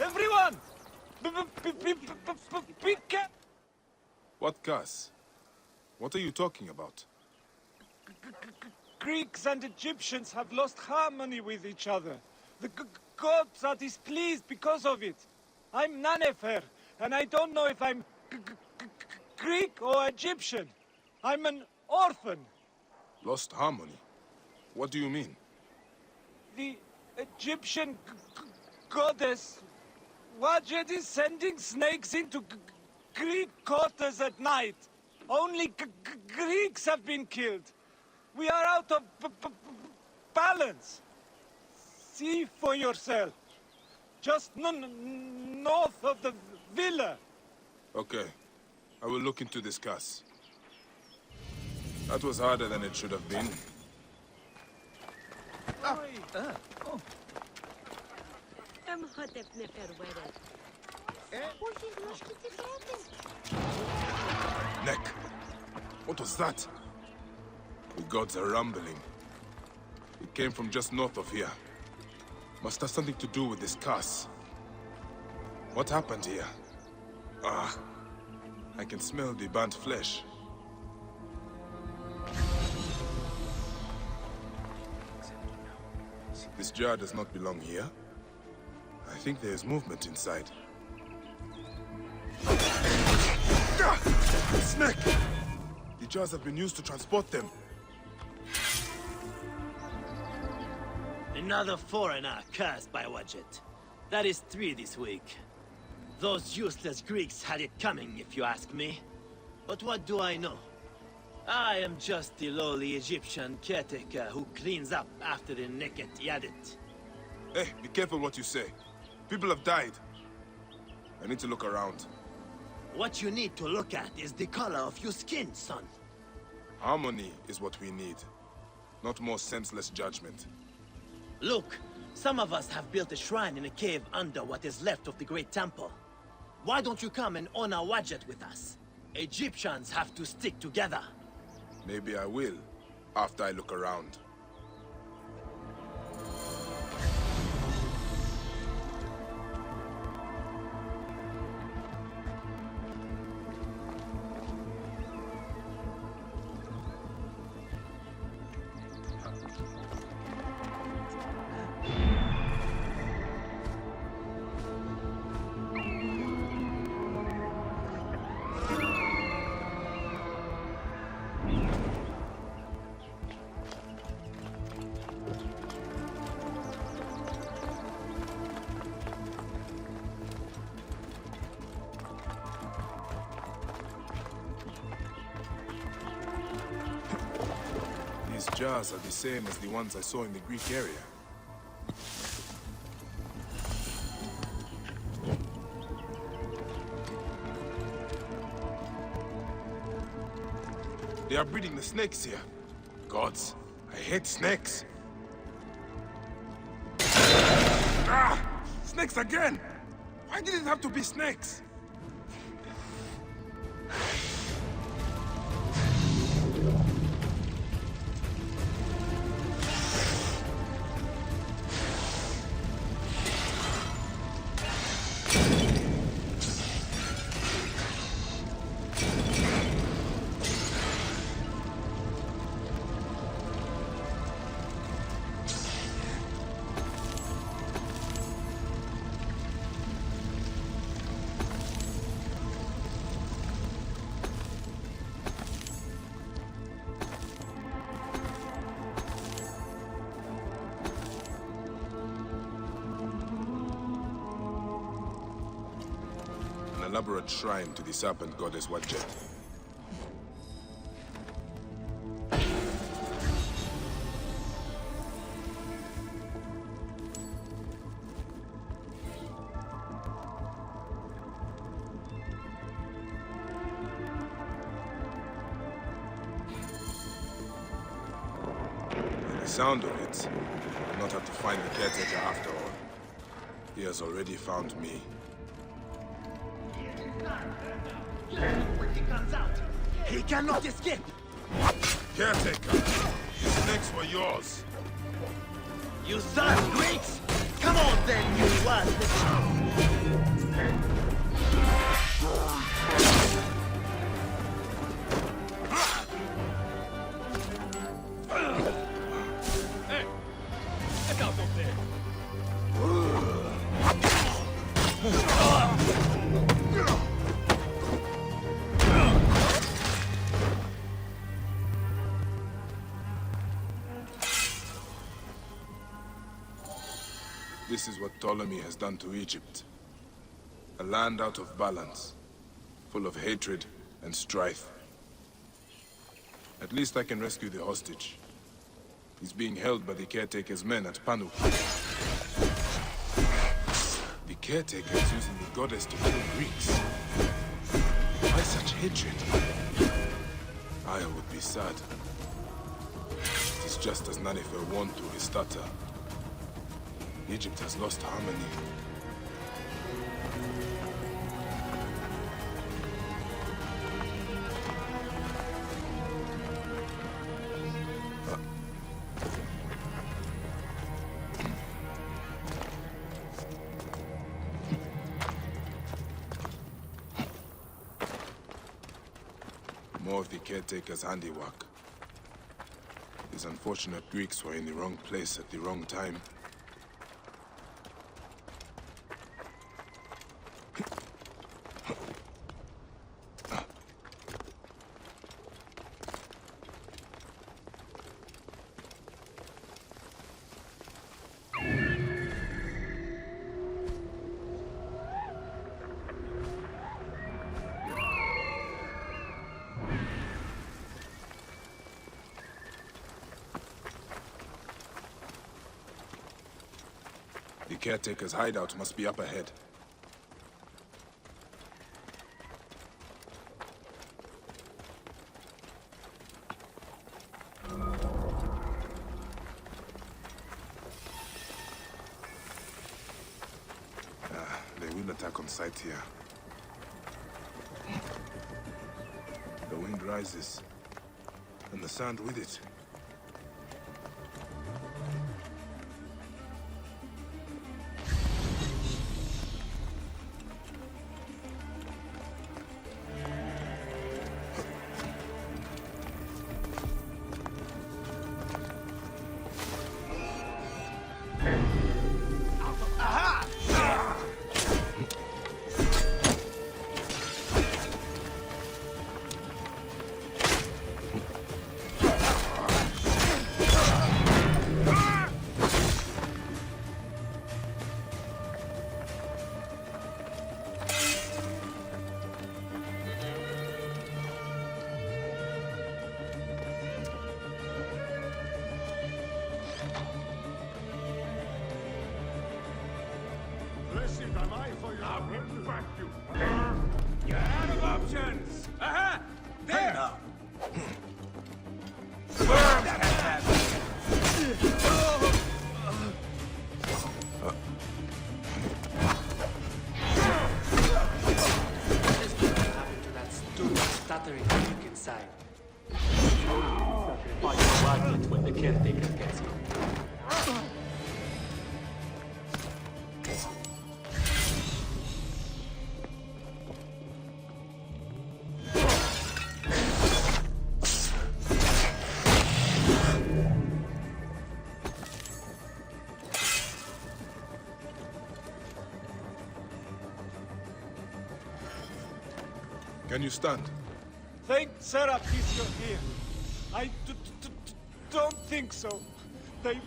Everyone! Be careful! What, Gus? What are you talking about? Greeks and Egyptians have lost harmony with each other. The gods are displeased because of it. I'm Nanefer, and I don't know if I'm Greek or Egyptian. I'm an orphan. Lost harmony? What do you mean? The Egyptian goddess Wajet is sending snakes into Greek quarters at night. Only Greeks have been killed. We are out of balance. See for yourself. Just north of the villa. Okay. I will look into this, Gus. That was harder than it should have been. Neck. What was that? The gods are rumbling. It came from just north of here. Must have something to do with this curse. What happened here? I can smell the burnt flesh. This jar does not belong here. I think there is movement inside. Snake! The jars have been used to transport them. Another foreigner cursed by Wadjet. That is 3 this week. Those useless Greeks had it coming, if you ask me. But what do I know? I am just the lowly Egyptian caretaker who cleans up after the naked Yadit. Hey, be careful what you say. People have died. I need to look around. What you need to look at is the color of your skin, son. Harmony is what we need, not more senseless judgment. Look, some of us have built a shrine in a cave under what is left of the Great Temple. Why don't you come and honor Wadjet with us? Egyptians have to stick together. Maybe I will, after I look around. These jars are the same as the ones I saw in the Greek area. They are breeding the snakes here. Gods, I hate snakes. Ah! Snakes again! Why did it have to be snakes? An elaborate shrine to the serpent goddess Wadjet. By the sound of it, I'll not have to find the caretaker after all. He has already found me. When he comes out, he cannot escape! Caretaker, the snakes were yours. You son of Greeks! Come on then, you Hey! Get out of there! This is what Ptolemy has done to Egypt. A land out of balance, full of hatred and strife. At least I can rescue the hostage. He's being held by the caretaker's men at Panu. The caretaker is using the goddess to kill Greeks. Why such hatred? I would be sad. It is just as Nanifer warned to Histata. Egypt has lost harmony. More of the caretaker's handiwork. These unfortunate Greeks were in the wrong place at the wrong time. caretaker's hideout must be up ahead. They will attack on sight here. The wind rises, and the sand with it. Blessed am I for your... I will back you. You're out of options! Aha! There! Worms can have To that stupid, stuttering freak inside. Sacrifice Wadjet when the caretaker gets him. Can you stand? Thank Serapis you're here. I don't think so. They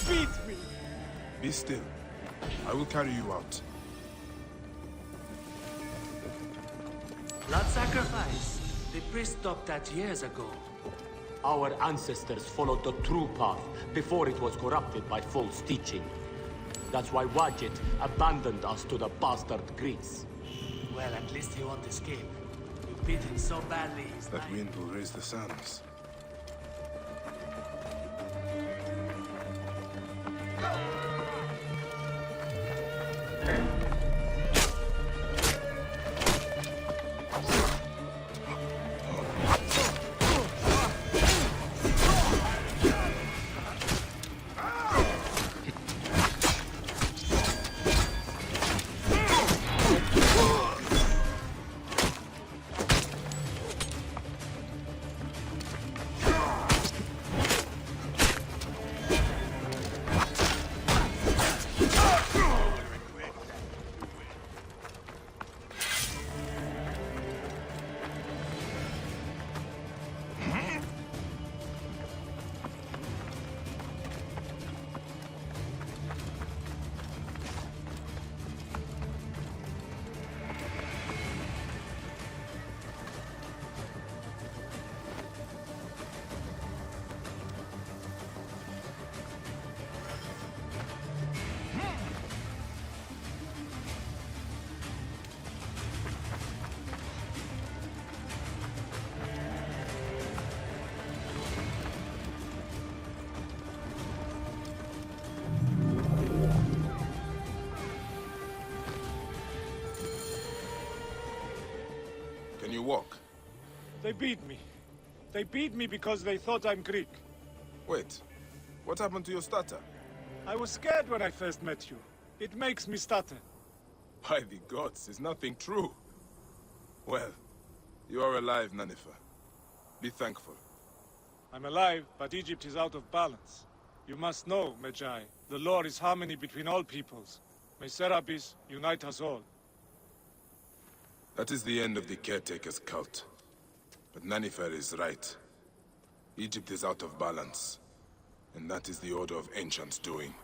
beat me. Be still. I will carry you out. Blood sacrifice. The priest stopped that years ago. Our ancestors followed the true path before it was corrupted by false teaching. That's why Wadjet abandoned us to the bastard Greeks. Well, at least he won't escape. We beat him so badly, he's That wind will raise the sands. Can you walk? They beat me. They beat me because they thought I'm Greek. Wait. What happened to your stutter? I was scared when I first met you. It makes me stutter. By the gods, is nothing true. Well, you are alive, Nanifer. Be thankful. I'm alive, but Egypt is out of balance. You must know, Medjay, the law is harmony between all peoples. May Serapis unite us all. That is the end of the caretaker's cult. But Nanifer is right. Egypt is out of balance. And that is the Order of Ancients doing.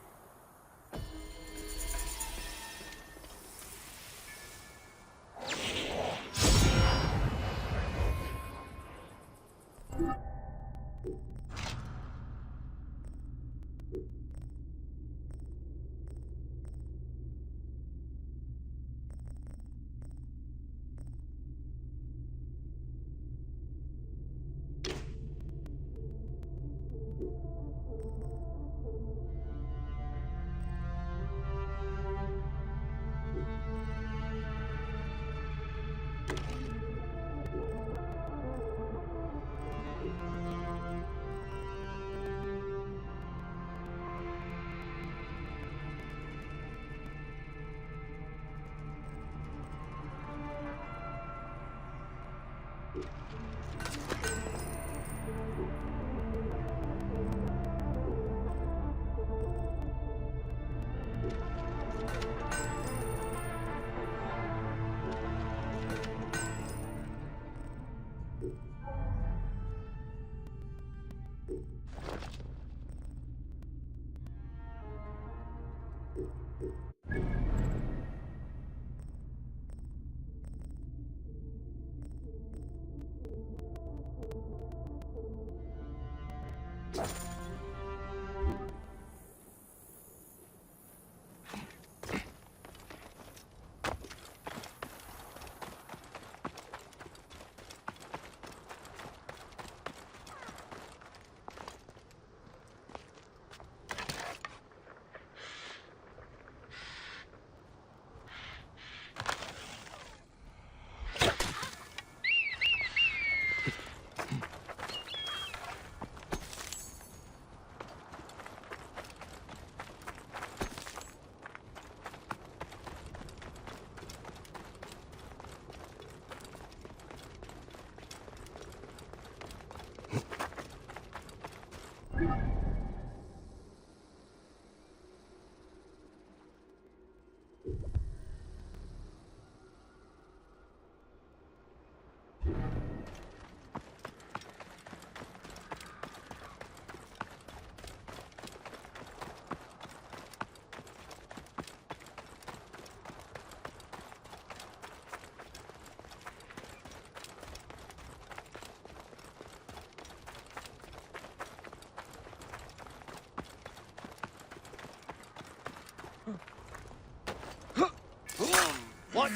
What?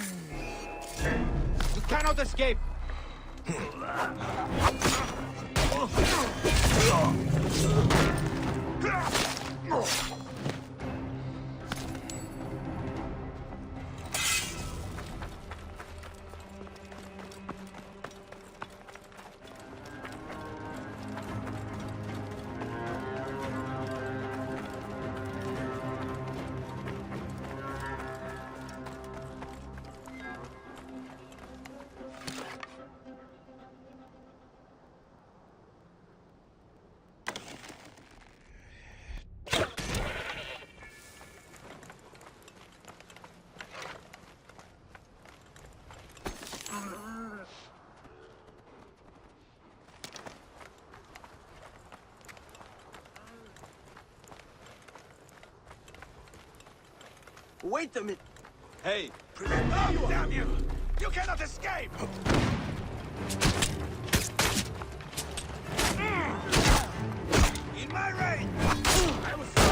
You cannot escape! Wait a minute! Hey! Oh, damn you! You cannot escape! In my range! I will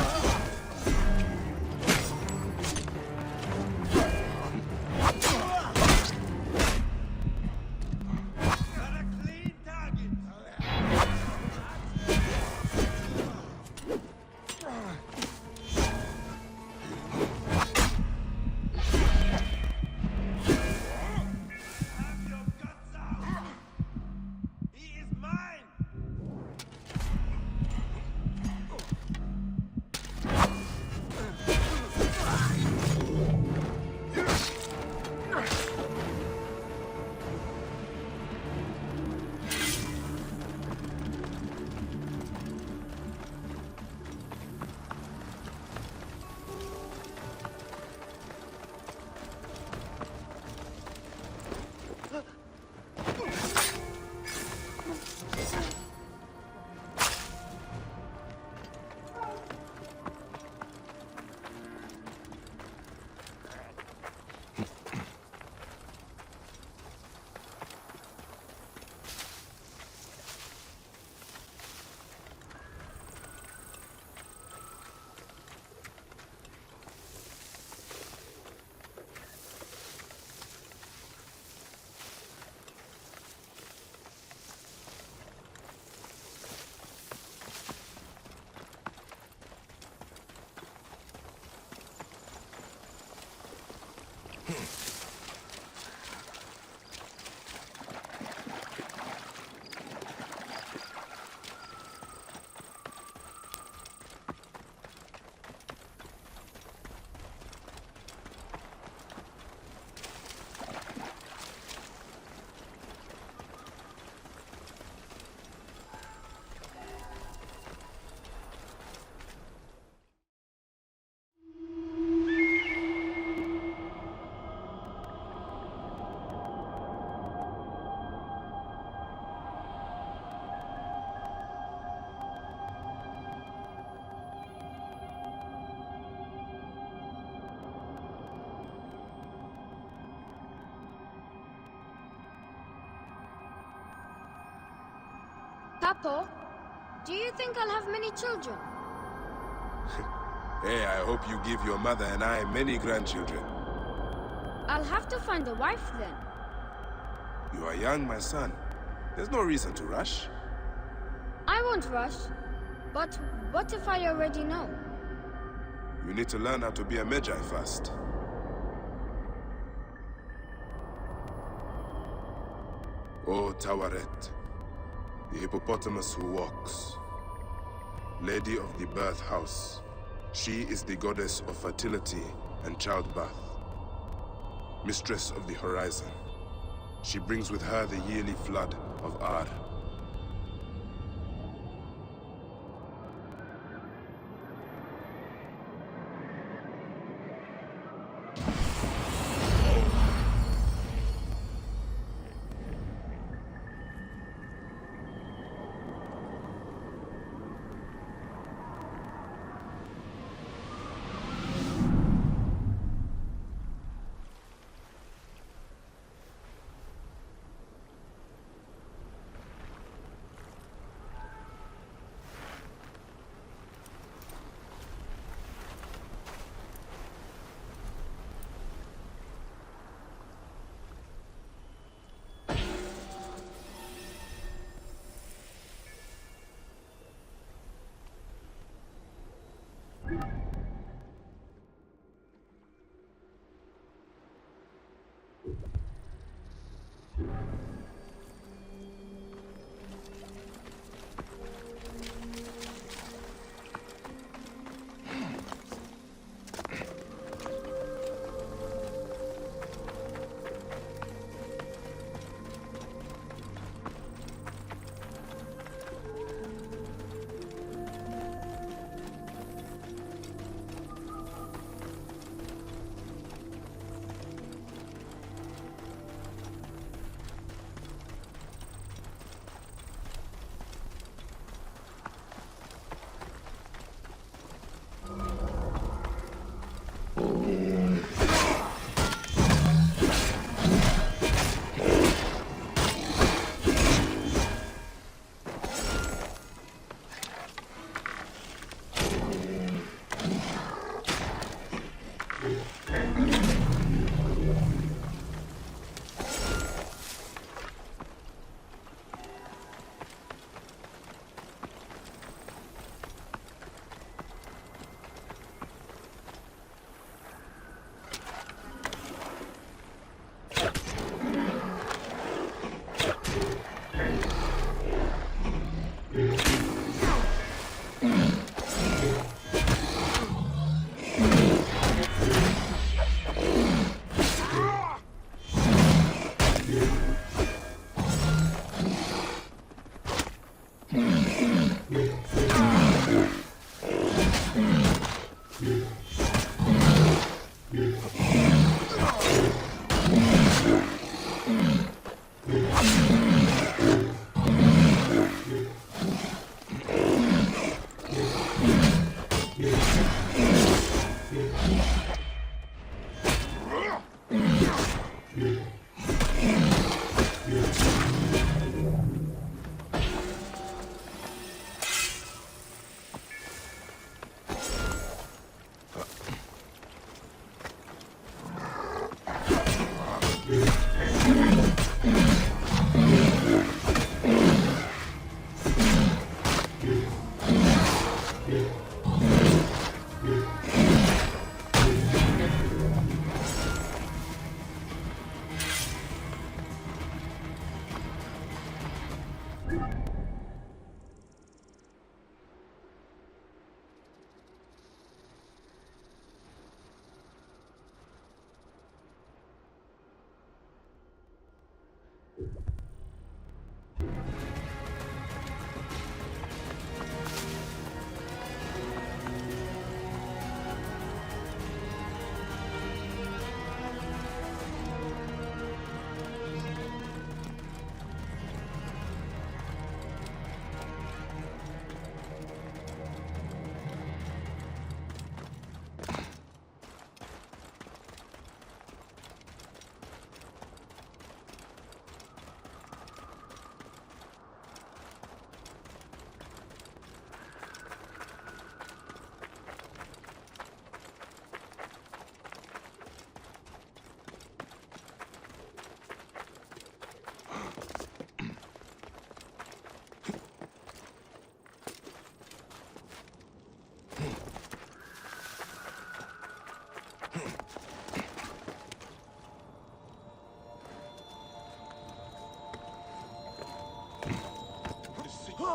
Papo, do you think I'll have many children? Hey, I hope you give your mother and I many grandchildren. I'll have to find a wife then. You are young, my son. There's no reason to rush. I won't rush. But what if I already know? You need to learn how to be a Medjay first. O Tawaret, the hippopotamus who walks, Lady of the Birth House. She is the goddess of fertility and childbirth, mistress of the horizon. She brings with her the yearly flood of Ar.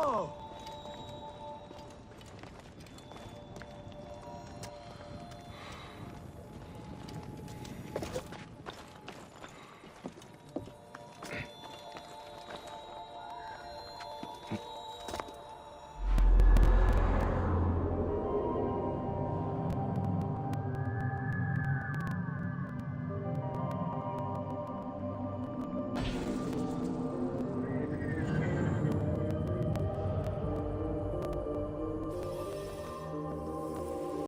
No!